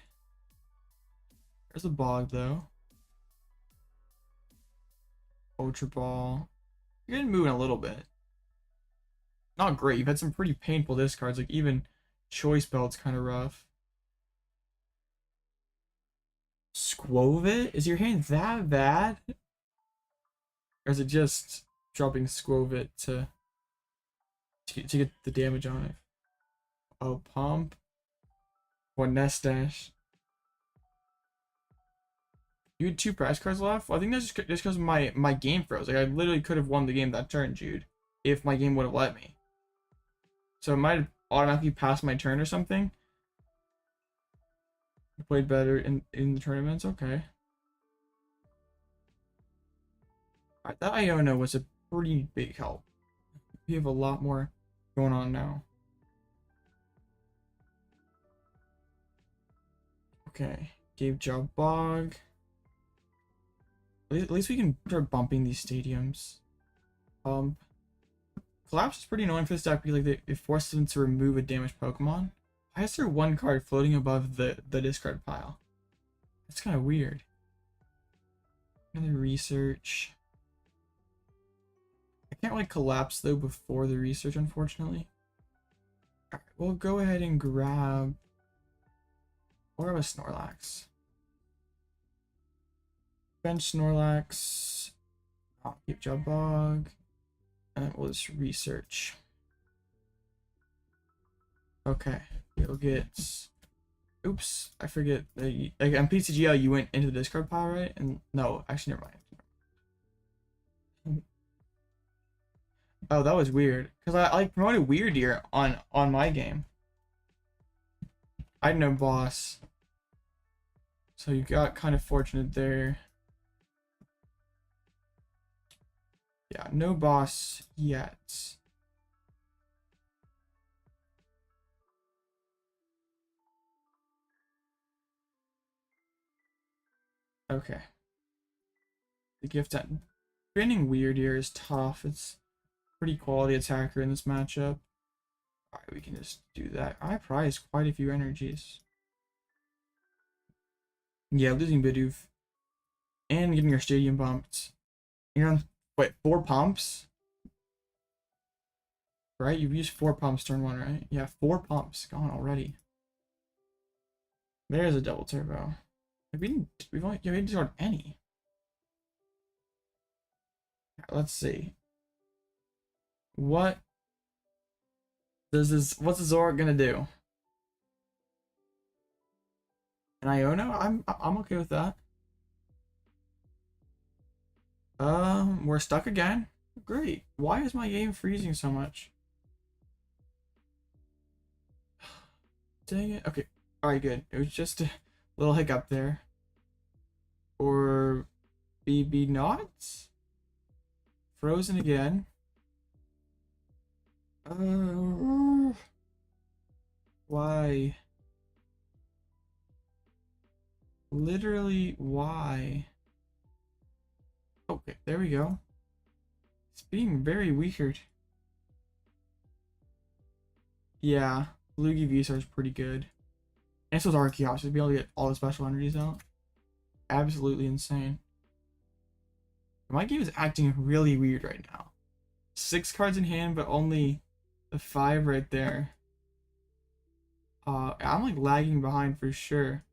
There's a bog though. Ultra Ball. You're getting moving a little bit. Not great. You've had some pretty painful discards. Like even Choice Belt's kind of rough. Squovit? Is your hand that bad? Or is it just dropping Squovit to get the damage on it? Oh, Pump. What Nest Dash? You had 2 prize cards left? Well, I think that's just because my game froze. Like I literally could have won the game that turn, Jude, if my game would have let me. So it might have automatically passed my turn or something. I played better in the tournaments. Okay. Alright, that Iono was a pretty big help. We have a lot more going on now. Okay. Gave Job Bog. At least we can start bumping these stadiums. Collapse is pretty annoying for this deck because like it forces them to remove a damaged Pokemon. Why is there 1 card floating above the discard pile? That's kind of weird. Another Research. I can't like collapse though before the Research, unfortunately. Alright, we'll go ahead and grab or a Snorlax. Bench Snorlax. I'll keep Job Bog. And we'll just Research. Okay, we'll get. Oops, I forget. Like on PCGL, you went into the discard pile, right? And no, actually, never mind. Oh, that was weird. Cause I like promoted Wyrdeer on my game. I had no boss, so you got kind of fortunate there. Yeah, no boss yet. Okay. The gift banning Wyrdeer is tough. It's pretty quality attacker in this matchup. Alright, we can just do that. I prize quite a few energies. Yeah, losing Bidoof. And getting your stadium bumped. You're on, wait, 4 pumps? Right? You've used 4 pumps turn 1, right? Yeah, 4 pumps gone already. There's a double turbo. We've only discarded any. Let's see. What's the Zoroark gonna do? An Iono? I'm okay with that. We're stuck again. Great. Why is my game freezing so much? Dang it. Okay. Alright, good. It was just a little hiccup there. Or BB not? Frozen again. Why? Literally, why? Okay, there we go. It's being very weird. Yeah, Lugia V ASR is pretty good. And so is Archeops to be able to get all the special energies out. Absolutely insane. My game is acting really weird right now. 6 cards in hand, but only the 5 right there. I'm like lagging behind for sure.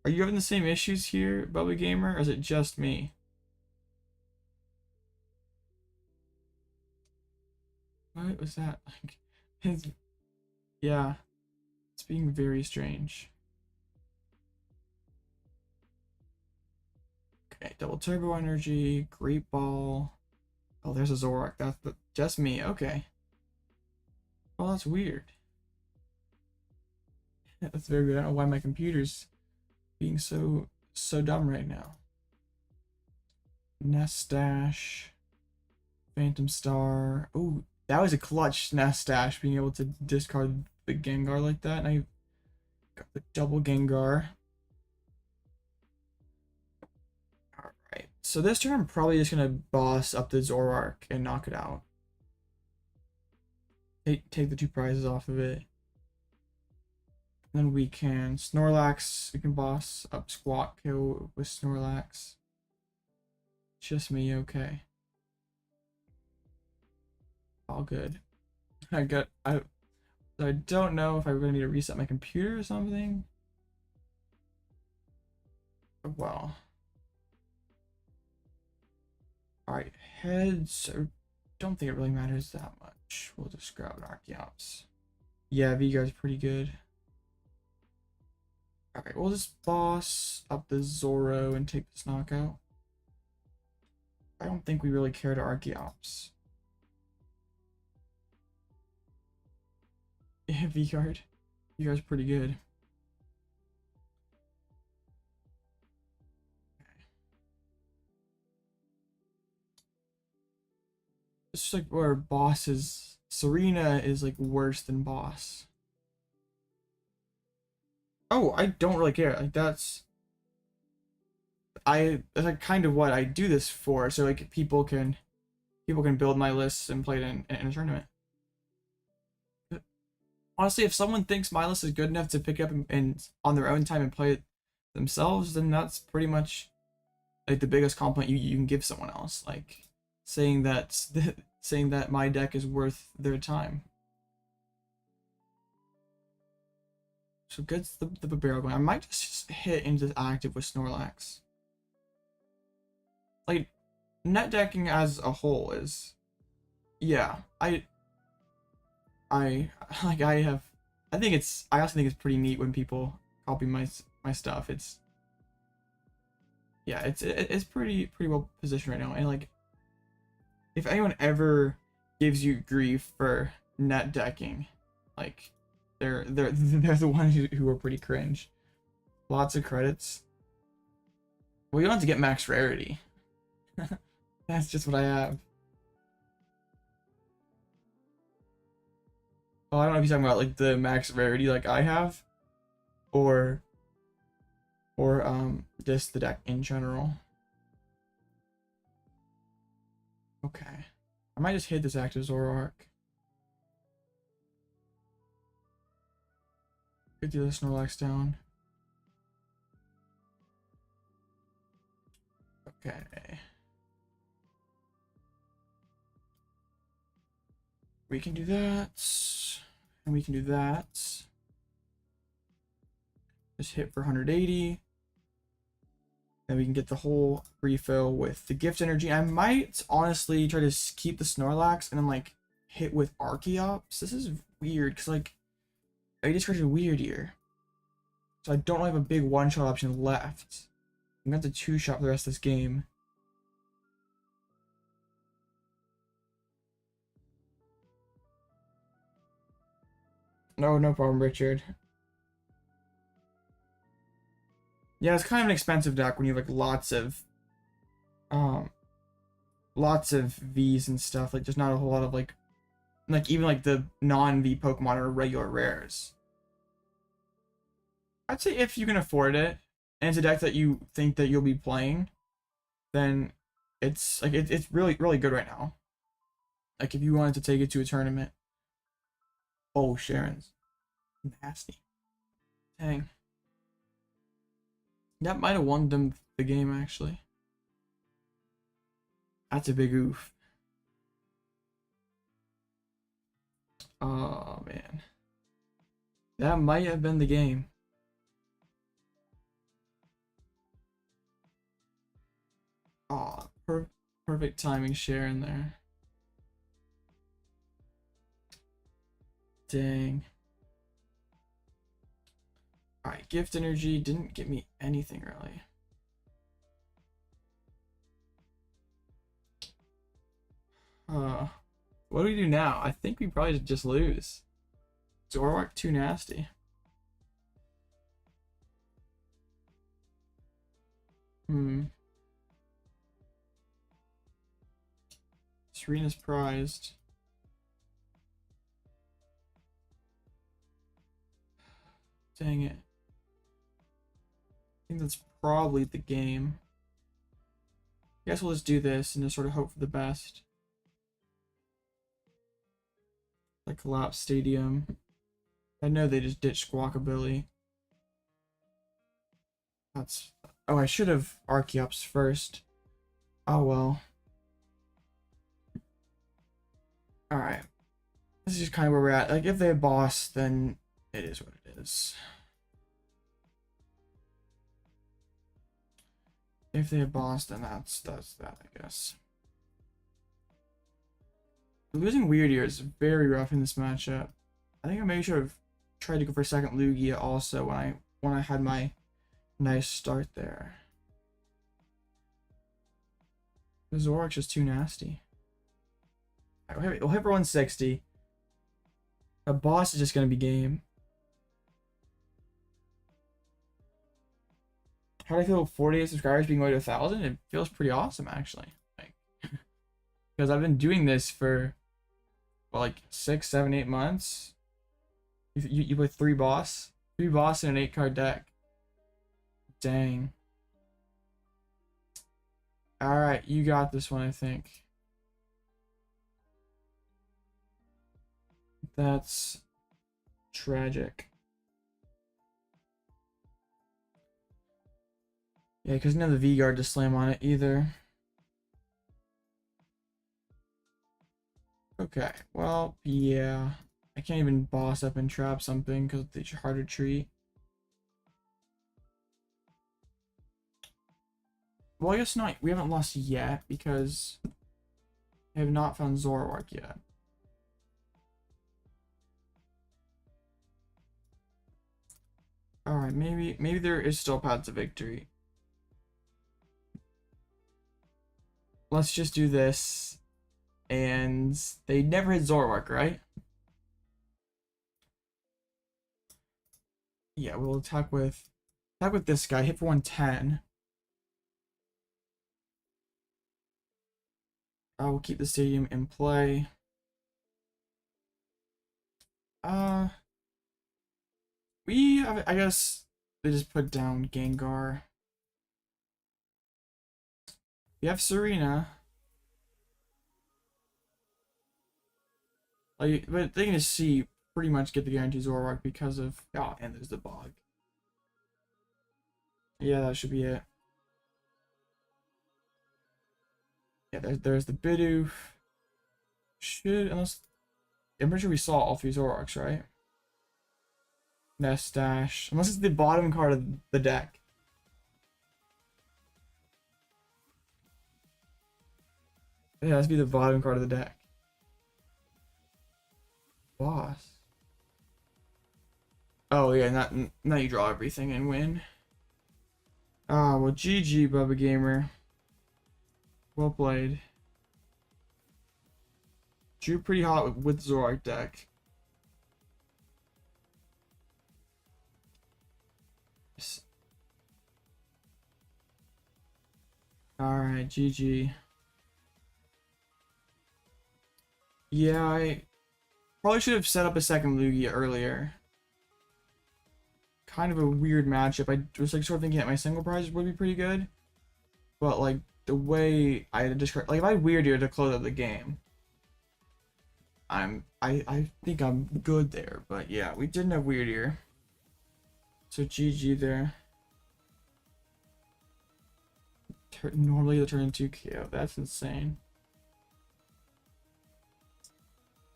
Are you having the same issues here, Bubba Gamer, or is it just me? What was that? Like, yeah, it's being very strange. Okay, double turbo energy, great ball. Oh, there's a Zoroark. That's just me. Okay. Well, that's weird. That's very weird. I don't know why my computer's being so dumb right now. Nestash, Phantom Star. Oh, that was a clutch Nestash, being able to discard the Gengar like that. And I got the double Gengar. Alright, so this turn I'm probably just gonna boss up the Zoroark and knock it out. Take the 2 prizes off of it. Then we can Snorlax. We can boss up Squawkabilly with Snorlax. Just me, okay. All good. I don't know if I'm gonna need to reset my computer or something. Well. Alright, heads. I don't think it really matters that much. We'll just grab an Archeops. Yeah, Vigor's pretty good. Alright, we'll just boss up the Zoro and take this knockout. I don't think we really care to Archeops. Yeah, V-Guard. V-Guard's pretty good. It's just like where boss is. Serena is like worse than boss. Oh, I don't really care. Like that's like kind of what I do this for. So like people can build my lists and play it in a tournament. Honestly, if someone thinks my list is good enough to pick up and on their own time and play it themselves, then that's pretty much like the biggest compliment you can give someone else. Like saying that my deck is worth their time. So gets the barrel going. I might just hit into active with Snorlax. Like net decking as a whole is, yeah. I also think it's pretty neat when people copy my stuff. It's pretty well positioned right now. And like, if anyone ever gives you grief for net decking, like they're the ones who are pretty cringe. Lots of credits. Well, you don't have to get max rarity. That's just what I have. Oh, I don't know if you're talking about like the max rarity like I have, or just the deck in general. Okay, I might just hit this active Zoroark. Get the other Snorlax down. Okay. We can do that. And we can do that. Just hit for 180. Then we can get the whole refill with the gift energy. I might honestly try to keep the Snorlax and then like hit with Archeops. This is weird because like I discarded Wyrdeer. So I don't really have a big one-shot option left. I'm going to have to 2-shot for the rest of this game. No problem, Richard. Yeah, it's kind of an expensive deck when you have like lots of V's and stuff. Like there's not a whole lot of like even like the non-V Pokemon are regular rares. I'd say if you can afford it and it's a deck that you think that you'll be playing, then it's like it's really good right now. Like if you wanted to take it to a tournament. Oh, Cheren's nasty. Dang. That might have won them the game actually. That's a big oof. Oh man. That might have been the game. Oh, perfect timing Cheren there. Dang. Alright, gift energy didn't get me anything really. What do we do now? I think we probably just lose. Zoroark too nasty. Serena's prized. Dang it. I think that's probably the game. I guess we'll just do this and just sort of hope for the best. Like Collapsed Stadium. I know they just ditched Squawkabilly. That's... Oh, I should have Archeops first. Oh well. Alright. This is just kind of where we're at. Like, if they have boss, then it is what it is. If they have boss, then that's that, I guess. Losing Wyrdeer is very rough in this matchup. I think I maybe should have tried to go for second Lugia also when I had my nice start there. The Zoroark's just too nasty. Right, we'll hit for 160. A boss is just gonna be game. How do I feel 48 subscribers being way to 1,000? It feels pretty awesome actually. Like, because I've been doing this for well, like 6, 7, 8 months. You play 3 boss in an 8-card deck. Dang. Alright, you got this one, I think. That's tragic. Yeah, because no the V-Guard to slam on it either. Okay, well, yeah. I can't even boss up and trap something because it's harder to treat. Well, I guess not. We haven't lost yet because I have not found Zoroark yet. Alright, maybe there is still paths to victory. Let's just do this. And they never hit Zoroark, right? Yeah, we'll attack with this guy. Hit for 110. I will keep the stadium in play. I guess they just put down Gengar. We have Serena. Like, but they can just see pretty much get the guaranteed Zoroark because of and there's the bog. Yeah, that should be it. Yeah, there's the Bidoof. Unless I'm pretty sure we saw all 3 Zoroarks, right? Nest Dash. Unless it's the bottom card of the deck. It has to be the bottom card of the deck. Boss. Oh yeah, now you draw everything and win. Ah, well, GG, Bubba Gamer. Well played. Drew pretty hot with Zoroark deck. Alright, GG. Yeah, I probably should have set up a second Lugia earlier. Kind of a weird matchup. I was like sort of thinking that my single prize would be pretty good. But like the way I had to describe, like if I had Wyrdeer to close out the game, I think I'm good there. But yeah, we didn't have Wyrdeer. So GG there. Normally they'll turn into KO. That's insane.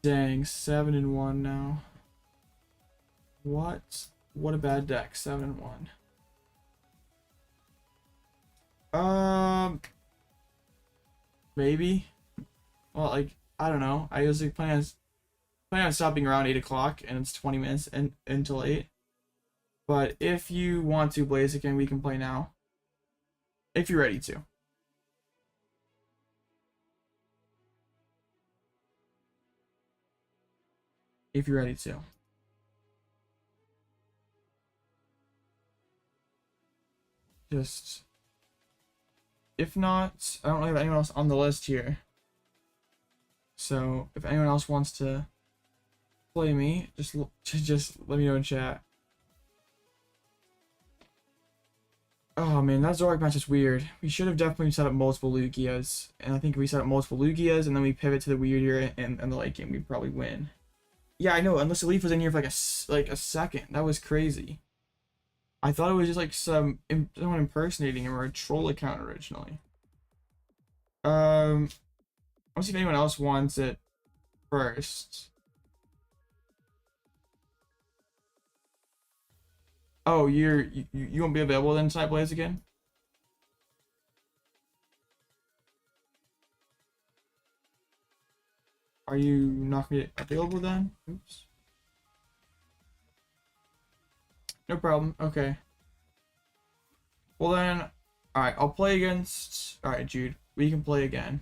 Dang, 7-1 now. What a bad deck. 7-1. Maybe. Well, like I don't know. I was like planning on stopping around 8 o'clock, and it's 20 minutes until 8. But if you want to, Blaziken, we can play now. If you're ready to. if you're ready to. Just, if not, I don't really have anyone else on the list here. So if anyone else wants to play me, just let me know in chat. Oh man, that Zoroark match is weird. We should have definitely set up multiple Lugias, and I think if we set up multiple Lugias and then we pivot to the Wyrdeer and the late game, we'd probably win. Yeah, I know. Unless the Leaf was in here for like a second, that was crazy. I thought it was just like someone impersonating him or a troll account originally. Let's see if anyone else wants it first. Oh, you won't be available then tonight, Blaze, again? Are you not gonna be available then? Oops. No problem. Okay. Well then, alright, I'll play against... Alright, Jude, we can play again.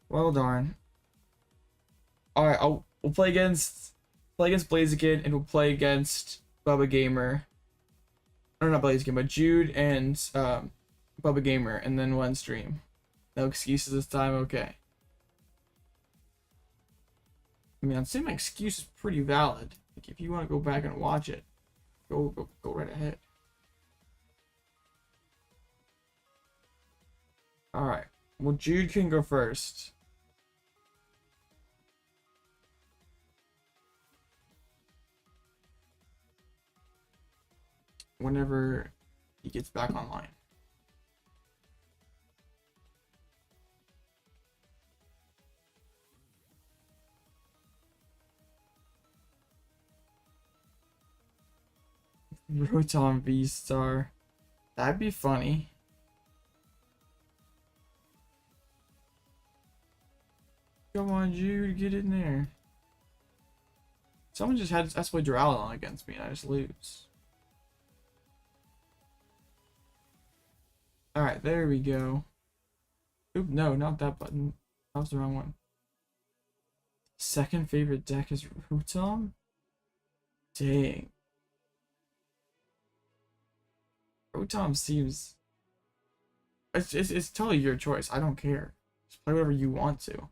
Well darn. Alright, we'll play against Blaziken, and we'll play against Bubba Gamer. Or not Blaziken, but Jude and Bubba Gamer, and then one stream. No excuses this time, okay. I mean, I'd say my excuse is pretty valid. Like, if you want to go back and watch it, go right ahead. Alright. Well, Jude can go first. Whenever he gets back online. Rotom V-STAR. That'd be funny. Come on, Jude, get in there. Someone just had to play Duraludon against me and I just lose. Alright, there we go. Oop, no, not that button. That was the wrong one. Second favorite deck is Rotom? Dang. Rotom seems... It's totally your choice. I don't care. Just play whatever you want to.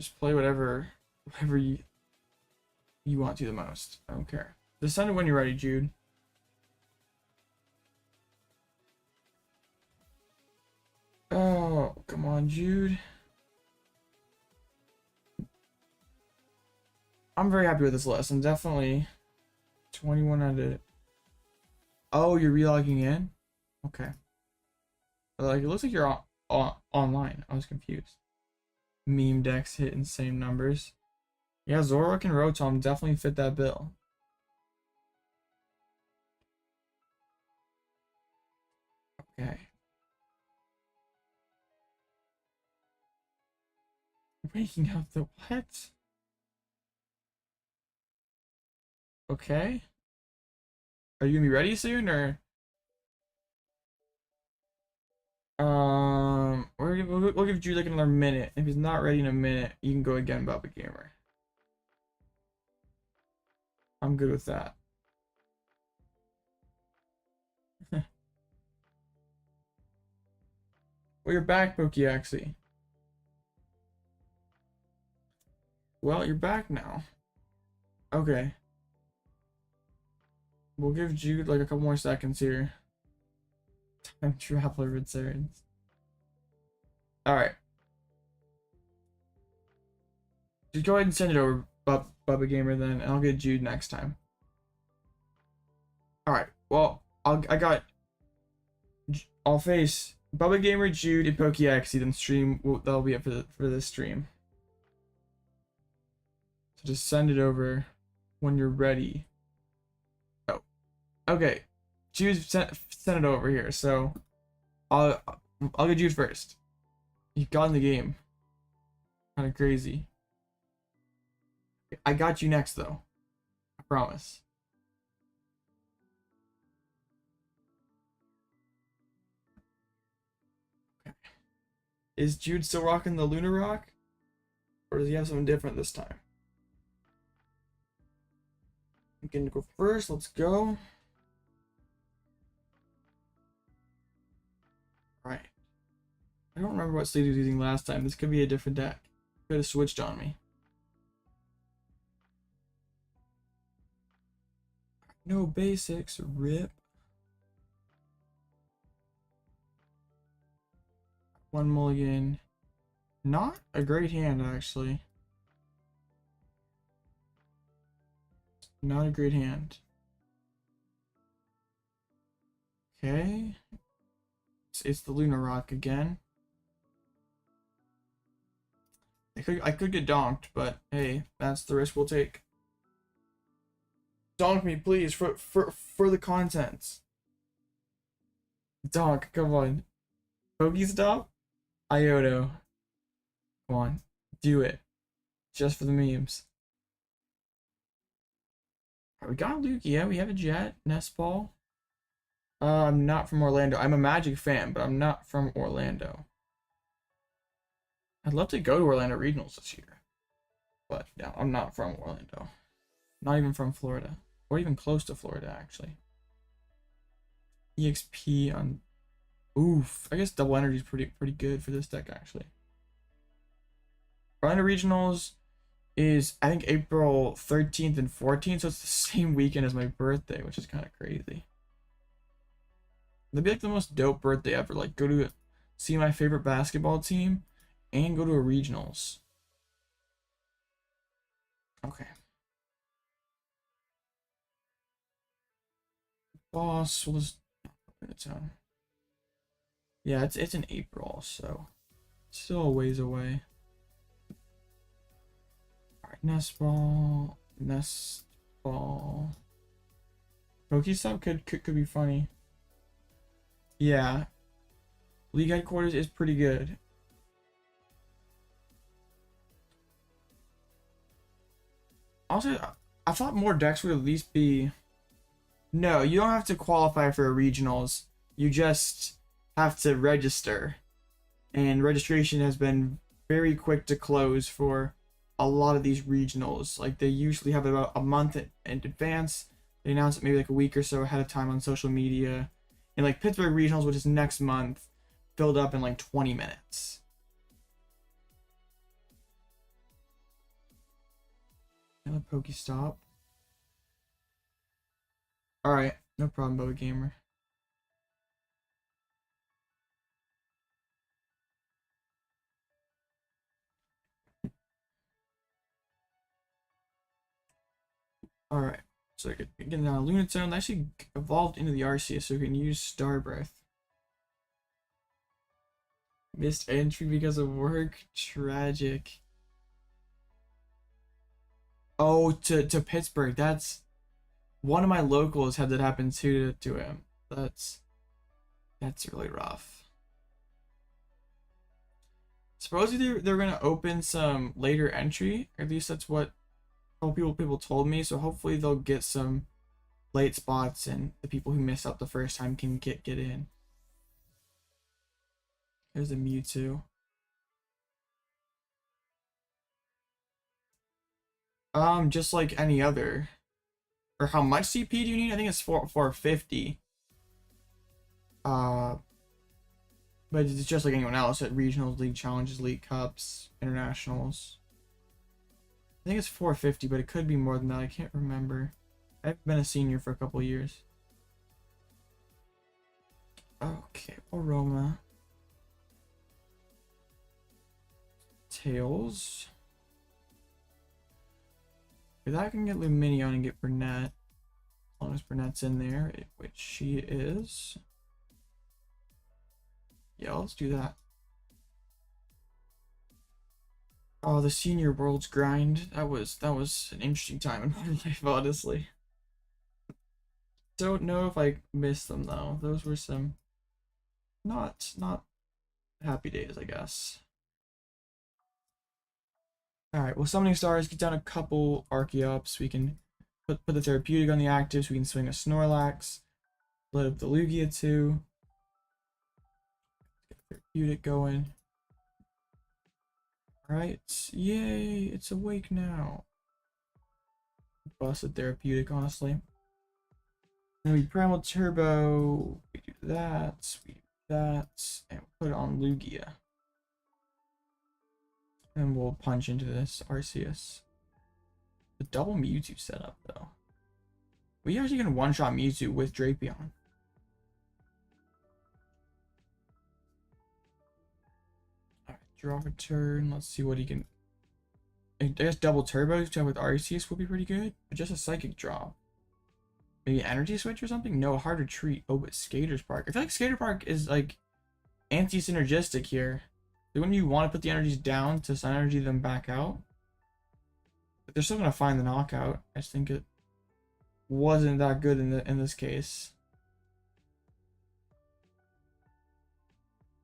Just play whatever you want to the most. I don't care. Just send it when you're ready, Jude. Oh, come on, Jude. I'm very happy with this list. I'm definitely 21 out of... Oh, you're relogging in? Okay. Like, it looks like you're online. I was confused. Meme decks hit insane numbers. Yeah, Zoroark and Rotom definitely fit that bill. Okay. Waking up the what? Okay. Are you gonna be ready soon, or? We'll give Jude like another minute. If he's not ready in a minute, you can go again, Bubba Gamer. I'm good with that. Well, you're back, Pokeaxi. Well, you're back now. Okay. We'll give Jude like a couple more seconds here. Time traveler returns. Alright. Just go ahead and send it over, Bubba Gamer, then, and I'll get Jude next time. Alright, well, I'll face Bubba Gamer, Jude, and Pokeaxi, then stream, that'll be it for this stream. So just send it over when you're ready. Oh, okay. Jude sent it over here, so I'll get Jude first. You got in the game. Kind of crazy. I got you next, though. I promise. Is Jude still rocking the Luna Rock? Or does he have something different this time? I'm gonna go first. Let's go. Right. I don't remember what sleeve he was using last time. This could be a different deck. Could have switched on me. No basics. Rip. One mulligan. Not a great hand, actually. Not a great hand. Okay. It's the Luna Rock again. I could get donked, but hey, that's the risk we'll take. Donk me, please, for the contents. Donk, come on. Pokestop? Iono. Come on, do it. Just for the memes. Alright, we got Lugia, we have a Jet, Nestball. I'm not from Orlando. I'm a Magic fan, but I'm not from Orlando. I'd love to go to Orlando Regionals this year. But yeah, I'm not from Orlando. Not even from Florida. Or even close to Florida, actually. EXP on... Oof. I guess double energy is pretty good for this deck, actually. Orlando Regionals is, I think, April 13th and 14th, so it's the same weekend as my birthday, which is kind of crazy. That'd be like the most dope birthday ever. Like, go to see my favorite basketball team and go to a regionals. Okay. Boss, we'll just put it down. Yeah, it's in April, so still a ways away. Alright, Nestball. Pokestop could be funny. Yeah. League headquarters is pretty good. Also, I thought more decks would at least be... No, you don't have to qualify for regionals. You just have to register. And registration has been very quick to close for a lot of these regionals. Like, they usually have about a month in advance. They announce it maybe like a week or so ahead of time on social media. And like Pittsburgh regionals, which is next month, filled up in like 20 minutes. Another Pokestop. Alright, no problem, Boa Gamer. Alright, so again, now Lunatone actually evolved into the Arceus, so we can use Star Breath. Missed entry because of work? Tragic. Oh, to Pittsburgh. That's one of my locals had that happen to him. That's really rough. Supposedly they're gonna open some later entry, or at least that's what people told me. So hopefully they'll get some late spots, and the people who missed out the first time can get in. Here's a Mewtwo. Just like any other. Or how much CP do you need? I think it's 450. But it's just like anyone else at regionals, league challenges, league cups, internationals. I think it's 450, but it could be more than that. I can't remember. I've been a senior for a couple years. Okay, Aroma. Tails. If I can get Lumineon and get Burnet, as long as Burnet's in there, which she is. Yeah, let's do that. Oh, the senior world's grind. That was an interesting time in my life, honestly. Don't know if I missed them though. Those were some not happy days, I guess. Alright, well, summoning stars, get down a couple Archeops. We can put the therapeutic on the active, so we can swing a Snorlax. Let up the Lugia too. Get therapeutic going. Alright, yay, it's awake now. Busted therapeutic, honestly. Then we primal turbo, we do that, and we put it on Lugia. And we'll punch into this Arceus. The double Mewtwo setup, though. We actually can one-shot Mewtwo with Drapion. Alright, draw for turn. Let's see what he can... I guess double turbo with Arceus will be pretty good. But just a psychic draw. Maybe energy switch or something? No, hard retreat. Oh, but Skater's Park. I feel like Skater Park is like anti-synergistic here. Like when you want to put the energies down to sun energy them back out. But they're still gonna find the knockout. I just think it wasn't that good in this case.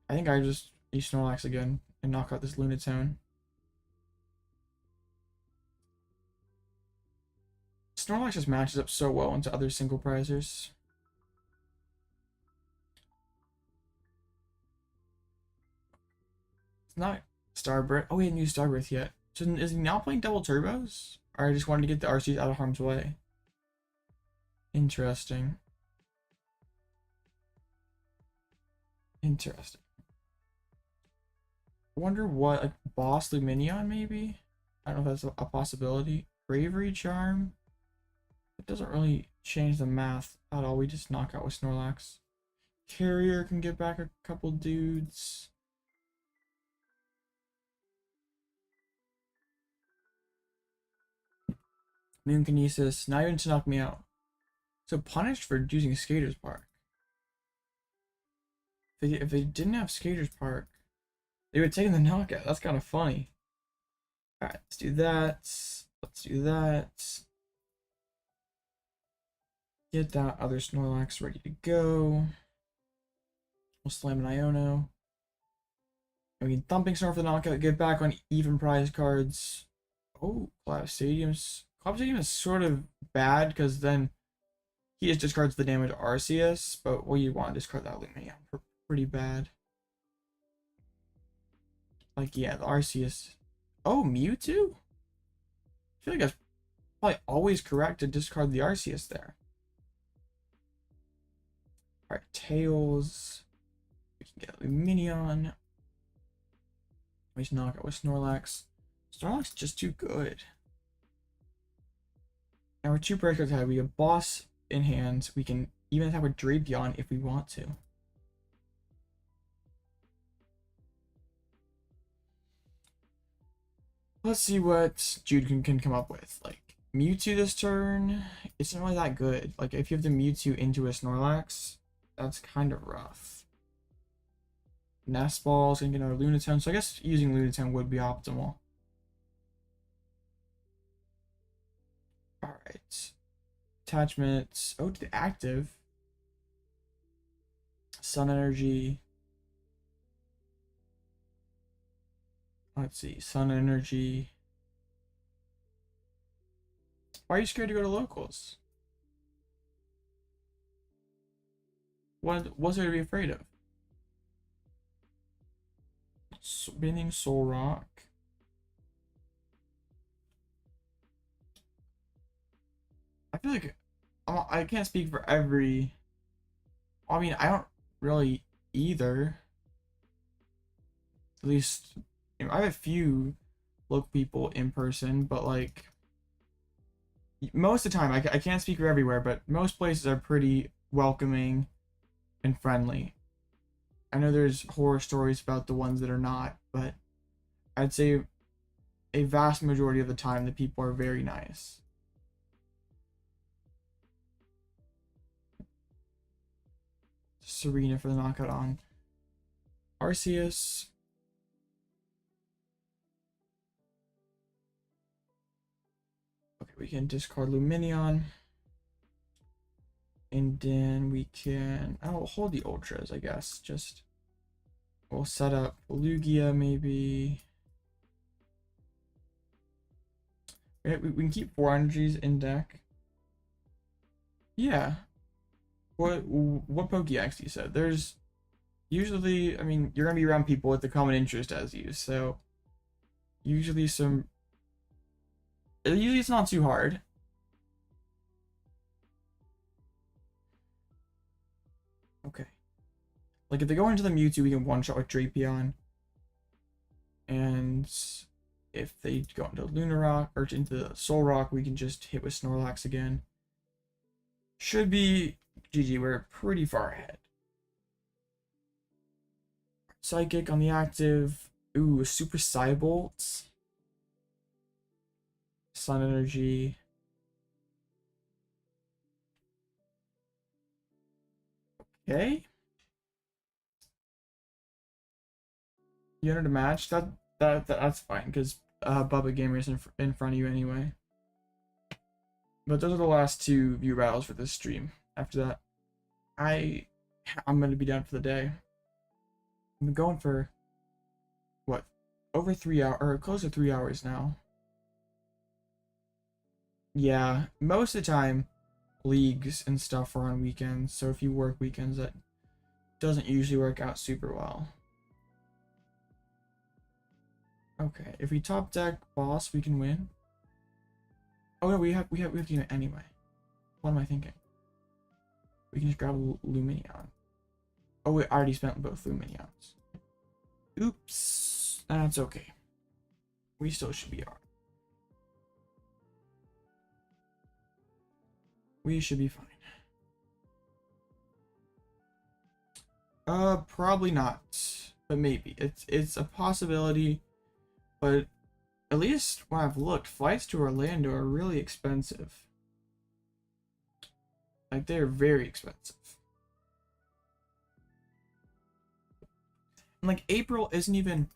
I think I just use Snorlax again and knock out this Lunatone. Snorlax just matches up so well into other single prizers. It's not Starbreath. Oh, we hadn't used Starbreath yet. So is he now playing double turbos? Or I just wanted to get the RCs out of harm's way? Interesting. Interesting. I wonder what, like, Boss Lumineon maybe? I don't know if that's a possibility. Bravery Charm? It doesn't really change the math at all. We just knock out with Snorlax. Carrier can get back a couple dudes. Moonkinesis, not even to knock me out. So punished for using Skater's Park. If they didn't have Skater's Park, they would take the knockout. That's kind of funny. Alright, let's do that. Let's do that. Get that other Snorlax ready to go. We'll slam an Iono. And we can Thumping Snore for the knockout. Get back on even prize cards. Oh, Collapsed Stadium. Collapsed Stadium is sort of bad because then he just discards the damage Arceus. But what you want to discard that Lumineon. Pretty bad. Like, yeah, the Arceus. Oh, Mewtwo? I feel like that's probably always correct to discard the Arceus there. Alright, Tails. We can get Lumineon. We just knock out with Snorlax. Snorlax is just too good. Now we're 2 breakers ahead. We have Boss in hand. We can even attack with Drapion if we want to. Let's see what Jude can come up with. Like, Mewtwo this turn, it's not really that good. Like, if you have the Mewtwo into a Snorlax, that's kind of rough. Nest Ball's gonna get another Lunatone, so I guess using Lunatone would be optimal. Alright. Attachments. Oh, to the active. Sun Energy. Let's see. Sun Energy. Why are you scared to go to locals? What's there to be afraid of? Spinning Soul Rock. I feel like I can't speak for every. I mean, I don't really either. At least, you know, I have a few local people in person, but like most of the time, I can't speak for everywhere, but most places are pretty welcoming and friendly. I know there's horror stories about the ones that are not, but I'd say a vast majority of the time the people are very nice. Serena for the knockout on Arceus. Okay, we can discard Lumineon. And then we can, I'll hold the Ultras, I guess. Just, we'll set up Lugia maybe. We can keep 4 energies in deck. Yeah. What Pokédex you said? There's usually, I mean, you're gonna be around people with the common interest as you, so Usually it's not too hard. Okay. Like if they go into the Mewtwo, we can one-shot with Drapion. And if they go into Lunarock or into the Soul Rock, we can just hit with Snorlax again. Should be GG. We're pretty far ahead. Psychic on the active. Ooh, a Super Psybolt. Sun Energy. Okay. You entered a match. That's fine because Bubba Gamer is in front of you anyway. But those are the last two view battles for this stream. After that, I'm gonna be done for the day. I've been going for what, over 3 hours or close to 3 hours now. Yeah, most of the time leagues and stuff are on weekends, so if you work weekends, that doesn't usually work out super well. Okay, if we top deck boss, we can win. Oh no, we have to do it anyway. What am I thinking? We can just grab a Lumineon. Oh wait, I already spent both Lumineons. Oops, that's okay. We still should be alright. We should be fine. Probably not, but maybe it's a possibility. But at least when I've looked, flights to Orlando are really expensive. Like they're very expensive. And like April isn't even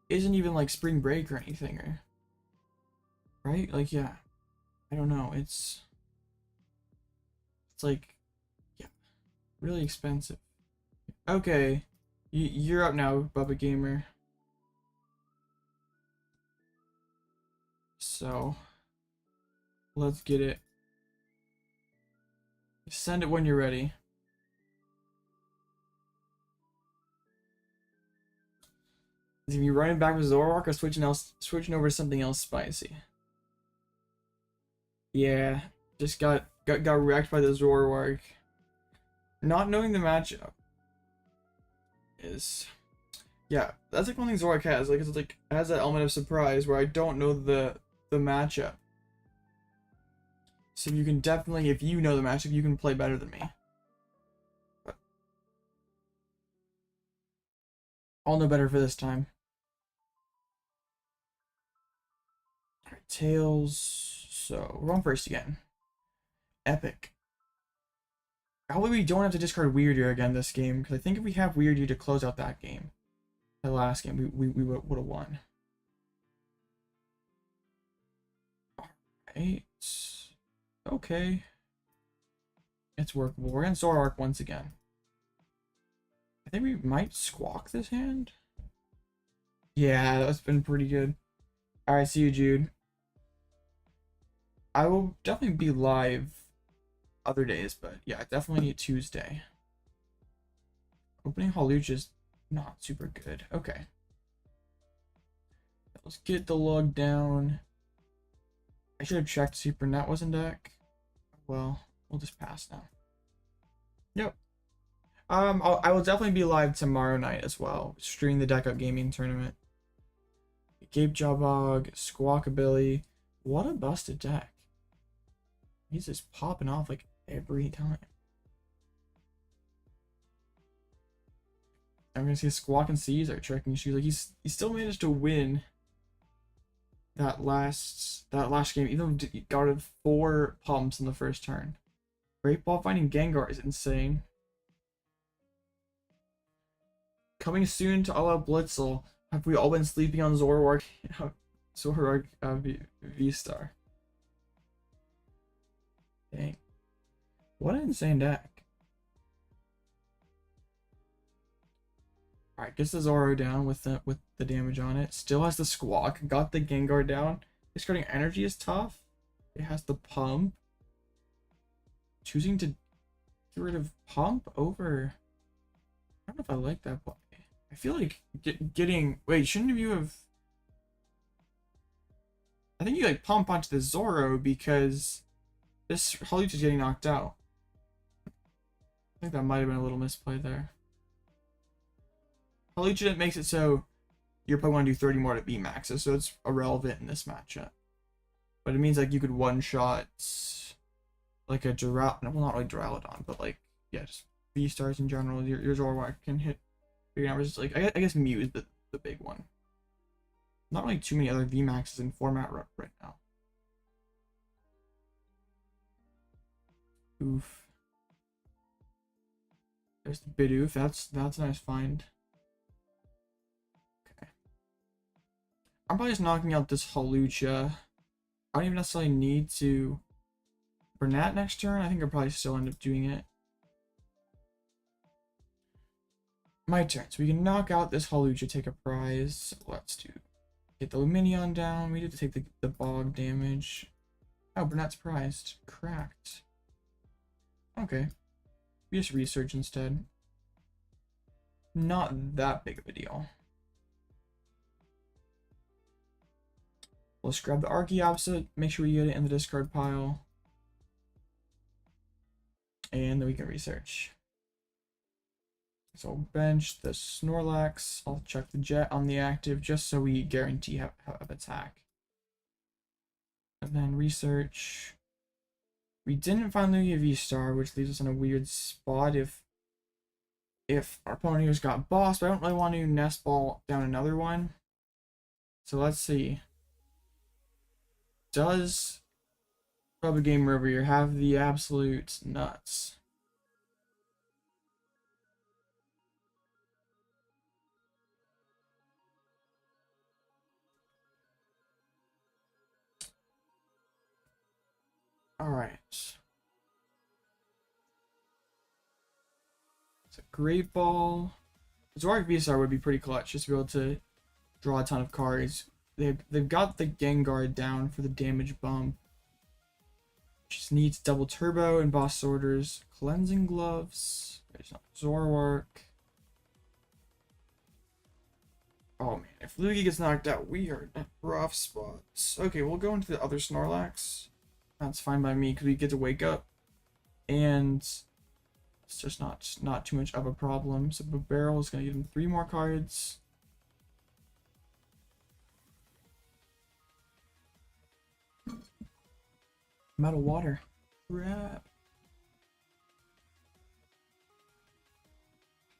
like spring break or anything, or right? Like yeah, I don't know. It's like yeah, really expensive. Okay, you're up now, Bubba Gamer. So let's get it. Send it when you're ready. Is he running back with Zoroark or switching over to something else spicy? Yeah, just got wrecked by the Zoroark. Not knowing the matchup is, yeah, that's like one thing Zoroark has. Like it's like it has that element of surprise where I don't know the matchup. So you can definitely, if you know the matchup, you can play better than me. But I'll know better for this time. Alright, Tails. So we're on first again. Epic. Probably we don't have to discard Wyrdeer again this game, because I think if we have Wyrdeer to close out that game, the last game, we would have won. Alright. Okay. It's workable. We're in Zoroark once again. I think we might squawk this hand. Yeah, that's been pretty good. Alright, see you, Jude. I will definitely be live other days, but yeah, definitely need Tuesday. Opening Holuch is not super good. Okay. Let's get the log down. I should have checked to see if Burnet was in deck. Well, we'll just pass now. Yep. I will definitely be live tomorrow night as well, streaming the Deck Up Gaming tournament. Gabe Jawbog, Squawkabilly. What a busted deck. He's just popping off like every time. I'm gonna see Squawk and C's are tricking shoes. Like he still managed to win that last game, even though he guarded 4 pumps in the first turn. Great Ball finding Gengar is insane. Coming soon to Alloutblitzle. Have we all been sleeping on Zoroark? Zoroark V-STAR. Dang. What an insane deck. Alright, gets the Zoro down with the damage on it. Still has the Squawk. Got the Gengar down. Discarding energy is tough. It has the pump. Choosing to get rid of pump over. I don't know if I like that play. I feel like getting. Wait, shouldn't you have I think you like pump onto the Zoro because this Hawlucha is getting knocked out. I think that might have been a little misplay there. Hawlucha makes it so your Pokemon do 30 more to VMAX, so it's irrelevant in this matchup. But it means like you could one-shot like a well, not really Duraludon, but like, yeah, just V-Stars in general. Your Zoroark can hit big numbers. Like, I guess Mew is the big one. Not really too many other VMAXs in format right now. Oof. There's the Bidoof. That's a nice find. Okay. I'm probably just knocking out this Hawlucha. I don't even necessarily need to Burnet next turn. I think I'll probably still end up doing it. My turn. So we can knock out this Hawlucha, take a prize. Let's do get the Lumineon down. We need to take the bog damage. Oh, Burnet's prized. Cracked. Okay. We just research instead. Not that big of a deal. Let's grab the Archeops SIT, make sure we get it in the discard pile. And then we can research. So I'll bench the Snorlax. I'll check the Jet on the active just so we guarantee have attack. And then research. We didn't find Lugia V-STAR, which leaves us in a weird spot if our opponent just got boss, but I don't really want to nest ball down another one. So let's see. Does Rubber Game River have the absolute nuts? Alright. It's a Great Ball. Zoroark V-STAR would be pretty clutch, just to be able to draw a ton of cards. They've got the Gengar down for the damage bump. Just needs double turbo and boss orders. Cleansing gloves. There's not Zoroark. Oh man, if Lugia gets knocked out, we are in rough spots. Okay, we'll go into the other Snorlax. That's fine by me because we get to wake up, and it's just not too much of a problem. So Barrel is gonna give him 3 more cards. I'm out of water. Crap.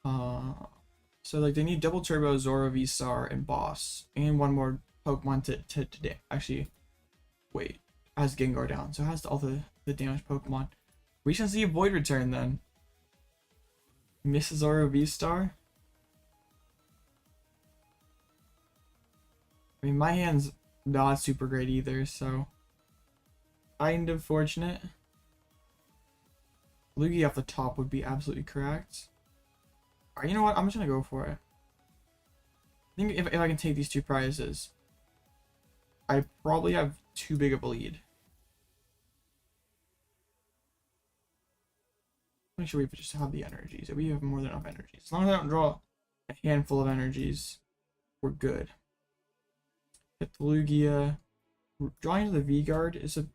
So like they need double turbo, Zoro V-STAR, and boss, and one more Pokemon to actually wait. Has Gengar down, so it has all the damaged Pokemon. We should see a Void return then. Mrs. Zoro V-STAR. I mean, my hand's not super great either, so kind of fortunate. Lugia off the top would be absolutely correct. Alright, you know what? I'm just gonna go for it. I think if I can take these 2 prizes, I probably have too big of a lead. Make sure we just have the energies. If we have more than enough energies, as long as I don't draw a handful of energies, we're good. Hit the Lugia. Drawing to the V-Guard is a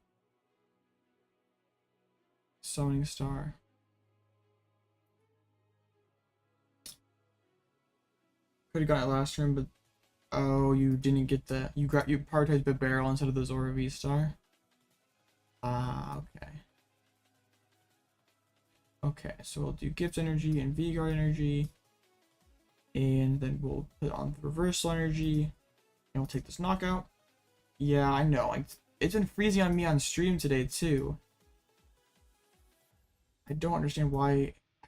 Summoning Star. Could have gotten it last turn, but oh, you didn't get that. You prioritized the Barrel instead of the Zoro V-STAR. Ah, okay. Okay, so we'll do Gift Energy and V-Guard Energy, and then we'll put on the Reversal Energy, and we'll take this knockout. Yeah, I know. It's been freezing on me on stream today too. I don't understand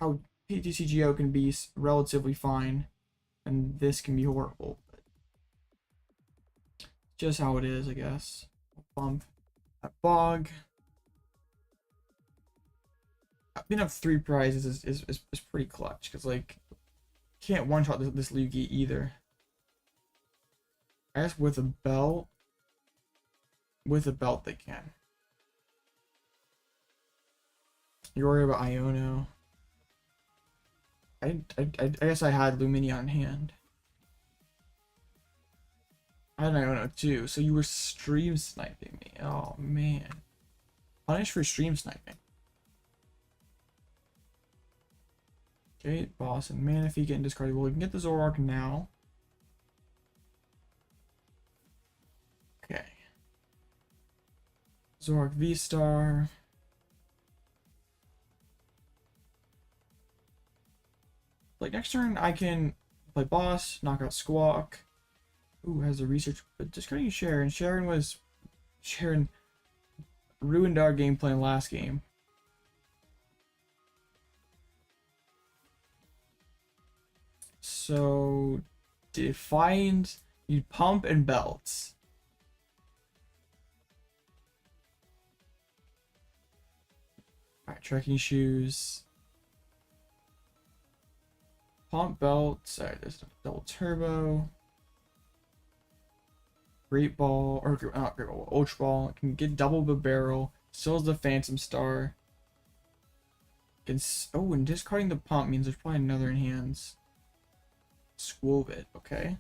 how PTCGO can be relatively fine, and this can be horrible. But just how it is, I guess. Bump that bog. Being up 3 prizes is pretty clutch because like can't one shot this Lugia either. I guess with a belt they can. You worry about Iono. I guess I had Lumineon in hand. I had an Iono too, so you were stream sniping me. Oh man. Punish for stream sniping. Okay, boss and Manaphy getting discarded. Well, we can get the Zoroark now. Okay. Zoroark V-Star. Like next turn, I can play boss, knock out Squawk. Ooh, has a research, but discarding Cheren. Cheren ruined our game plan last game. So, you pump and belts. Alright, trekking shoes. Pump belt. Sorry, there's a double turbo. Great ball, or not great ball, Ultra Ball. Can get double the barrel. Still has the Phantom Star. Oh, and discarding the pump means there's probably another in hands. Squovit, okay.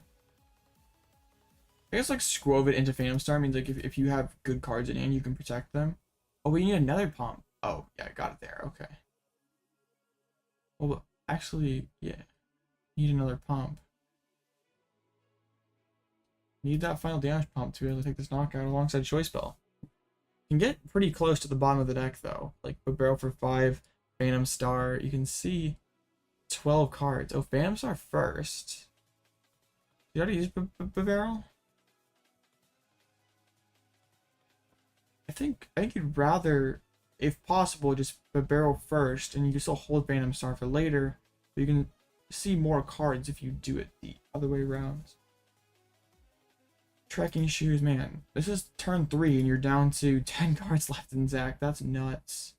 I guess like Squovit into Phantom Star means like if you have good cards in hand, you can protect them. Oh, we need another pump. Oh, yeah, I got it there. Okay. Well, actually, yeah. Need another pump. Need that final damage pump to be able to take this knockout alongside Choice Bell. Can get pretty close to the bottom of the deck though. Like a barrel for 5, Phantom Star. You can see 12 cards. Oh, Phantom Star first. You already used barrel? I think you'd rather, if possible, just barrel first, and you can still hold Phantom Star for later. But you can see more cards if you do it the other way around. Trekking shoes, man. This is turn 3 and you're down to 10 cards left in Zach. That's nuts.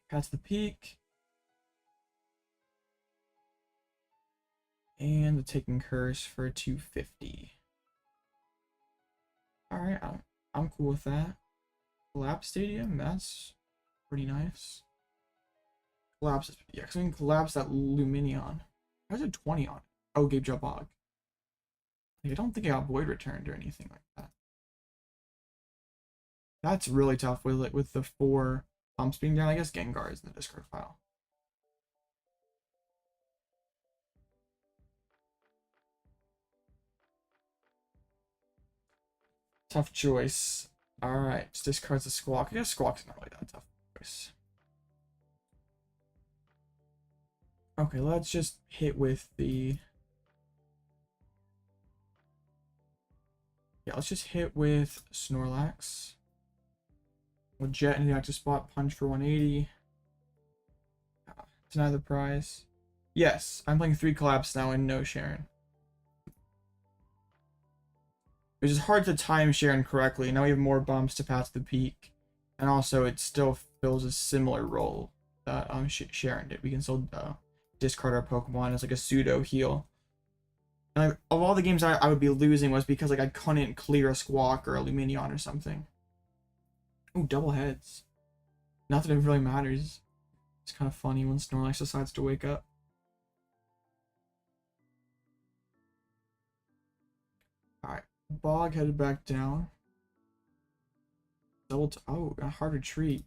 That's the peak. And the Taking Curse for 250. Alright, I'm cool with that. Collapsed Stadium, that's pretty nice. Collapse, yeah, because we can collapse that Lumineon. How's it 20 on it? Oh, Gabe Jabog. I don't think I got Void returned or anything like that. That's really tough with the 4 pumps being down. I guess Gengar is in the discard pile. Tough choice. Alright, just discards the Squawk. I guess Squawk's not really that tough choice. Okay, let's just hit with the... Yeah, let's just hit with Snorlax. We'll jet into the active spot, punch for 180. Deny the prize. Yes, I'm playing 3 collapse now and no Cheren. Which is hard to time Cheren correctly. Now we have more bumps to pass the peak. And also it still fills a similar role that Cheren did. We can still discard our Pokemon as like a pseudo heal. And of all the games I would be losing was because like I couldn't clear a Squawk or a Lumineon or something. Oh, double heads. Not that it really matters. It's kind of funny when Snorlax decides to wake up. Alright, Bog headed back down. Oh, a hard retreat.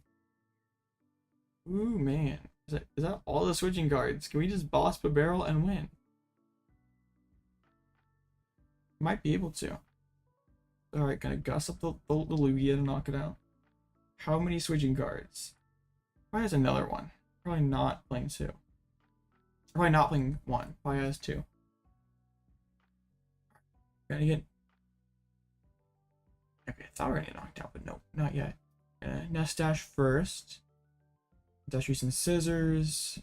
Ooh, man. Is that all the switching cards? Can we just boss a barrel and win? Might be able to. Alright, gonna Gus up the Lugia to knock it out. How many switching cards? Probably has another one. Probably not playing 2. Probably not playing 1. Probably has 2. Gotta get... Okay, I thought we were gonna get knocked out, but nope, not yet. Nestash first. Industrious Scissors.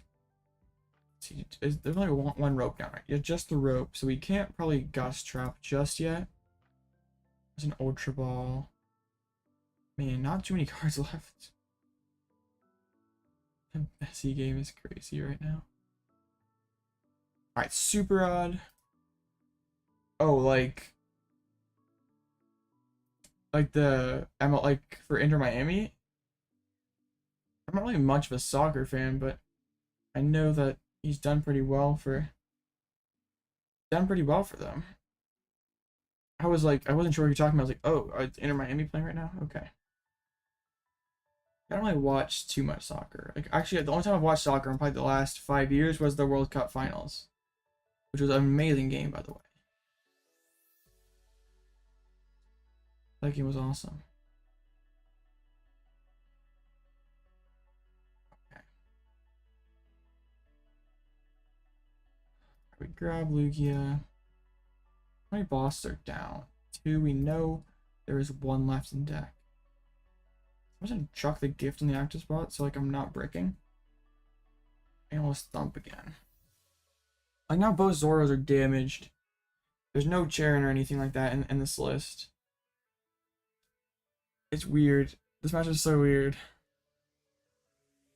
See, there's only one rope down, right? Yeah, just the rope. So we can't probably Gust Trap just yet. There's an Ultra Ball. Man, not too many cards left. The messy game is crazy right now. Alright, Super Odd. Oh, like the like for Inter Miami. I'm not really much of a soccer fan, but I know that he's done pretty well for them. I was like, I wasn't sure what you're talking about. I was like, oh, is Inter Miami playing right now? Okay. I don't really watch too much soccer. Like, actually, the only time I've watched soccer in probably the last 5 years was the World Cup finals, which was an amazing game, by the way. That game was awesome. Okay. We grab Lugia. How many bosses are down? 2. We know there is 1 left in deck. I'm just gonna chuck the gift in the active spot so like I'm not bricking. And we'll thump again. Like now both Zoros are damaged. There's no Cheren or anything like that in this list. It's weird. This match is so weird.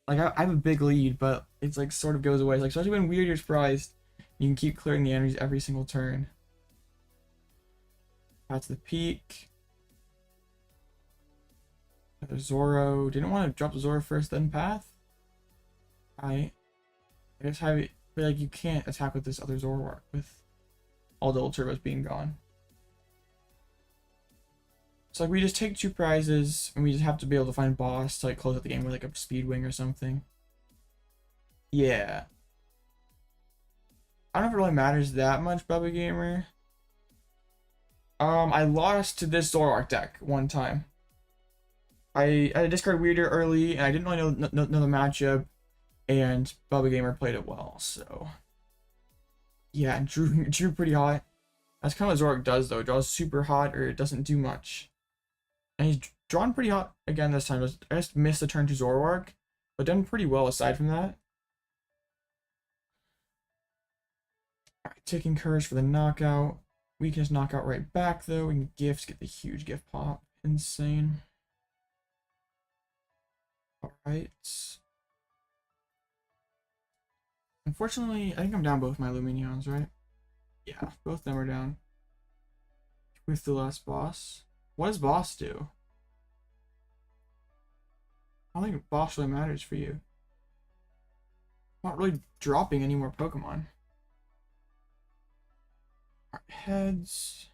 Like I have a big lead, but it's like sort of goes away. Like especially when weird you're surprised, you can keep clearing the energies every single turn. That's the peak. Another Zoro. Didn't want to drop the Zoro first, then Path. I guess have it, but like you can't attack with this other Zoro with all the Ultras being gone. So like we just take 2 prizes and we just have to be able to find boss to like close out the game with like a speed wing or something. Yeah. I don't know if it really matters that much, Bubba Gamer. I lost to this Zoroark deck one time. I had to discard Wyrdeer early and I didn't really know the matchup, and Bubba Gamer played it well, so yeah, drew pretty hot. That's kind of what Zoroark does though. It draws super hot or it doesn't do much. And he's drawn pretty hot again this time. I just missed the turn to Zoroark, but done pretty well aside from that. Alright, taking Courage for the knockout. Weakness knockout right back though, and gifts get the huge gift pop. Insane. Alright. Unfortunately, I think I'm down both my Lumineons, right? Yeah, both of them are down. With the last boss. What does boss do? I don't think boss really matters for you. I'm not really dropping any more Pokemon. Our heads.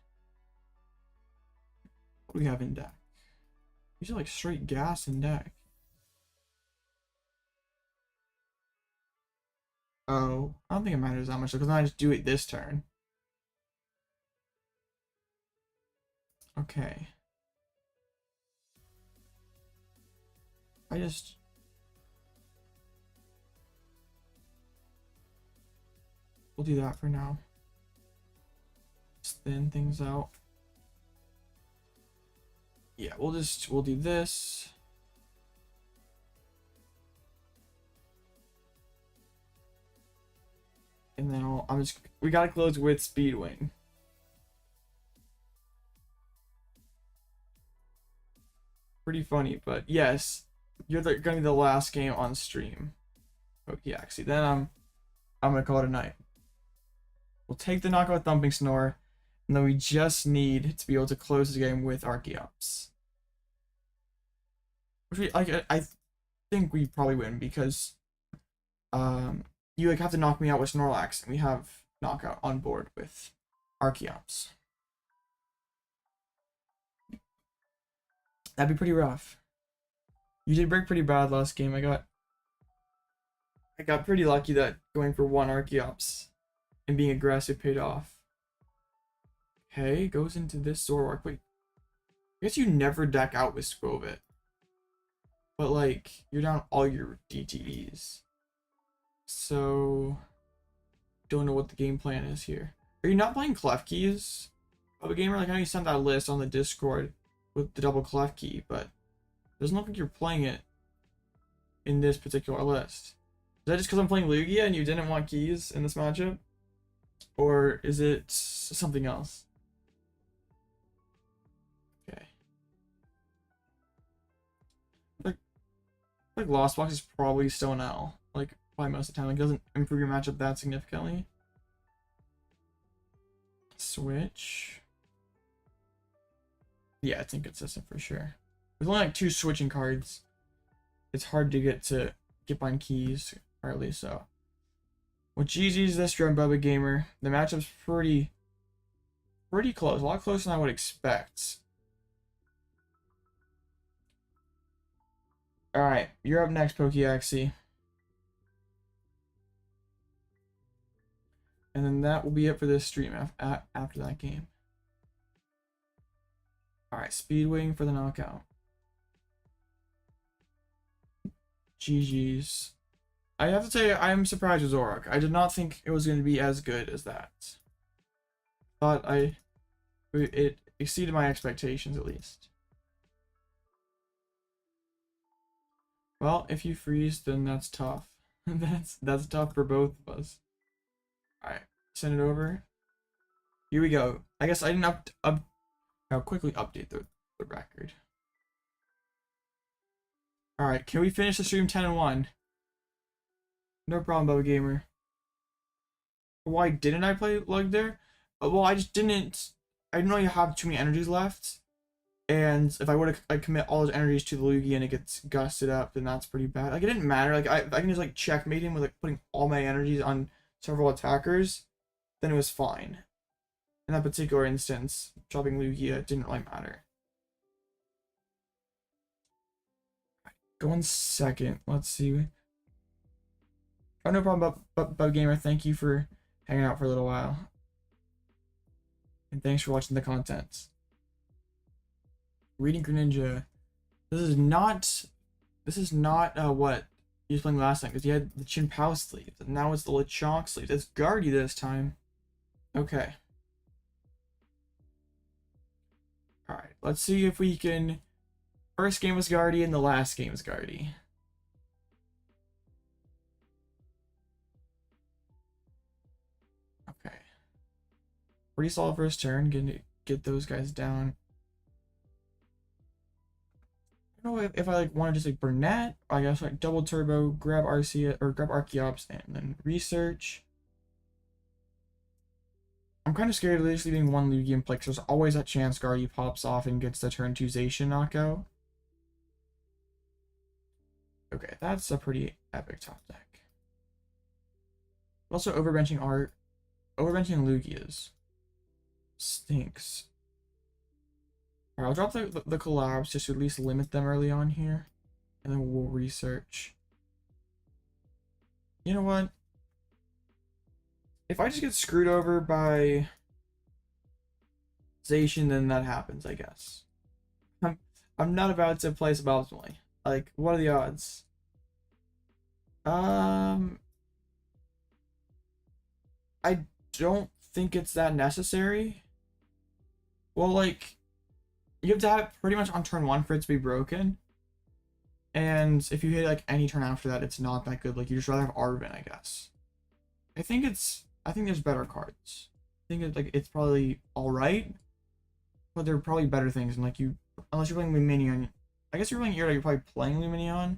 What do we have in deck? These are like straight gas in deck. Oh, I don't think it matters that much because I just do it this turn. Okay. We'll do that for now. Just thin things out. Yeah, we'll do this. And then we gotta close with Speedwing. Pretty funny, but yes, you're gonna be the last game on stream. Oh yeah, actually, then I'm gonna call it a night. We'll take the knockout Thumping Snore, and then we just need to be able to close the game with Archeops. Which I think we probably win because you like have to knock me out with Snorlax, and we have knockout on board with Archeops. That'd be pretty rough. You did break pretty bad last game. I got pretty lucky that going for 1 Archeops and being aggressive paid off. Okay, goes into this Zoroark. Wait, I guess you never deck out with Squovit. But like, you're down all your DTEs. So, don't know what the game plan is here. Are you not playing Clef Keys? Of a gamer, like I know you sent that list on the Discord with the double Clef Key, but it doesn't look like you're playing it in this particular list. Is that just because I'm playing Lugia and you didn't want keys in this matchup? Or is it something else? Okay. Like Lost Box is probably still an L. Like, probably most of the time. Like, it doesn't improve your matchup that significantly. Switch. Yeah, it's inconsistent for sure. With only like 2 switching cards, it's hard to get behind keys, or at least so. Well, GG's this round, Bubba Gamer. The matchup's pretty pretty close. A lot closer than I would expect. Alright, you're up next, Pokeaxie. And then that will be it for this stream after that game. Alright, speed waiting for the knockout. GG's. I have to say, I'm surprised with Zoroark. I did not think it was going to be as good as that. Thought it exceeded my expectations at least. Well, if you freeze, then that's tough. that's tough for both of us. Alright, send it over. Here we go. I guess I didn't I'll quickly update the record. Alright, can we finish the stream 10-1? No problem, Bubba Gamer. Why didn't I play Lug there? Well, I just didn't. I didn't really have too many energies left. And if I were to commit all those energies to the Lugia and it gets gusted up, then that's pretty bad. Like, it didn't matter. Like, I can just, like, checkmate him with, like, putting all my energies on several attackers. Then it was fine. In that particular instance, dropping Lugia didn't really matter. Going second. Let's see. Oh, no problem, Bub Gamer. Thank you for hanging out for a little while. And thanks for watching the content. Reading Greninja. This is not what he was playing last time, because he had the Chin Pao sleeve, and now it's the Lechonk sleeve. It's Guardy this time. Okay. Alright, let's see if we can. First game was Guardy and the last game was Guardy. Okay. Pretty solid first turn, get those guys down. I don't know if I like want to just like Burnet, I guess like double turbo, grab Archeops, and then research. I'm kind of scared of just leaving one Lugia in play because there's always that chance Guardy pops off and gets the turn 2 Zacian knockout. Okay, that's a pretty epic top deck. Also overbenching Lugias. Stinks. Alright, I'll drop the collabs just to at least limit them early on here. And then we'll research. You know what? If I just get screwed over by Zacian, then that happens, I guess. I'm not about to play suboptimally. Like, what are the odds? I don't think it's that necessary. Well, like, you have to have it pretty much on turn 1 for it to be broken. And if you hit like any turn after that, it's not that good. Like, you just rather have Arven, I guess. I think there's better cards. I think it's probably alright. But there are probably better things, and like unless you're playing Lumineon. I guess you're playing Earlight, you're probably playing Lumineon.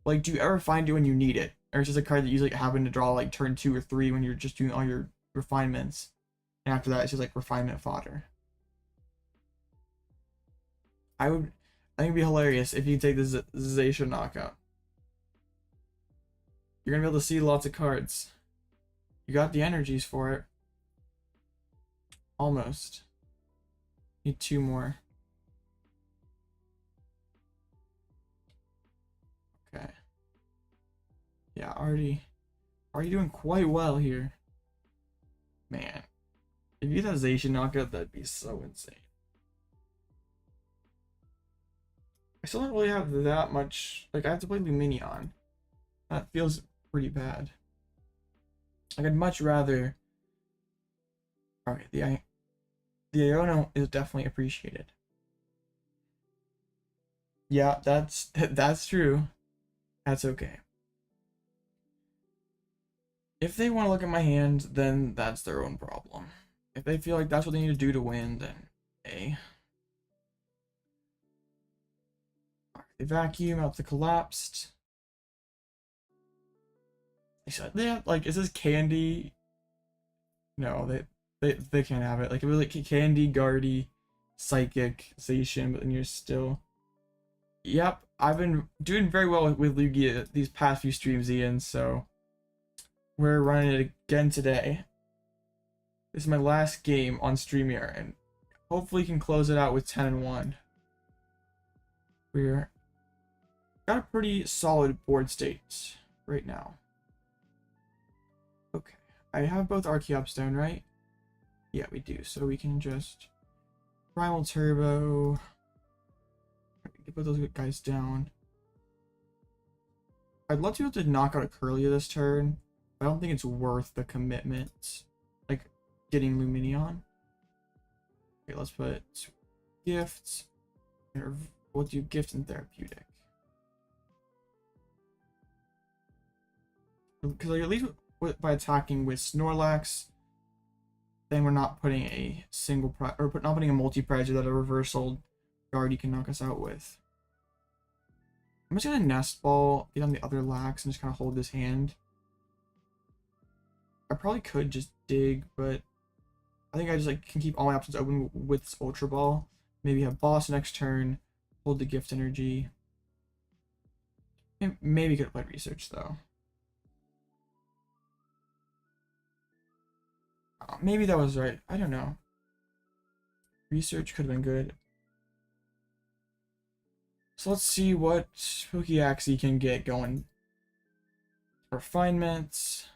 Like, do you ever find it when you need it? Or it's just a card that you usually happen to draw like turn 2 or 3 when you're just doing all your refinements. And after that, it's just like refinement fodder. I think it'd be hilarious if you take this Zacian knockout. You're gonna be able to see lots of cards. You got the energies for it. Almost. Need 2 more. Okay. Yeah, already doing quite well here. Man. If you get that Zacian knockout, that'd be so insane. I still don't really have that much. Like, I have to play Lumineon. That feels pretty bad. Like, I'd much rather. Alright, the Iono is definitely appreciated. Yeah, that's true. That's okay. If they want to look at my hand, then that's their own problem. If they feel like that's what they need to do to win, then A. They vacuum out the collapsed. They have, like, is this candy? No, they can't have it. Like, it was like candy, Guardy, Psychic, Zacian, but then you're still. Yep, I've been doing very well with Lugia these past few streams, Ian, so we're running it again today. This is my last game on stream here, and hopefully can close it out with 10-1. We're got a pretty solid board state right now. Okay, I have both Archeops down, right? Yeah, we do. So we can just Primal Turbo. Get both those guys down. I'd love to be able to knock out a Curlia this turn. I don't think it's worth the commitment, like getting Lumineon. Okay, let's put Gifts. We'll do Gift and Therapeutic. Because like, at least by attacking with Snorlax, then we're not putting a single not putting a multi-pressure that a reversal guard you can knock us out with. I'm just gonna Nest Ball, get on the other Lax, and just kind of hold this hand. I probably could just dig, but I think I just like can keep all my options open with this Ultra Ball. Maybe have Boss next turn, hold the Gift Energy. And maybe could have played Research though. Maybe that was right. I don't know. Research could have been good. So let's see what Pokeaxie can get going. Refinements.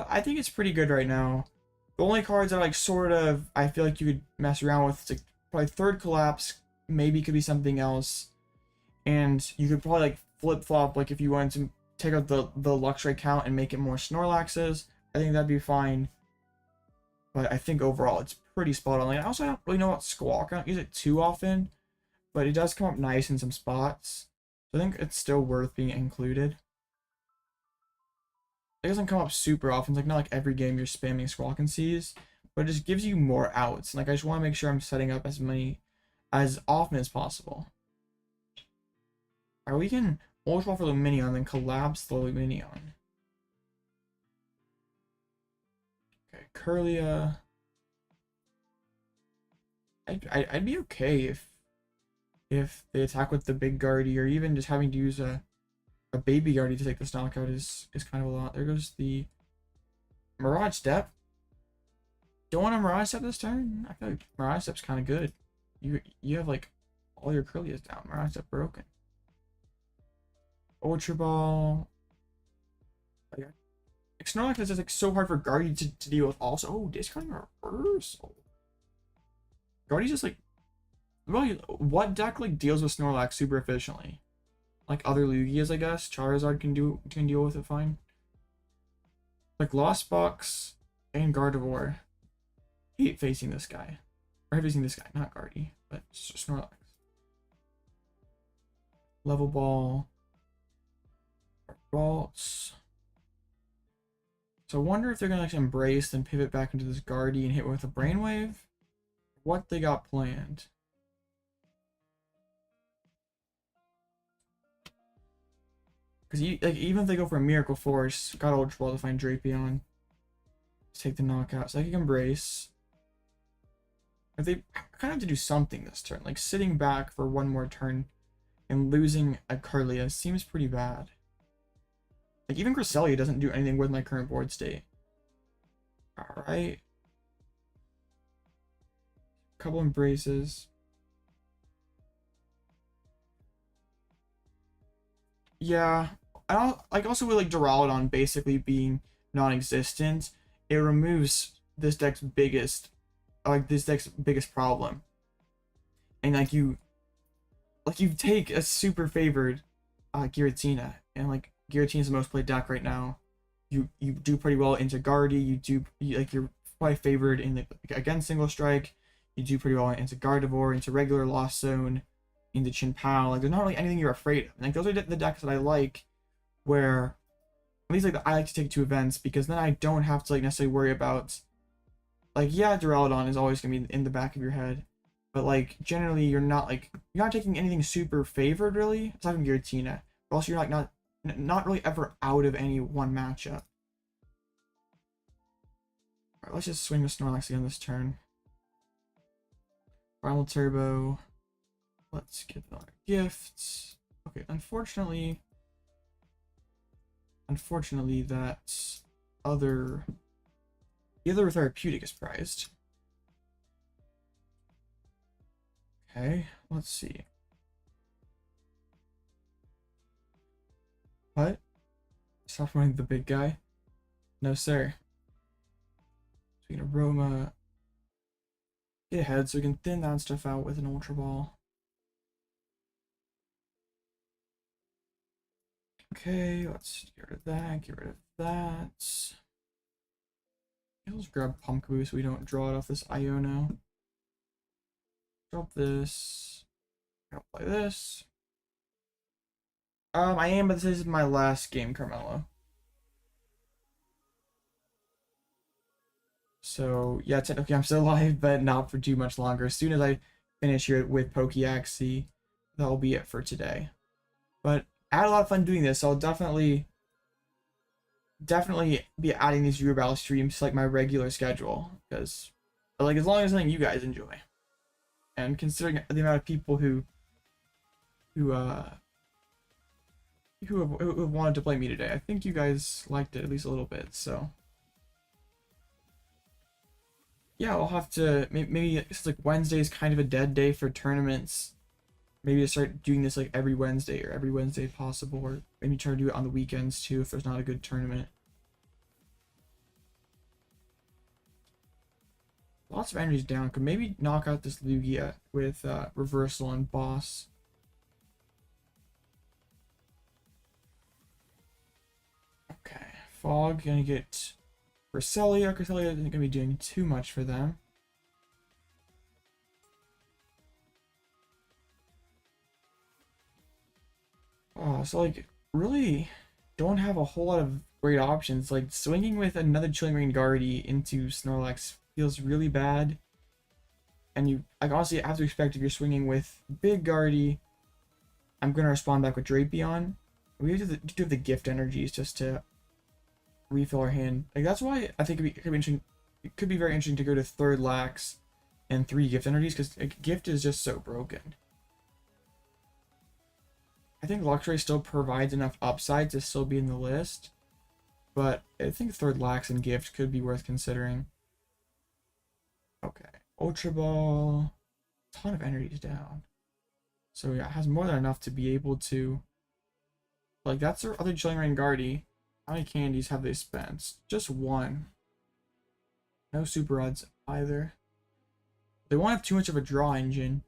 I think it's pretty good right now. The only cards that like sort of I feel like you could mess around with is like probably third Collapse, maybe could be something else. And you could probably like flip flop, like if you wanted to take out the Luxray count and make it more Snorlaxes, I think that'd be fine. But I think overall it's pretty spot on. Like, I also don't really know about Squawk. I don't use it too often, but it does come up nice in some spots. So I think it's still worth being included. It doesn't come up super often. It's like not like every game you're spamming Squawk and Seas, but it just gives you more outs. Like I just want to make sure I'm setting up as often as possible. Alright, we can Ultra Ball for Lumineon, then collapse the Lumineon. Okay, Curlia. I'd be okay if they attack with the big Guardy, or even just having to use a baby Guardy to take this knockout is kind of a lot. There goes the Mirage Step. Don't want a Mirage Step this turn? I feel like Mirage Step's kind of good. You have like all your Curlias down. Mirage Step broken. Ultra Ball. Like, Snorlax is just like so hard for Guardy to deal with also. Oh, discarding reversal. Guardy's just like, really, what deck like deals with Snorlax super efficiently? Like other Lugias, I guess. Charizard can deal with it fine. Like Lost Box and Gardevoir. Hate facing this guy. Or facing this guy, not Guardy, but Snorlax. Level Ball. Bolts. So I wonder if they're gonna like embrace and pivot back into this Guardy and hit with a Brainwave. What they got planned. Because like even if they go for a Miracle Force, got Ultra Ball to find Drapion. Let's take the knockout. Psychic Embrace. If they kind of have to do something this turn, like sitting back for one more turn and losing a Curlia seems pretty bad. Like even Cresselia doesn't do anything with my current board state. Alright. Couple Embraces. Yeah. Also with like Duraludon basically being non-existent, it removes this deck's biggest problem. And like you take a super favored Giratina, and like Giratina is the most played deck right now. You do pretty well into Guardy. You're probably favored in against Single Strike. You do pretty well into Gardevoir, into regular Lost Zone, into Chin Pal. Like there's not really anything you're afraid of. Like those are the decks that I like, where at least like I like to take to events, because then I don't have to like necessarily worry about, like, yeah, Duraludon is always gonna be in the back of your head, but like generally you're not taking anything super favored really, aside from Giratina. But also you're like not really ever out of any one matchup. Alright, let's just swing with Snorlax again this turn. Primal Turbo. Let's get our gifts. Okay, unfortunately, Unfortunately, that the other therapeutic is prized. Okay, let's see. What? Stop running the big guy? No, sir. So we can aroma. Get ahead so we can thin that stuff out with an Ultra Ball. Okay, let's get rid of that, get rid of that. Let's grab Pumpkaboo so we don't draw it off this Iono. Drop this. I'll play this. I am, but this is my last game, Carmelo. So, yeah, technically I'm still alive, but not for too much longer. As soon as I finish here with Pokeaxi, that'll be it for today. But I had a lot of fun doing this, so I'll definitely be adding these viewer battle streams to like my regular schedule, because like as long as something you guys enjoy, and considering the amount of people who have wanted to play me today, I think you guys liked it at least a little bit. So yeah, I'll have to maybe it's like Wednesday is kind of a dead day for tournaments. Maybe to start doing this like every Wednesday or every Wednesday if possible, or maybe try to do it on the weekends too if there's not a good tournament. Lots of energies down. Could maybe knock out this Lugia with reversal and boss. Okay, Fog gonna get Cresselia. Cresselia isn't gonna be doing too much for them. Oh, so like really don't have a whole lot of great options. Like swinging with another Chilling Reign Guardy into Snorlax feels really bad. And you like honestly have to expect if you're swinging with Big Guardy, I'm gonna respond back with Drapion. We have to do the gift energies just to refill our hand. Like that's why I think it could be interesting. It could be very interesting to go to third Lax and 3 gift energies because like, gift is just so broken. I think Luxray still provides enough upside to still be in the list, but I think third Lax and gift could be worth considering. Okay, Ultra Ball, ton of energies down. So yeah, it has more than enough to be able to, like that's their other Chilling Reign Guardy. How many candies have they spent? Just 1. No super odds either. They won't have too much of a draw engine.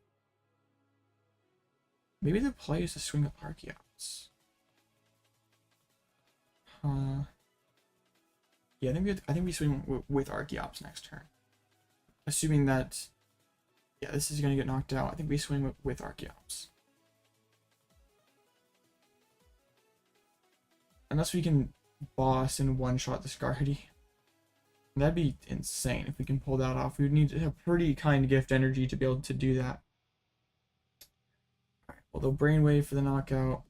Maybe the play is to swing with Archeops. Yeah, I think we swing with Archeops next turn. Assuming that, yeah, this is gonna get knocked out. I think we swing with Archeops. Unless we can boss and one-shot this Guardy. That'd be insane if we can pull that off. We would need to have pretty kind gift energy to be able to do that. Alright, well, the Brainwave for the knockout.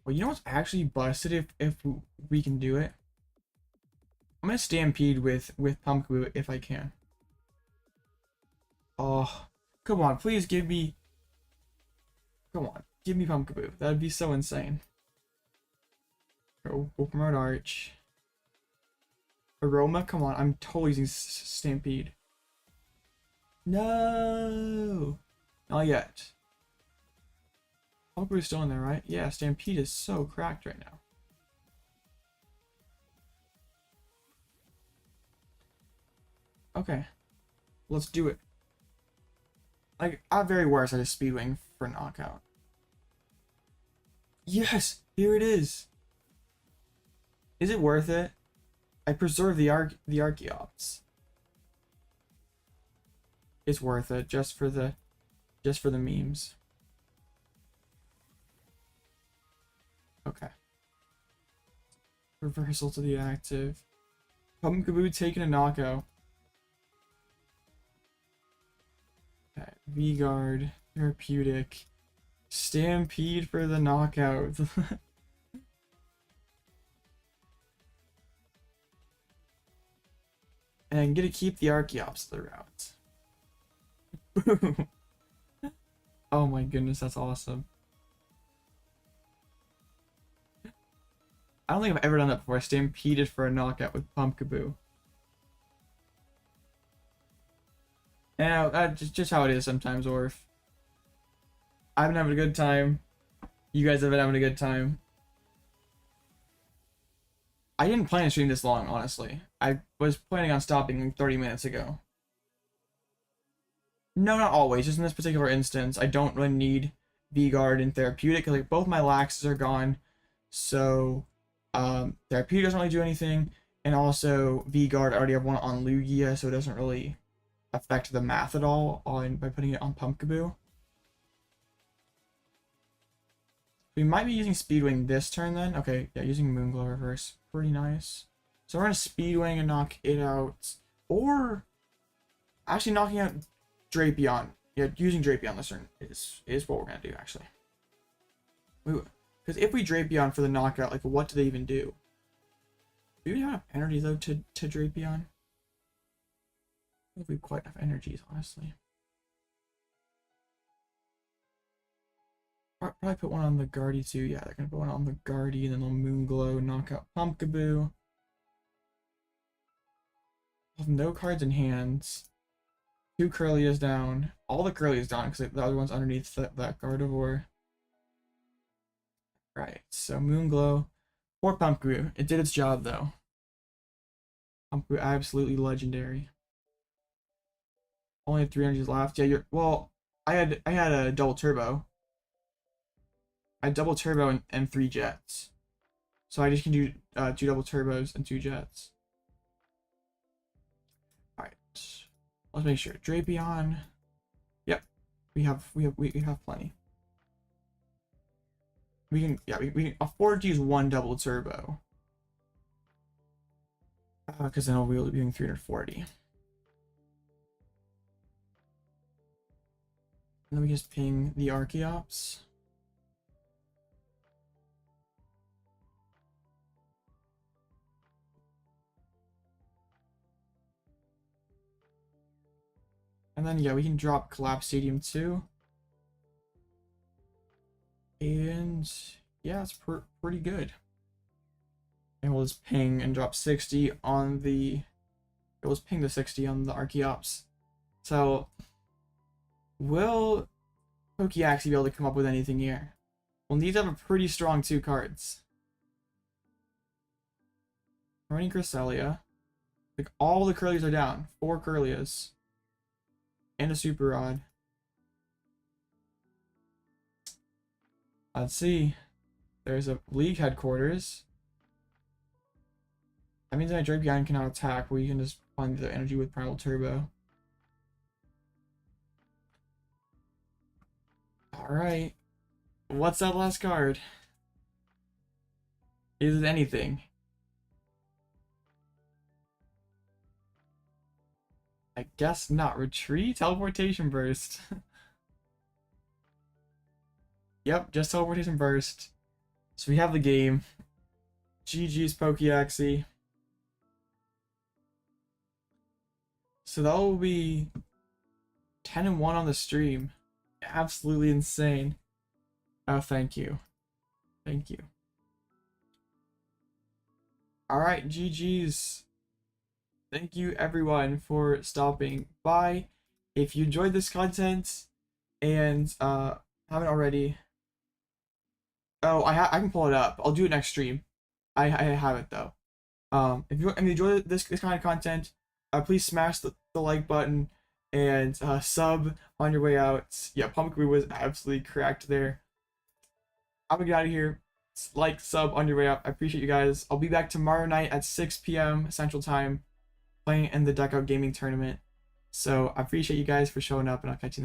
Well, you know what's actually busted if we can do it? I'm gonna Stampede with Pumpkaboo if I can. Oh, come on, please give me... Come on, give me Pumpkaboo. That'd be so insane. Oh, we'll promote Arch. Aroma, come on, I'm totally using Stampede. No! Not yet. Pumpkaboo's still in there, right? Yeah, Stampede is so cracked right now. Okay, let's do it. Like, at very worst, I just Speedwing for knockout. Yes, here it is. Is it worth it? I preserve the Archeops. It's worth it just for the memes. Okay. Reversal to the active. Pumpkaboo taking a knockout. Okay. V-Guard. Therapeutic. Stampede for the knockout. And I get to keep the Archeops throughout. Boom. Oh my goodness, that's awesome. I don't think I've ever done that before. I stampeded for a knockout with Pumpkaboo. And that's just how it is sometimes, or if I've been having a good time, you guys have been having a good time. I didn't plan to stream this long, honestly. I was planning on stopping like 30 minutes ago. No, not always. Just in this particular instance, I don't really need V-Guard and Therapeutic because like both my Laxes are gone. So Therapeutic doesn't really do anything, and also V-Guard I already have one on Lugia, so it doesn't really affect the math at all by putting it on Pumpkaboo. We might be using Speedwing this turn then. Okay, yeah, using Moonglow Reverse. Pretty nice. So we're gonna Speedwing and knock it out. Or actually knocking out Drapion. Yeah, using Drapion this turn is what we're gonna do actually. Because if we Drapion for the knockout, like what do they even do? Do we have enough energy though to Drapion? I don't know if we have quite enough energies, honestly. Probably put one on the Guardy too. Yeah, they're gonna put one on the Guardy, and then they'll Moonglow, knock out Pumpkaboo. Have no cards in hands. 2 Curlias down. All the Curlias down because the other one's underneath that Gardevoir. Right, so Moonglow. Poor Pumpkaboo. It did its job though. Pumpkaboo absolutely legendary. Only 3 energies left. Yeah, well, I had a double turbo. I double turbo and 3 jets. So I just can do 2 double turbos and 2 jets. Alright. Let's make sure. Drapion. Yep. We have plenty. We can afford to use 1 double turbo. Because then we'll be doing 340. And then we just ping the Archeops. And then, yeah, we can drop Collapsed Stadium too. And, yeah, it's pretty good. And we'll just ping and drop 60 on the... We'll just ping the 60 on the Archeops. So, will Pokeaxi be able to come up with anything here? We'll need to have a pretty strong 2 cards. Running Cresselia. Like, all the Curlias are down. 4 Curlias. And a Super Rod. Let's see. There's a League Headquarters. That means that Drapion cannot attack, where you can just find the energy with Primal Turbo. Alright. What's that last card? Is it anything? I guess not. Retreat? Teleportation Burst. Yep, just Teleportation Burst. So we have the game. GG's Pokeaxi. So that will be 10-1 on the stream. Absolutely insane. Oh, thank you. Thank you. Alright, GG's. Thank you everyone for stopping by. If you enjoyed this content and haven't already, I can pull it up. I'll do it next stream. I have it though. If you enjoy this kind of content, please smash the like button and sub on your way out. Yeah, Pumpkaboo was absolutely cracked there. I'm gonna get out of here. Like, sub on your way out. I appreciate you guys. I'll be back tomorrow night at 6 p.m. Central Time, playing in the Deck Out Gaming Tournament. So I appreciate you guys for showing up, and I'll catch you in the next.